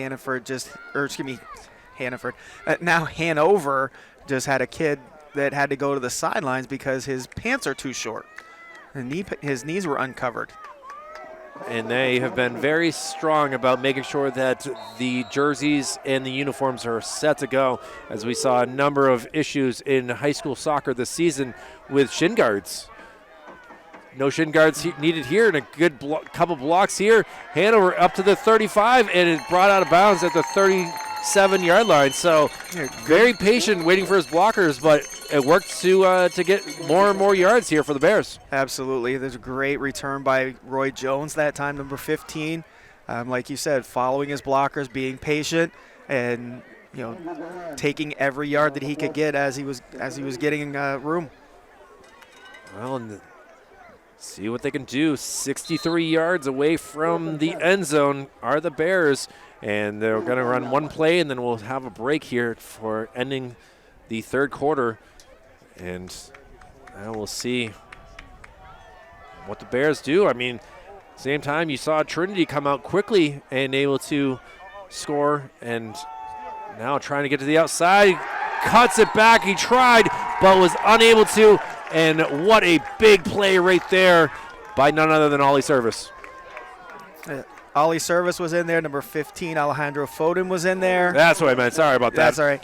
now Hanover just had a kid that had to go to the sidelines because his pants are too short. His knees were uncovered. And they have been very strong about making sure that the jerseys and the uniforms are set to go, as we saw a number of issues in high school soccer this season with shin guards. No shin guards needed here, and a good couple blocks here. Hanover up to the 35, and it brought out of bounds at the 37-yard line. So very patient waiting for his blockers, but it worked to get more and more yards here for the Bears. Absolutely. There's a great return by Roy Jones that time, number 15. Like you said, following his blockers, being patient, and taking every yard that he could get as he was getting room. Well, and see what they can do. 63 yards away from the end zone are the Bears, and they're going to run one play, and then we'll have a break here for ending the third quarter. And now we'll see what the Bears do. I mean, same time you saw Trinity come out quickly and able to score, and now trying to get to the outside. Cuts it back. He tried, but was unable to. And what a big play right there by none other than Ollie Service. Ollie Service was in there. Number 15, Alejandro Foden was in there. That's what I meant. Sorry about that. That's all right.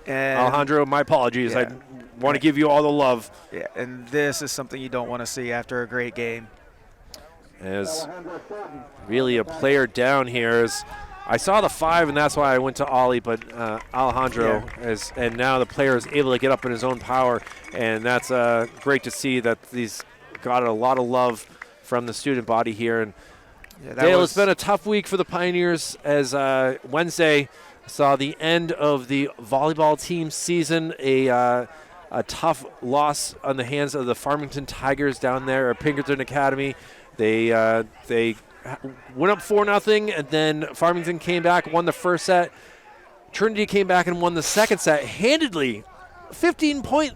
And Alejandro, my apologies. Yeah. I want to give you all the love. Yeah, and this is something you don't want to see after a great game. As really a player down here. As I saw the 5, and that's why I went to Ollie, but Alejandro and now the player is able to get up in his own power, and that's great to see that he's got a lot of love from the student body here. And Dale, it's been a tough week for the Pioneers as Wednesday saw the end of the volleyball team season, a tough loss on the hands of the Farmington Tigers down there at Pinkerton Academy. They went up 4-0, and then Farmington came back, won the first set. Trinity came back and won the second set handedly, 15-point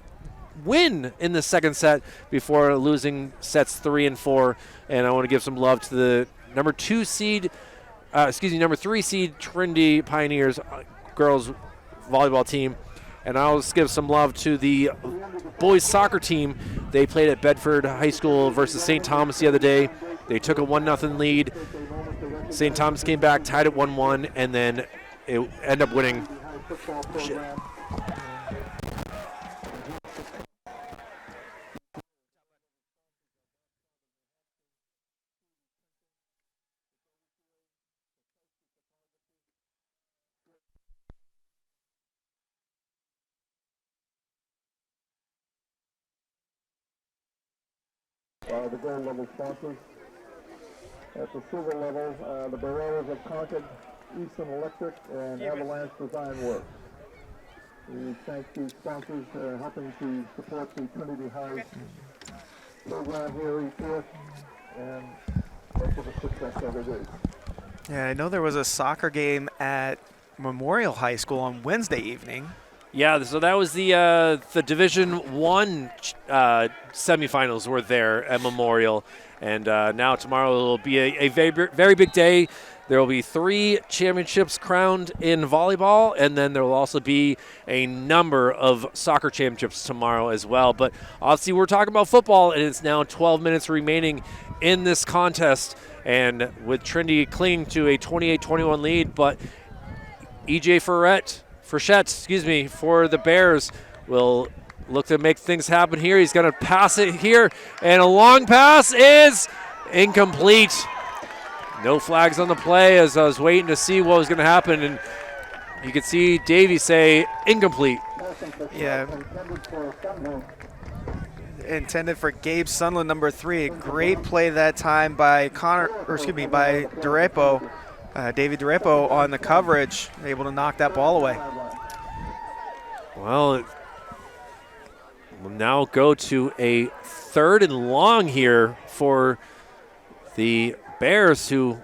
win in the second set before losing sets 3 and 4. And I want to give some love to the number 3 seed Trinity Pioneers girls volleyball team. And I'll just give some love to the boys soccer team. They played at Bedford High School versus St. Thomas the other day. They took a 1-0 lead. St. Thomas came back, tied at 1-1, and then it ended up winning. The gold level sponsors. At the silver level, the Barreras of Concord, Eastern Electric, and Avalanche Design Works. We thank the sponsors helping to support the Trinity High program here each year, and make it a success every day. Yeah, I know there was a soccer game at Memorial High School on Wednesday evening. Yeah, so that was the Division I semifinals were there at Memorial. And now tomorrow will be a very, very big day. There will be 3 championships crowned in volleyball, and then there will also be a number of soccer championships tomorrow as well. But obviously we're talking about football, and it's now 12 minutes remaining in this contest. And with Trinity clinging to a 28-21 lead, but E.J. Frechette, for the Bears will look to make things happen here. He's going to pass it here, and a long pass is incomplete. No flags on the play as I was waiting to see what was going to happen, and you could see Davey say incomplete. Yeah. Intended for Gabe Sunland, number 3. A great play that time by by Durepo, Davey Durepo on the coverage, able to knock that ball away. Well, we'll now go to a 3rd and long here for the Bears, who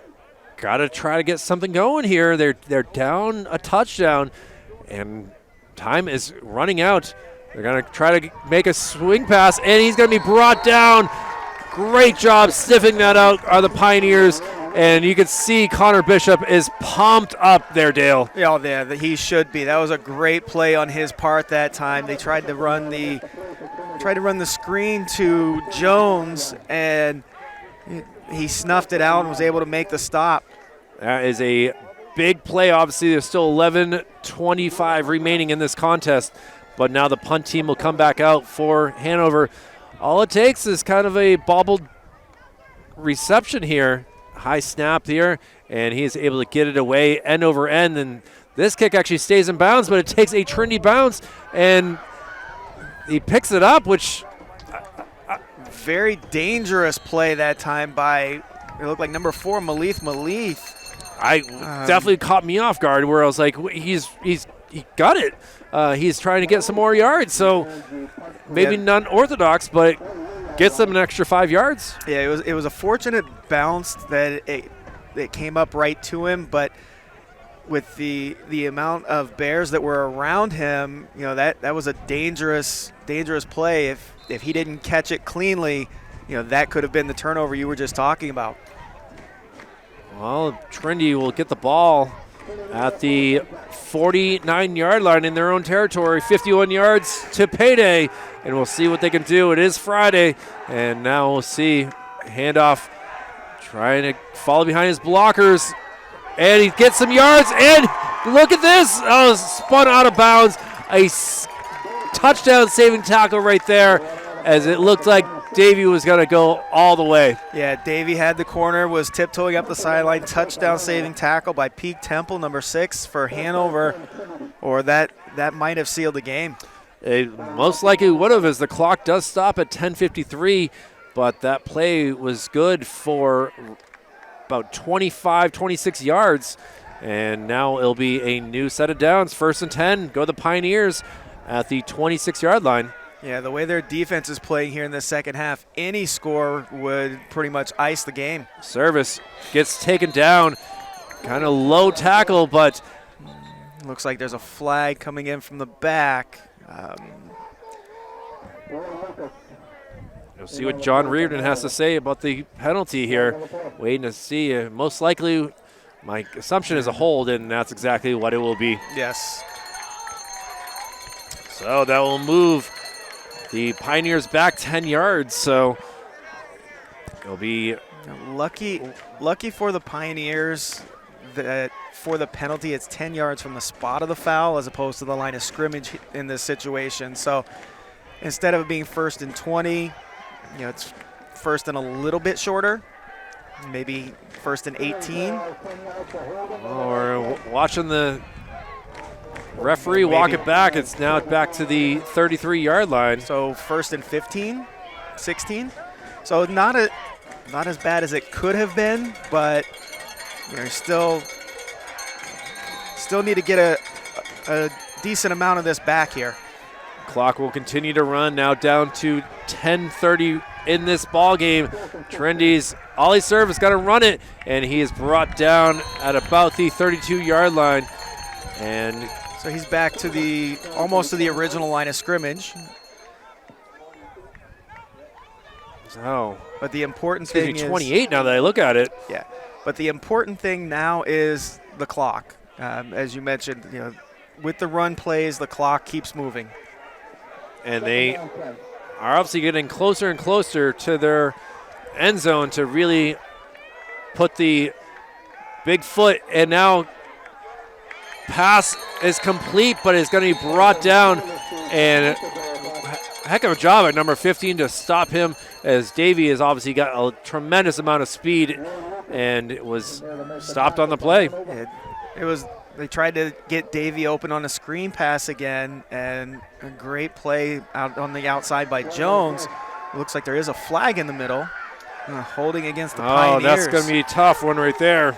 got to try to get something going here. They're down a touchdown, and time is running out. They're going to try to make a swing pass, and he's going to be brought down. Great job sniffing that out are the Pioneers, and you can see Connor Bishop is pumped up there, Dale. Yeah, he should be. That was a great play on his part that time. They tried to run the screen to Jones, and he snuffed it out and was able to make the stop. That is a big play. Obviously, there's still 11:25 remaining in this contest, but now the punt team will come back out for Hanover. All it takes is kind of a bobbled reception here. High snap here, and he is able to get it away end over end, and this kick actually stays in bounds, but it takes a Trinity bounce, and he picks it up, which very dangerous play that time by, it looked like number 4, Malith. Definitely caught me off guard, where I was like, he got it. He's trying to get some more yards, so maybe not unorthodox, but gets them an extra 5 yards. Yeah, it was a fortunate bounce that it came up right to him, but with the amount of Bears that were around him, that was a dangerous play. If he didn't catch it cleanly, that could have been the turnover you were just talking about. Well, Trinity will get the ball at the 49-yard line in their own territory, 51 yards to payday, and we'll see what they can do. It is Friday, and now we'll see handoff trying to follow behind his blockers, and he gets some yards, and look at this. Oh, spun out of bounds. A touchdown saving tackle right there, as it looked like Davey was going to go all the way. Yeah, Davey had the corner, was tiptoeing up the sideline. Touchdown saving tackle by Peak Temple, number 6 for Hanover, or that might have sealed the game. It most likely would have, as the clock does stop at 10:53, but that play was good for about 25, 26 yards, and now it'll be a new set of downs. 1st and 10, go the Pioneers at the 26-yard line. Yeah, the way their defense is playing here in the second half, any score would pretty much ice the game. Service gets taken down. Kind of low tackle, but looks like there's a flag coming in from the back. We'll see what John Reardon has to say about the penalty here. Waiting to see. Most likely, my assumption is a hold, and that's exactly what it will be. Yes. So that will move the Pioneers back 10 yards, so it'll be lucky for the Pioneers that for the penalty it's 10 yards from the spot of the foul as opposed to the line of scrimmage in this situation. So instead of it being 1st and 20, it's 1st and a little bit shorter, maybe 1st and 18. Or watching the referee walk it back. It's now back to the 33-yard line. So 1st and 15, 16. So not as bad as it could have been, but still need to get a decent amount of this back here. Clock will continue to run, now down to 10:30 in this ball game. Trinity's Ollie Service got to run it, and he is brought down at about the 32-yard line. And so he's back to almost to the original line of scrimmage. So, but the important thing is 28 now that I look at it. Yeah, but the important thing now is the clock. As you mentioned, with the run plays, the clock keeps moving. And they are obviously getting closer and closer to their end zone to really put the big foot. And now pass is complete, but it's going to be brought down. And heck of a job at number 15 to stop him, as Davey has obviously got a tremendous amount of speed and it was stopped on the play. They tried to get Davey open on a screen pass again, and a great play out on the outside by Jones. It looks like there is a flag in the middle, holding against the Pioneers. Oh, that's going to be a tough one right there.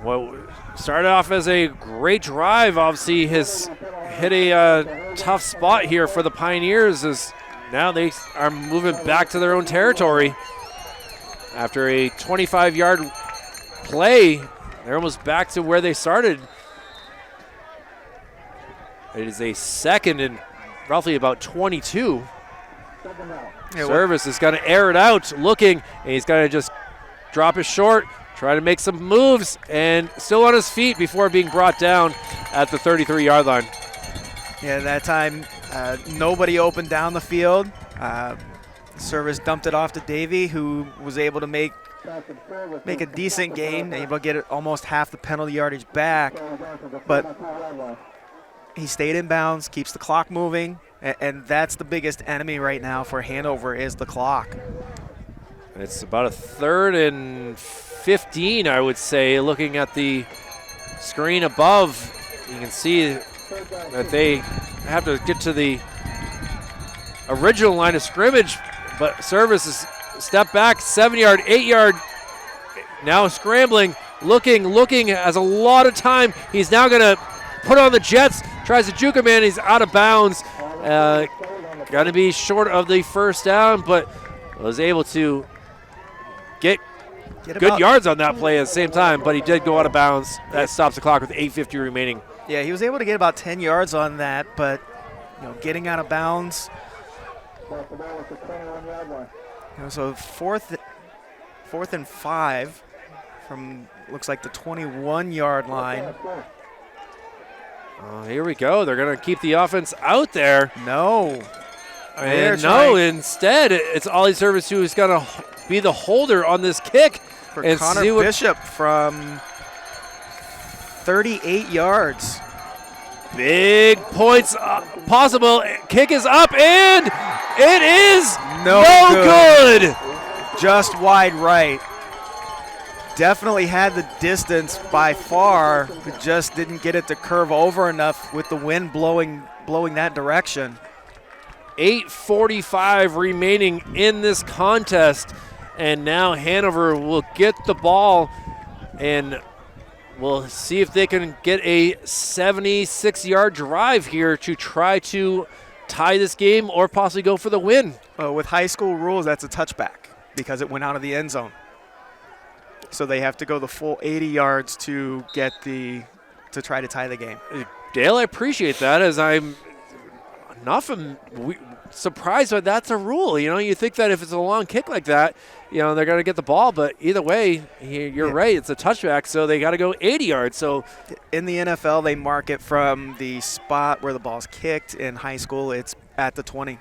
What started off as a great drive, obviously has hit a tough spot here for the Pioneers, as now they are moving back to their own territory. After a 25-yard play, they're almost back to where they started. It is a second and roughly about 22. Service is going to air it out, looking, and he's going to just drop it short, try to make some moves, and still on his feet before being brought down at the 33-yard line. Yeah, that time nobody opened down the field. Service dumped it off to Davey, who was able to make a decent gain, able to get it almost half the penalty yardage back. But he stayed in bounds, keeps the clock moving, and that's the biggest enemy right now for Hanover is the clock. It's about a 3rd and 15, I would say. Looking at the screen above, you can see that they have to get to the original line of scrimmage, but Service is step back, 7-yard, 8-yard, now scrambling, looking, has a lot of time. He's now going to put on the Jets, tries to juke him in, he's out of bounds. Going to be short of the first down, but was able to get good yards on that play at the same time, but he did go out of bounds. That stops the clock with 8:50 remaining. Yeah, he was able to get about 10 yards on that, but getting out of bounds. So fourth and 5 from looks like the 21-yard line. Here we go. They're going to keep the offense out there. No. Instead, it's Ollie Service who is going to be the holder on this kick. For Connor Bishop from 38 yards. Big points possible. Kick is up, and it is no good. Just wide right. Definitely had the distance by far, but just didn't get it to curve over enough with the wind blowing that direction. 8:45 remaining in this contest, and now Hanover will get the ball, and we'll see if they can get a 76-yard drive here to try to tie this game or possibly go for the win. With high school rules, that's a touchback because it went out of the end zone. So they have to go the full 80 yards to try to tie the game. Dale, I appreciate that, as I'm not surprised that that's a rule. You think that if it's a long kick like that, they're going to get the ball, but either way, you're right, it's a touchback, so they got to go 80 yards. So in the NFL, they mark it from the spot where the ball's kicked. In high school, it's at the 20.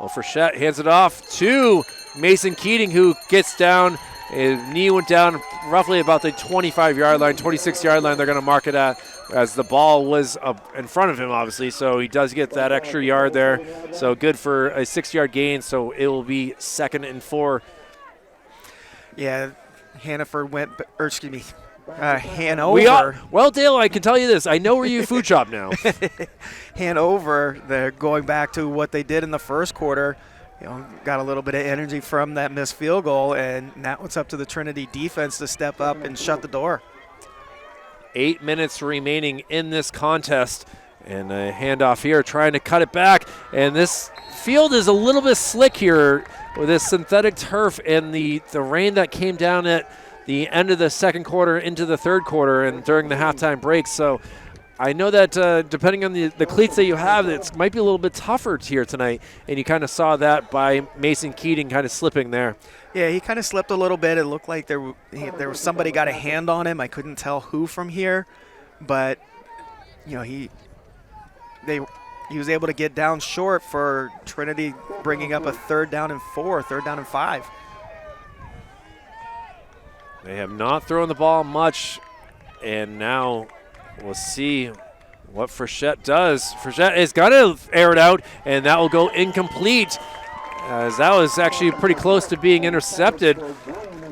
Well, Frechette hands it off to Mason Keating, who gets down. His knee went down roughly about the 25-yard line, 26-yard line they're going to mark it at, as the ball was up in front of him, obviously. So he does get that extra yard there. So good for a 6-yard gain. So it will be 2nd and 4. Yeah, Hanover Hanover. Well, Dale, I can tell you this. I know where you food shop now. Hanover, they're going back to what they did in the first quarter. Got a little bit of energy from that missed field goal, and now it's up to the Trinity defense to step up and shut the door. 8 minutes remaining in this contest, and a handoff here, trying to cut it back. And this field is a little bit slick here with this synthetic turf and the rain that came down at the end of the second quarter into the third quarter and during the halftime break. So I know that depending on the cleats that you have, it might be a little bit tougher here tonight, and you kind of saw that by Mason Keating kind of slipping there. Yeah, he kind of slipped a little bit. It looked like there was somebody got a hand on him. I couldn't tell who from here, but he was able to get down short for Trinity, bringing up a 3rd down and 4, 3rd down and 5. They have not thrown the ball much, and now we'll see what Frechette does. Frechette is going to air it out, and that will go incomplete, as that was actually pretty close to being intercepted,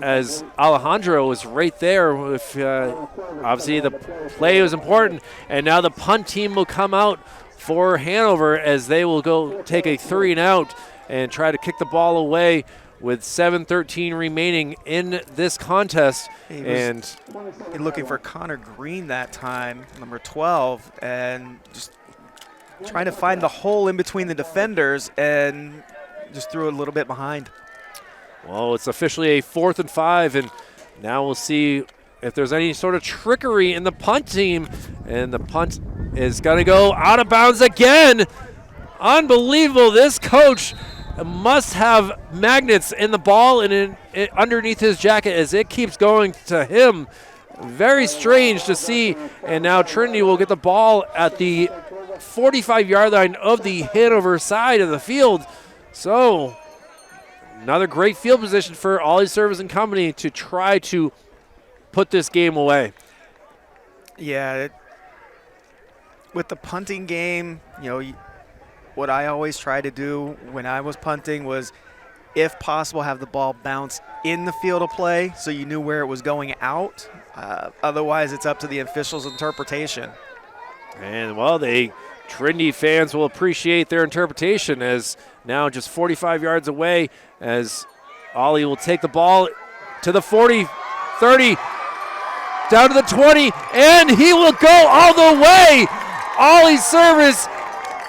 as Alejandro was right there. With, obviously, the play was important, and now the punt team will come out for Hanover as they will go take a 3-and-out and try to kick the ball away with 7:13 remaining in this contest. And looking for Connor Green that time, number 12, and just trying to find the hole in between the defenders and just threw a little bit behind. Well, it's officially a 4th and 5, and now we'll see if there's any sort of trickery in the punt team. And the punt is going to go out of bounds again. Unbelievable. This coach must have magnets in the ball and underneath his jacket as it keeps going to him. Very strange to see. And now Trinity will get the ball at the 45-yard line of the Hanover side of the field. So another great field position for Ollie Service and Company to try to put this game away. Yeah, with the punting game, what I always try to do when I was punting was, if possible, have the ball bounce in the field of play so you knew where it was going out. Otherwise, it's up to the officials' interpretation. And, well, Trinity fans will appreciate their interpretation, as now just 45 yards away, as Ollie will take the ball to the 40, 30, down to the 20, and he will go all the way. Ollie Service,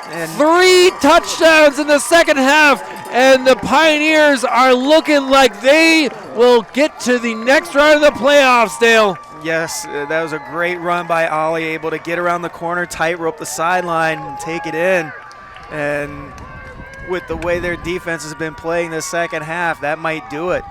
and 3 touchdowns in the second half, and the Pioneers are looking like they will get to the next round of the playoffs, Dale. Yes, that was a great run by Ollie, able to get around the corner, tightrope the sideline, and take it in. And with the way their defense has been playing this second half, that might do it.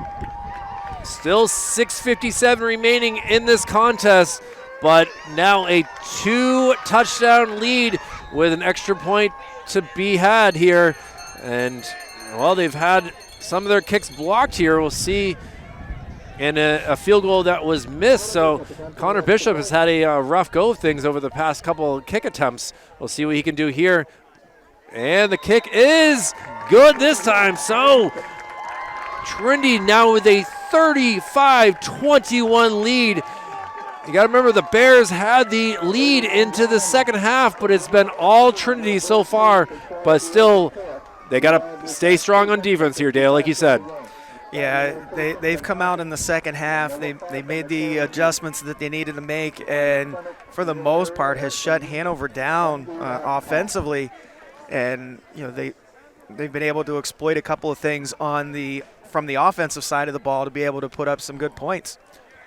Still 6:57 remaining in this contest, but now a 2-touchdown lead with an extra point to be had here. And, well, they've had some of their kicks blocked here. We'll see. And a field goal that was missed. So Connor Bishop has had a rough go of things over the past couple of kick attempts. We'll see what he can do here. And the kick is good this time. So Trinity now with a 35-21 lead. You got to remember, the Bears had the lead into the second half, but it's been all Trinity so far. But still, they got to stay strong on defense here, Dale, like you said. Yeah, they've come out in the second half. They made the adjustments that they needed to make, and for the most part has shut Hanover down offensively. And they've been able to exploit a couple of things from the offensive side of the ball to be able to put up some good points.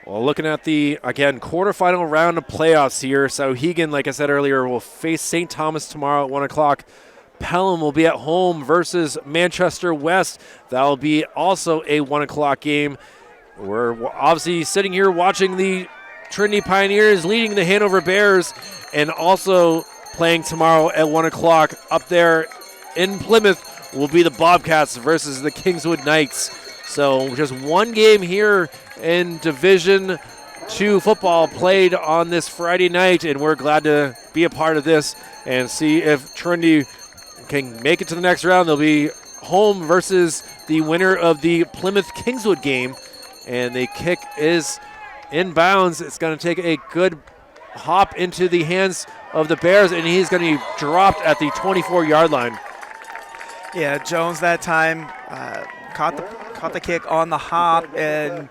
Well, looking at the, again, quarterfinal round of playoffs here. Sauhegan, like I said earlier, will face St. Thomas tomorrow at 1 o'clock. Pelham will be at home versus Manchester West. That will be also a 1 o'clock game. We're obviously sitting here watching the Trinity Pioneers leading the Hanover Bears, and also playing tomorrow at 1 o'clock up there in Plymouth will be the Bobcats versus the Kingswood Knights. So just one game here in Division II football played on this Friday night, and we're glad to be a part of this and see if Trinity can make it to the next round. They'll be home versus the winner of the Plymouth Kingswood game, and the kick is inbounds. It's going to take a good hop into the hands of the Bears, and he's going to be dropped at the 24-yard line. Yeah, Jones that time caught the kick on the hop and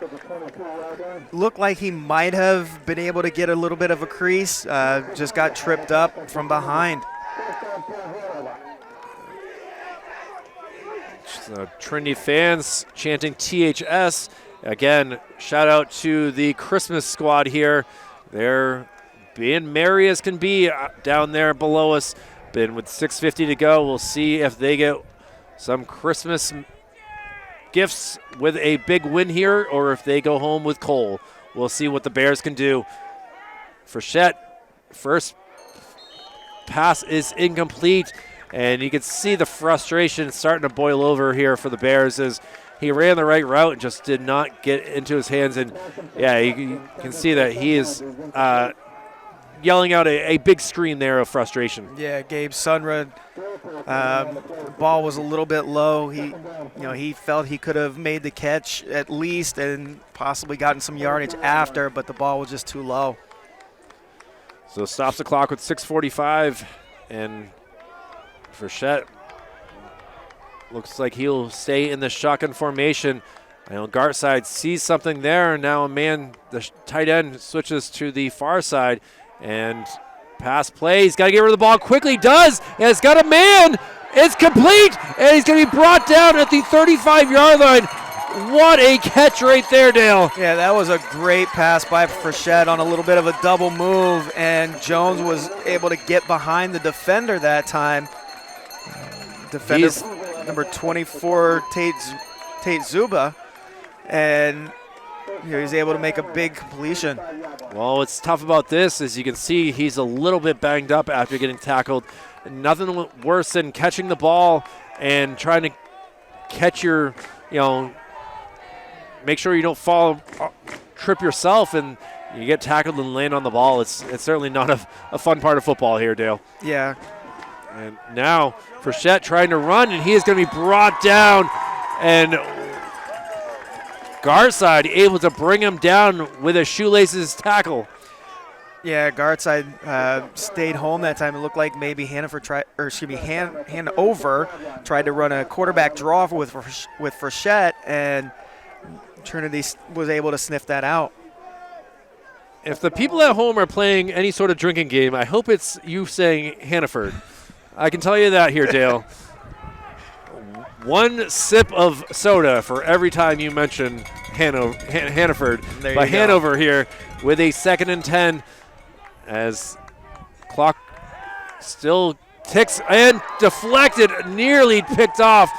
looked like he might have been able to get a little bit of a crease. Just got tripped up from behind. So Trinity fans chanting THS. Again, shout out to the Christmas squad here. They're being merry as can be down there below us. Been with 6:50 to go. We'll see if they get some Christmas gifts with a big win here, or if they go home with coal. We'll see what the Bears can do. Frechette, first pass is incomplete, and you can see the frustration starting to boil over here for the Bears as He ran the right route and just did not get into his hands. And, yeah, you can see that he is yelling out a big scream there of frustration. Yeah, Gabe Sunrud, ball was a little bit low. He felt he could have made the catch at least and possibly gotten some yardage after, but the ball was just too low. So stops the clock with 6:45, and Frechette looks like he'll stay in the shotgun formation. I know Gartside sees something there, and now the tight end switches to the far side, and pass play. He's got to get rid of the ball quickly. He does, and it's got a man. It's complete, and he's going to be brought down at the 35-yard line. What a catch right there, Dale. Yeah, that was a great pass by Frechette on a little bit of a double move, and Jones was able to get behind the defender that time. Defender number 24, Tate Zuba, and he was able to make a big completion. Well, what's tough about this is you can see he's a little bit banged up after getting tackled. Nothing worse than catching the ball and trying to catch your, make sure you don't trip yourself and you get tackled and land on the ball. It's certainly not a fun part of football here, Dale. Yeah. And now Frechette trying to run, and he is going to be brought down. And Garside able to bring him down with a shoelaces tackle. Yeah, Gartside stayed home that time. It looked like maybe Hanover tried to run a quarterback draw with Frechette, and Trinity was able to sniff that out. If the people at home are playing any sort of drinking game, I hope it's you saying Hannaford. I can tell you that here, Dale. One sip of soda for every time you mention Hannaford by Hanover here with a 2nd and 10 as clock still ticks and deflected, nearly picked off.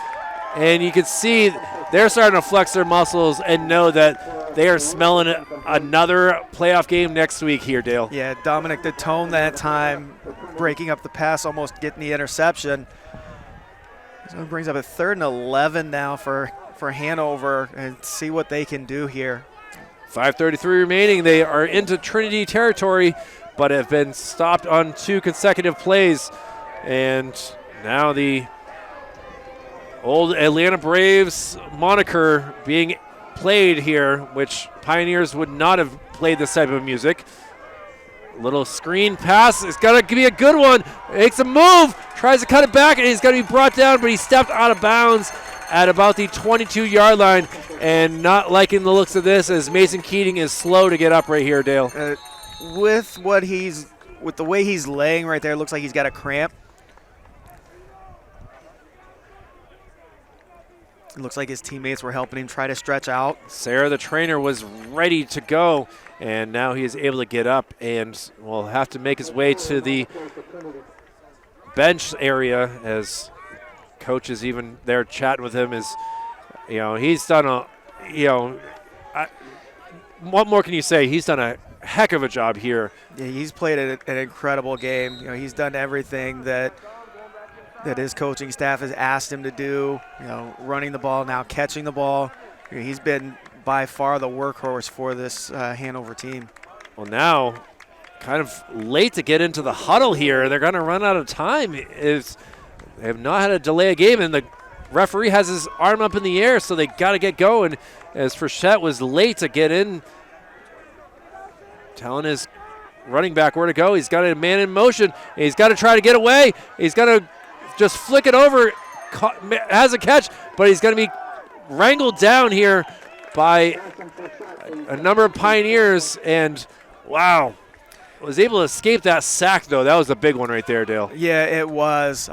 And you can see they're starting to flex their muscles and know that they are smelling another playoff game next week here, Dale. Yeah, Dominic Datone that time breaking up the pass, almost getting the interception. So it brings up a 3rd and 11 now for Hanover, and see what they can do here. 5:33 remaining. They are into Trinity territory, but have been stopped on 2 consecutive plays. And now the old Atlanta Braves moniker being played here, which Pioneers would not have played this type of music. Little screen pass. It's got to be a good one. Makes a move. Tries to cut it back, and he's going to be brought down, but he stepped out of bounds at about the 22-yard line, and not liking the looks of this as Mason Keating is slow to get up right here, Dale. With the way he's laying right there, it looks like he's got a cramp. It looks like his teammates were helping him try to stretch out. Sarah, the trainer, was ready to go, and now he is able to get up and will have to make his way to the bench area as coach is even there chatting with him. He's done what more can you say? He's done a heck of a job here. Yeah, he's played an incredible game. He's done everything that his coaching staff has asked him to do, running the ball, now catching the ball. He's been by far the workhorse for this Hanover team. Well, now kind of late to get into the huddle here. They're going to run out of time. They have not had to delay a game, and the referee has his arm up in the air, so they got to get going. As Frechette was late to get in, telling his running back where to go. He's got a man in motion. He's got to try to get away. He's got to just flick it over, has a catch, but he's going to be wrangled down here by a number of Pioneers, and wow, was able to escape that sack, though. That was a big one right there, Dale. Yeah, it was.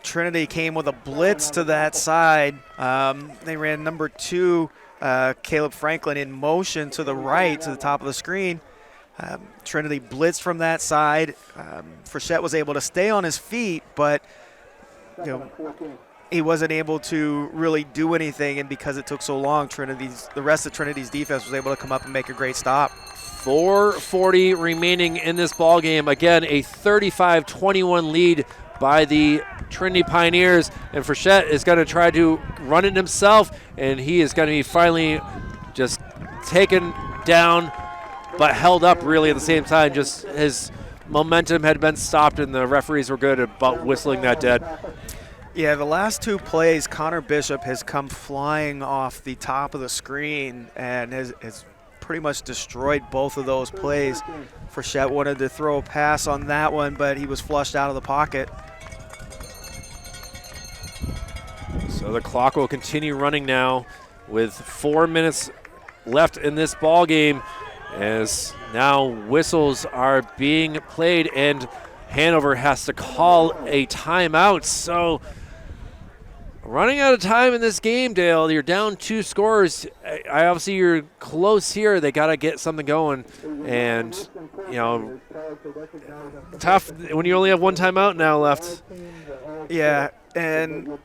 Trinity came with a blitz to that side. They ran number 2, Caleb Franklin, in motion to the right, to the top of the screen. Trinity blitzed from that side. Frechette was able to stay on his feet, but he wasn't able to really do anything, and because it took so long, the rest of Trinity's defense was able to come up and make a great stop. 4:40 remaining in this ball game. Again, a 35-21 lead by the Trinity Pioneers, and Frechette is going to try to run it himself, and he is going to be finally just taken down, but held up really at the same time. Just his momentum had been stopped, and the referees were good about whistling that dead. Yeah, the last 2 plays, Connor Bishop has come flying off the top of the screen and has pretty much destroyed both of those plays. Frechette wanted to throw a pass on that one, but he was flushed out of the pocket. So the clock will continue running now with 4 minutes left in this ball game, as now whistles are being played and Hanover has to call a timeout. So running out of time in this game, Dale. You're down 2 scores. Obviously you're close here. They got to get something going, and tough when you only have 1 timeout now left. Yeah, and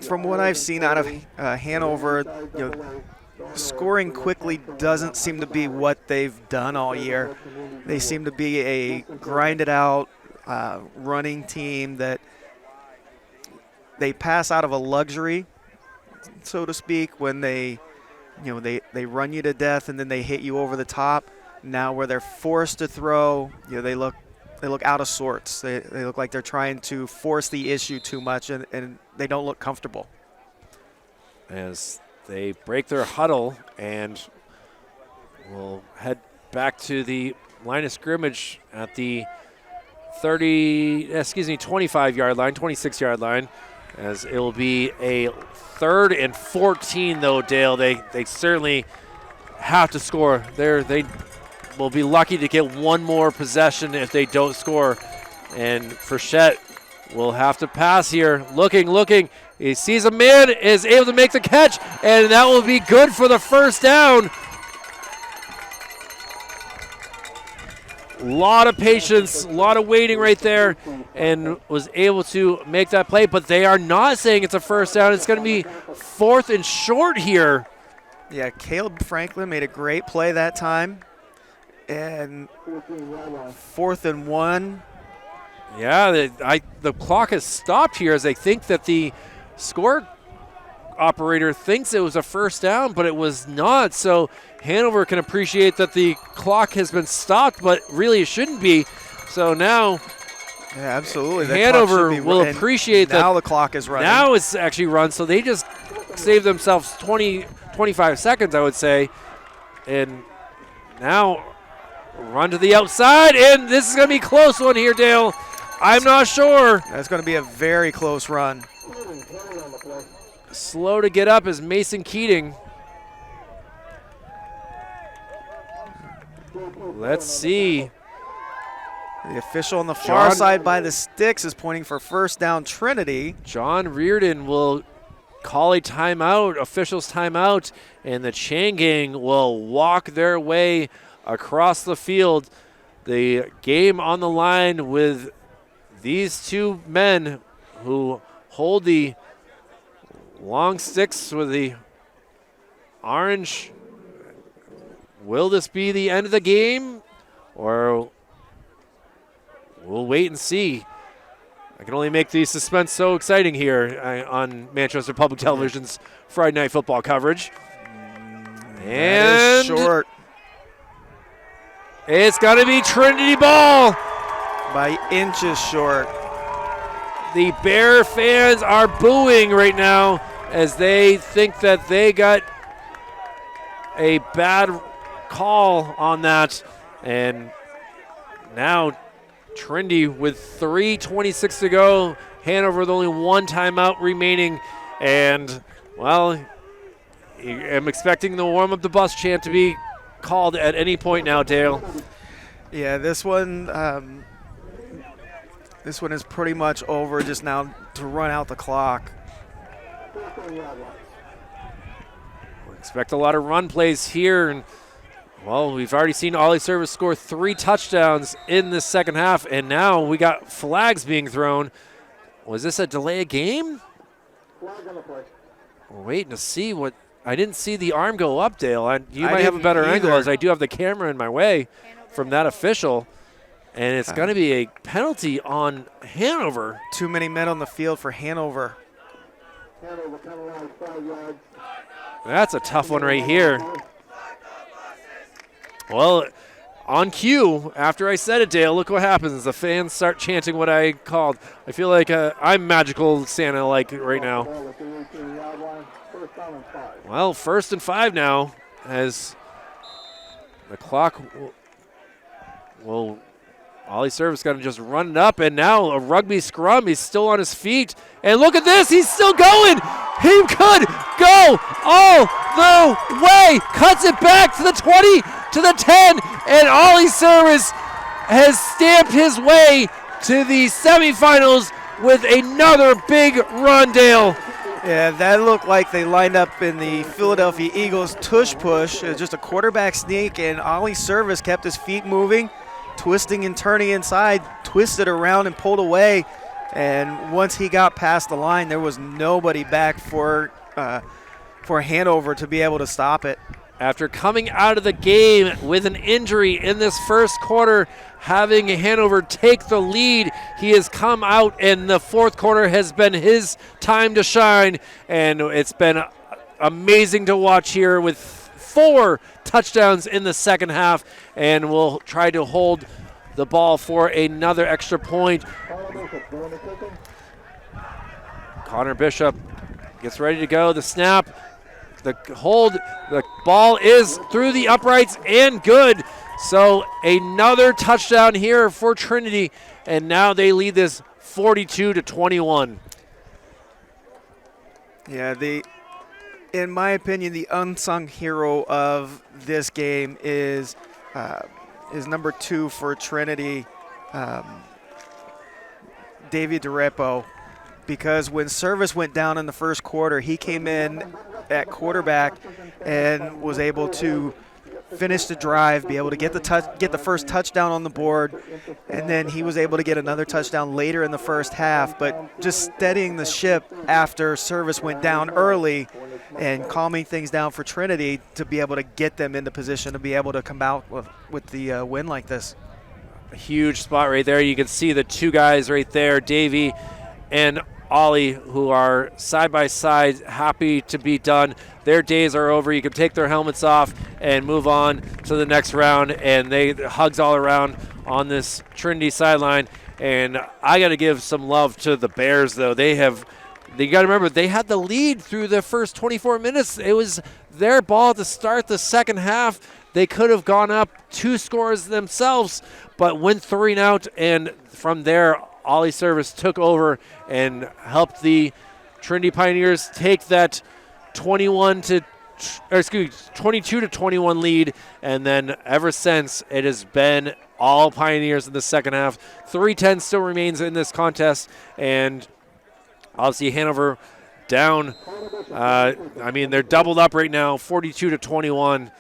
from what I've seen out of Hanover, scoring quickly doesn't seem to be what they've done all year. They seem to be a grinded out running team that they pass out of a luxury, so to speak, when they run you to death and then they hit you over the top. Now where they're forced to throw, they look out of sorts. They look like they're trying to force the issue too much, and they don't look comfortable. As they break their huddle and will head back to the line of scrimmage at the 25-yard line, 26-yard line, as it will be a 3rd and 14, though, Dale. They certainly have to score. They will be lucky to get 1 more possession if they don't score. And Frechette will have to pass here. Looking. He sees a man, is able to make the catch, and that will be good for the first down. A lot of patience, a lot of waiting right there, and was able to make that play. But they are not saying it's a first down. It's going to be 4th and short here. Yeah, Caleb Franklin made a great play that time. And 4th and 1. Yeah, the clock has stopped here as they think that the score operator thinks it was a first down, but it was not. So Hanover can appreciate that the clock has been stopped, but really it shouldn't be. So now, yeah, absolutely. Hanover will appreciate that. Now the clock is running. Now it's actually run, so they just saved themselves 25 seconds, I would say. And now run to the outside, and this is going to be a close one here, Dale. I'm not sure. That's going to be a very close run. Slow to get up is Mason Keating. Let's see. The official on the far side by the sticks is pointing for first down, Trinity. John Reardon will call a timeout, officials timeout, and the Chain Gang will walk their way across the field. The game on the line with these 2 men who hold the long sticks with the orange. Will this be the end of the game, or we'll wait and see? I can only make the suspense so exciting here on Manchester Public Television's Friday Night Football coverage. That is short. It's got to be Trinity ball. By inches short. The Bear fans are booing right now as they think that they got a bad call on that. And now Trinity with 3:26 to go. Hanover with only 1 timeout remaining. And, well, I'm expecting the warm up the bus chant to be called at any point now, Dale. Yeah, this one is pretty much over just now to run out the clock. We expect a lot of run plays here, and well, we've already seen Ollie Service score 3 touchdowns in this second half, and now we got flags being thrown. Was this a delay of game? We're waiting to see what. I didn't see the arm go up, Dale. You might have a better angle, as I do have the camera in my way from that official. And it's going to be a penalty on Hanover. Too many men on the field for Hanover. Hanover penalized 5 yards. That's a tough one right here. Well, on cue, after I said it, Dale, look what happens. The fans start chanting what I called. I feel like I'm magical Santa-like right now. Well, 1st and 5 now, as the clock will Ollie Service got to just run it up, and now a rugby scrum. He's still on his feet. And look at this. He's still going. He could go all the way. Cuts it back to the 20, to the 10, and Ollie Service has stamped his way to the semifinals with another big run, Dale. Yeah, that looked like they lined up in the Philadelphia Eagles tush push. It was just a quarterback sneak, and Ollie Service kept his feet moving, twisting and turning inside, twisted around and pulled away. And once he got past the line, there was nobody back for Hanover to be able to stop it. After coming out of the game with an injury in this first quarter, having Hanover take the lead, he has come out, and the fourth quarter has been his time to shine. And it's been amazing to watch here with 4 touchdowns in the second half, and we'll try to hold the ball for another extra point. Connor Bishop gets ready to go. The snap, the hold, the ball is through the uprights and good. So another touchdown here for Trinity, and now they lead this 42-21. Yeah, in my opinion, the unsung hero of this game is number 2 for Trinity, David DeRepo, because when Service went down in the first quarter, he came in at quarterback and was able to finish the drive, be able to get the first touchdown on the board, and then he was able to get another touchdown later in the first half. But just steadying the ship after Service went down early and calming things down for Trinity to be able to get them into position to be able to come out with the win like this. A huge spot right there. You can see the 2 guys right there, Davey and Ollie, who are side by side, happy to be done. Their days are over. You can take their helmets off and move on to the next round, and they hugs all around on this Trinity sideline. And I got to give some love to the Bears, though. They got to remember, they had the lead through the first 24 minutes. It was their ball to start the second half. They could have gone up 2 scores themselves, but went 3 and out, and from there, Ollie Service took over and helped the Trinity Pioneers take that 22-21 lead, and then ever since it has been all Pioneers in the second half. 3-10 still remains in this contest, and obviously Hanover down. They're doubled up right now, 42-21,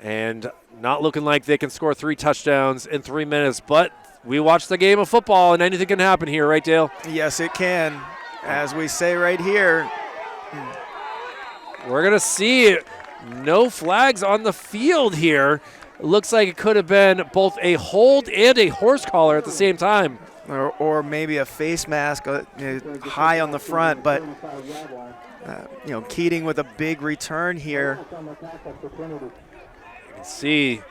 and not looking like they can score 3 touchdowns in 3 minutes, but we watch the game of football, and anything can happen here, right, Dale? Yes, it can. As we say right here. We're going to see no flags on the field here. It looks like it could have been both a hold and a horse collar at the same time. Or maybe a face mask high on the front, but Keating with a big return here. You can see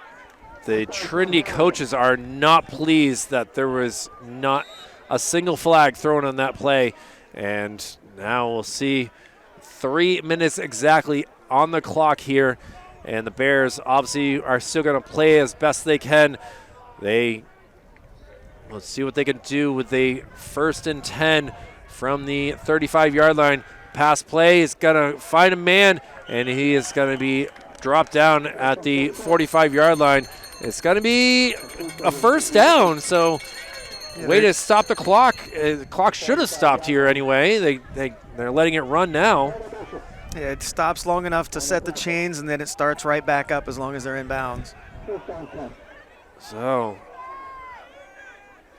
the Trinity coaches are not pleased that there was not a single flag thrown on that play. And now we'll see 3 minutes exactly on the clock here. And the Bears obviously are still going to play as best they can. Let's see what they can do with the 1st and 10 from the 35-yard line. Pass play is going to find a man, and he is going to be dropped down at the 45-yard line. It's going to be a first down, so way to stop the clock. The clock should have stopped here anyway. They're letting it run now. Yeah, it stops long enough to set the chains, and then it starts right back up as long as they're in bounds. So,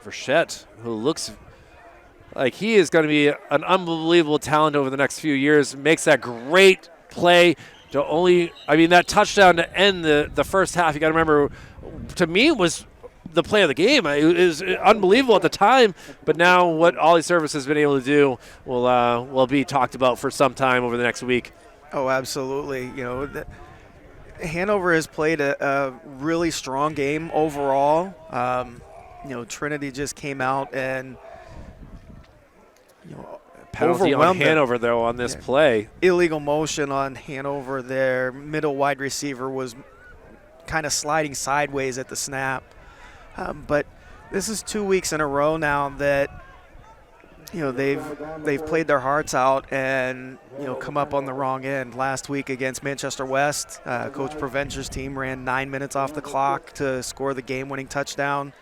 Verchette, who looks like he is going to be an unbelievable talent over the next few years, makes that great play that touchdown to end the first half. You got to remember, to me, was the play of the game. It was unbelievable at the time, but now what Ollie Service has been able to do will be talked about for some time over the next week. Oh, absolutely. Hanover has played a really strong game overall. Trinity just came out and penalty on overwhelmed Hanover, though, on this play. Illegal motion on Hanover. Their middle wide receiver was kind of sliding sideways at the snap. But this is 2 weeks in a row now that they've played their hearts out and come up on the wrong end. Last week against Manchester West, Coach Preventure's team ran 9 minutes off the clock to score the game-winning touchdown.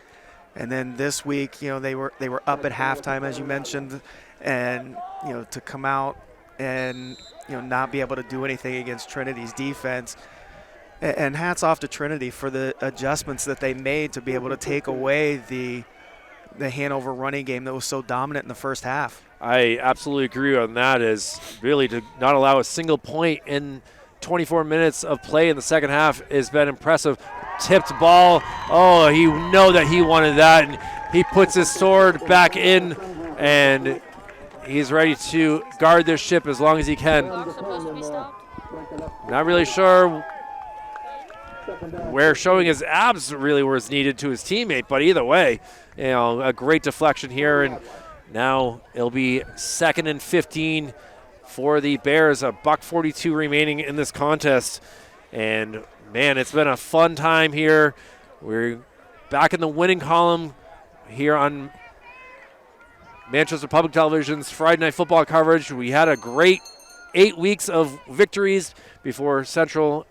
And then this week, they were up at halftime, as you mentioned, and to come out and not be able to do anything against Trinity's defense. And hats off to Trinity for the adjustments that they made to be able to take away the Hanover running game that was so dominant in the first half. I absolutely agree on that. Is really to not allow a single point in 24 minutes of play in the second half has been impressive. Tipped ball. Oh, he know that he wanted that, and he puts his sword back in, and he's ready to guard this ship as long as he can. Not really sure where showing his abs really was needed to his teammate, but either way, a great deflection here, and now it'll be 2nd and 15 for the Bears. $1:42 remaining in this contest, and man, it's been a fun time here. We're back in the winning column here on Manchester Public Television's Friday Night Football coverage. We had a great 8 weeks of victories before Central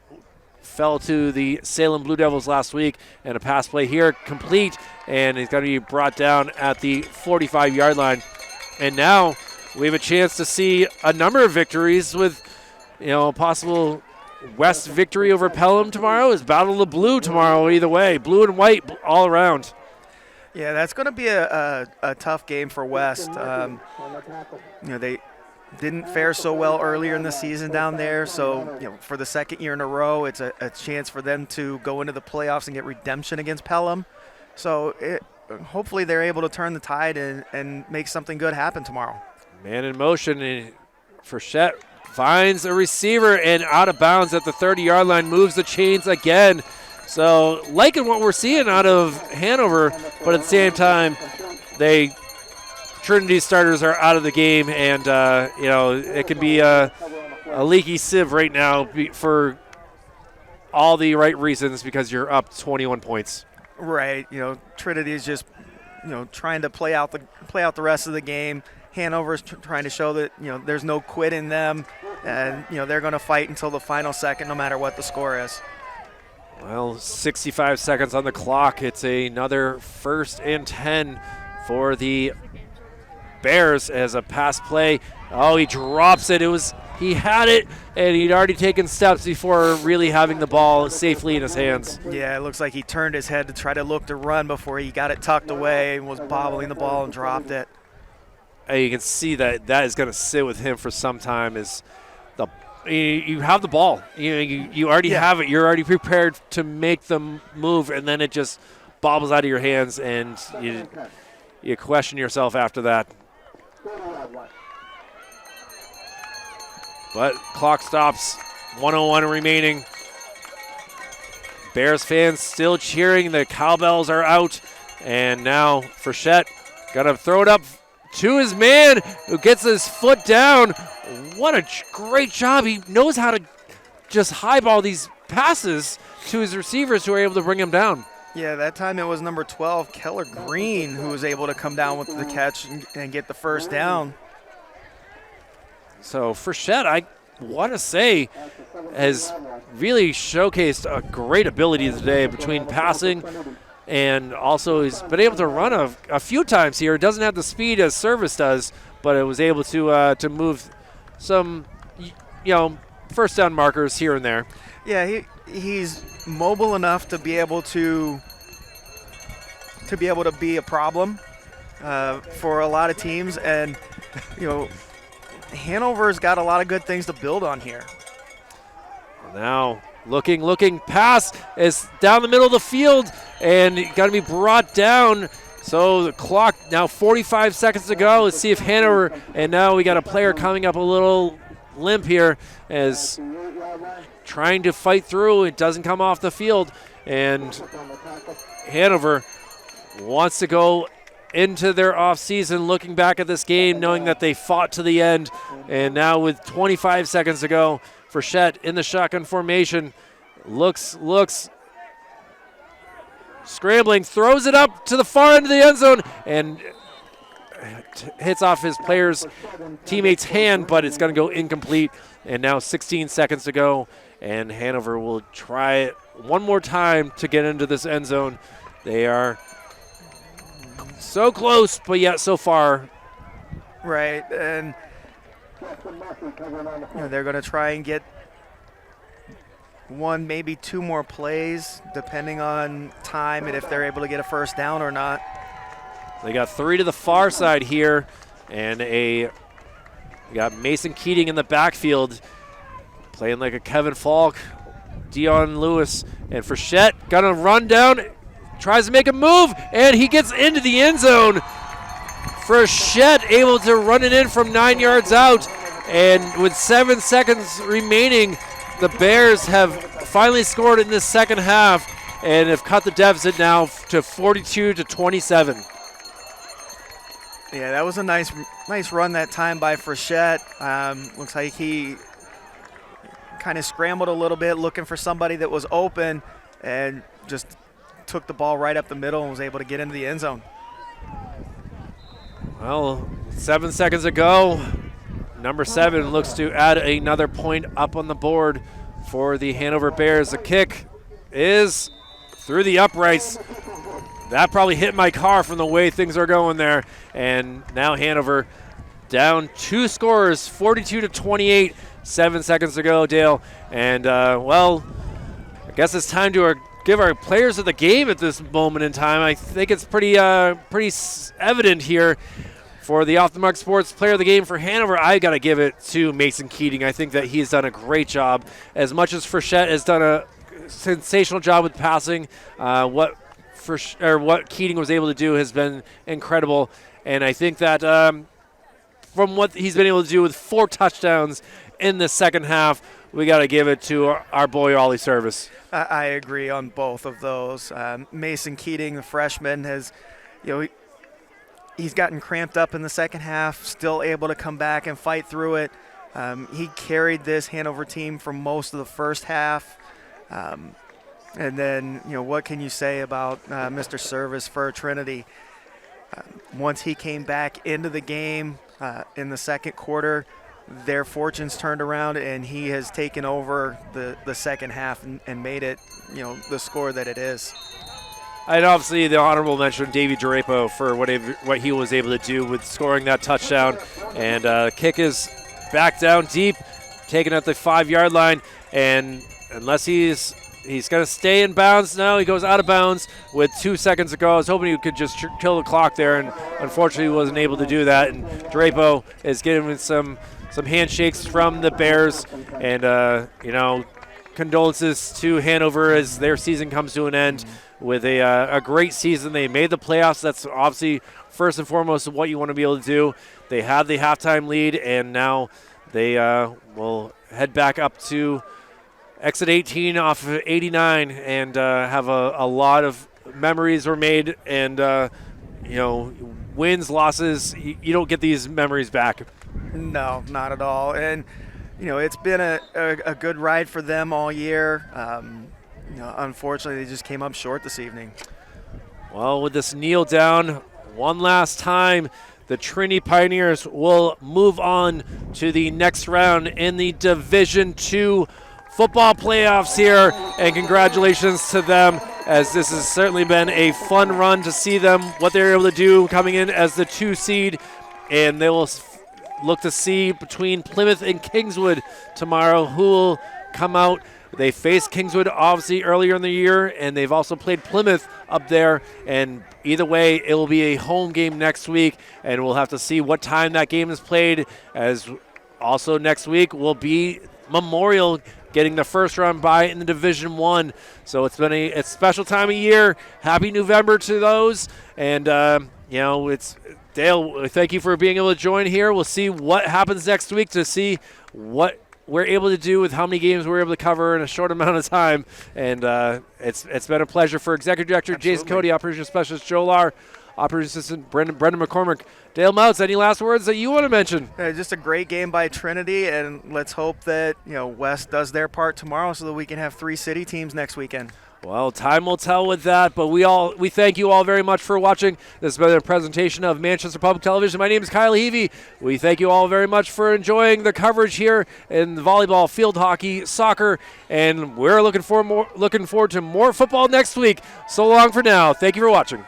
fell to the Salem Blue Devils last week, and a pass play here complete, and he's going to be brought down at the 45-yard line. And now we have a chance to see a number of victories with, a possible West victory over Pelham tomorrow. Is Battle of the Blue tomorrow either way. Blue and white all around. Yeah, that's going to be a tough game for West. They didn't fare so well earlier in the season down there, so for the second year in a row, it's a chance for them to go into the playoffs and get redemption against Pelham. So hopefully they're able to turn the tide and make something good happen tomorrow. Man in motion, and Frechette finds a receiver and out of bounds at the 30-yard line, moves the chains again. So liking what we're seeing out of Hanover, but at the same time, Trinity starters are out of the game, and it can be a leaky sieve right now for all the right reasons, because you're up 21 points. Right. Trinity is just trying to play out the rest of the game. Hanover's trying to show that there's no quit in them, and they're going to fight until the final second, no matter what the score is. Well, 65 seconds on the clock. It's another 1st and 10 for the Bears as a pass play. Oh, he drops it. He had it, and he'd already taken steps before really having the ball safely in his hands. Yeah, it looks like he turned his head to try to look to run before he got it tucked away and was bobbling the ball and dropped it. And you can see that is going to sit with him for some time. You have the ball. You already have it. You're already prepared to make them move, and then it just bobbles out of your hands, and you question yourself after that. But clock stops, 1:01 remaining. Bears fans still cheering. The cowbells are out. And now Frechette got to throw it up to his man, who gets his foot down. What a great job. He knows how to just highball these passes to his receivers who are able to bring him down. Yeah, that time it was number 12, Keller Green, who was able to come down with the catch and get the first down. So Frechette, I want to say, has really showcased a great ability today between passing, and also he's been able to run a few times here. It doesn't have the speed as Service does, but it was able to move some, first down markers here and there. Yeah, he's mobile enough to be able to be a problem for a lot of teams, and Hanover's got a lot of good things to build on here. Now Looking, pass is down the middle of the field and got to be brought down. So the clock now 45 seconds to go. Let's see if Hanover, and now we got a player coming up a little limp here as trying to fight through. It doesn't come off the field, and Hanover wants to go into their off-season looking back at this game, knowing that they fought to the end. And now with 25 seconds to go, Frechette in the shotgun formation, looks, scrambling, throws it up to the far end of the end zone, and hits off his teammate's hand, but it's going to go incomplete. And now 16 seconds to go, and Hanover will try it one more time to get into this end zone. They are so close, but yet so far. Right, and they're going to try and get one, maybe two more plays, depending on time and if they're able to get a first down or not. They got 3 to the far side here, and we got Mason Keating in the backfield, playing like a Kevin Falk, Dion Lewis, and Frechette gonna run down, tries to make a move, and he gets into the end zone. Frechette able to run it in from 9 yards out, and with 7 seconds remaining, the Bears have finally scored in this second half and have cut the deficit now to 42-27. Yeah, that was a nice run that time by Frechette. Looks like he kind of scrambled a little bit looking for somebody that was open and just took the ball right up the middle and was able to get into the end zone. Well, 7 seconds ago, number 7 looks to add another point up on the board for the Hanover Bears. The kick is through the uprights. That probably hit my car from the way things are going there. And now Hanover down 2 scores, 42-28, 7 seconds to go, Dale. And, well, I guess it's time to give our players of the game at this moment in time. I think it's pretty evident here. For the Off the Mark Sports Player of the Game for Hanover, I got to give it to Mason Keating. I think that he's done a great job. As much as Frechette has done a sensational job with passing, what Keating was able to do has been incredible. And I think that from what he's been able to do with 4 touchdowns in the second half, we got to give it to our boy Ollie Service. I agree on both of those. Mason Keating, the freshman, has, he's gotten cramped up in the second half, still able to come back and fight through it. He carried this Hanover team for most of the first half. And then, what can you say about Mr. Service for Trinity? Once he came back into the game in the second quarter, their fortunes turned around, and he has taken over the second half and made it, the score that it is. And obviously the honorable mention, Davey Drapo, for what he was able to do with scoring that touchdown. And kick is back down deep, taken at the 5-yard line. And unless he's going to stay in bounds now, he goes out of bounds with 2 seconds to go. I was hoping he could just kill the clock there, and unfortunately he wasn't able to do that. And Drapo is getting some handshakes from the Bears. And, condolences to Hanover as their season comes to an end with a great season. They made the playoffs. That's obviously first and foremost what you want to be able to do. They had the halftime lead, and now they will head back up to exit 18 off of 89 and have a lot of memories were made. And, wins, losses, you don't get these memories back. No, not at all. And, it's been a good ride for them all year. Unfortunately, they just came up short this evening. Well, with this kneel down one last time, the Trinity Pioneers will move on to the next round in the Division II football playoffs here. And congratulations to them, as this has certainly been a fun run to see them, what they're able to do coming in as the 2 seed. And they will look to see between Plymouth and Kingswood tomorrow who will come out. They faced Kingswood obviously earlier in the year, and they've also played Plymouth up there. And either way, it will be a home game next week, and we'll have to see what time that game is played, as also next week will be Memorial getting the first round bye in the Division One. So it's been a special time of year. Happy November to those. And, it's Dale, thank you for being able to join here. We'll see what happens next week to see what we're able to do with how many games we're able to cover in a short amount of time. And it's been a pleasure for Executive Director Jason Cody, Operations Specialist Joe Lahr, Operations Assistant Brendan McCormick. Dale Moutz, any last words that you want to mention? Just a great game by Trinity, and let's hope that West does their part tomorrow so that we can have 3 city teams next weekend. Well, time will tell with that, but we thank you all very much for watching. This has been a presentation of Manchester Public Television. My name is Kyle Heavey. We thank you all very much for enjoying the coverage here in volleyball, field hockey, soccer, and we're looking forward to more football next week. So long for now. Thank you for watching.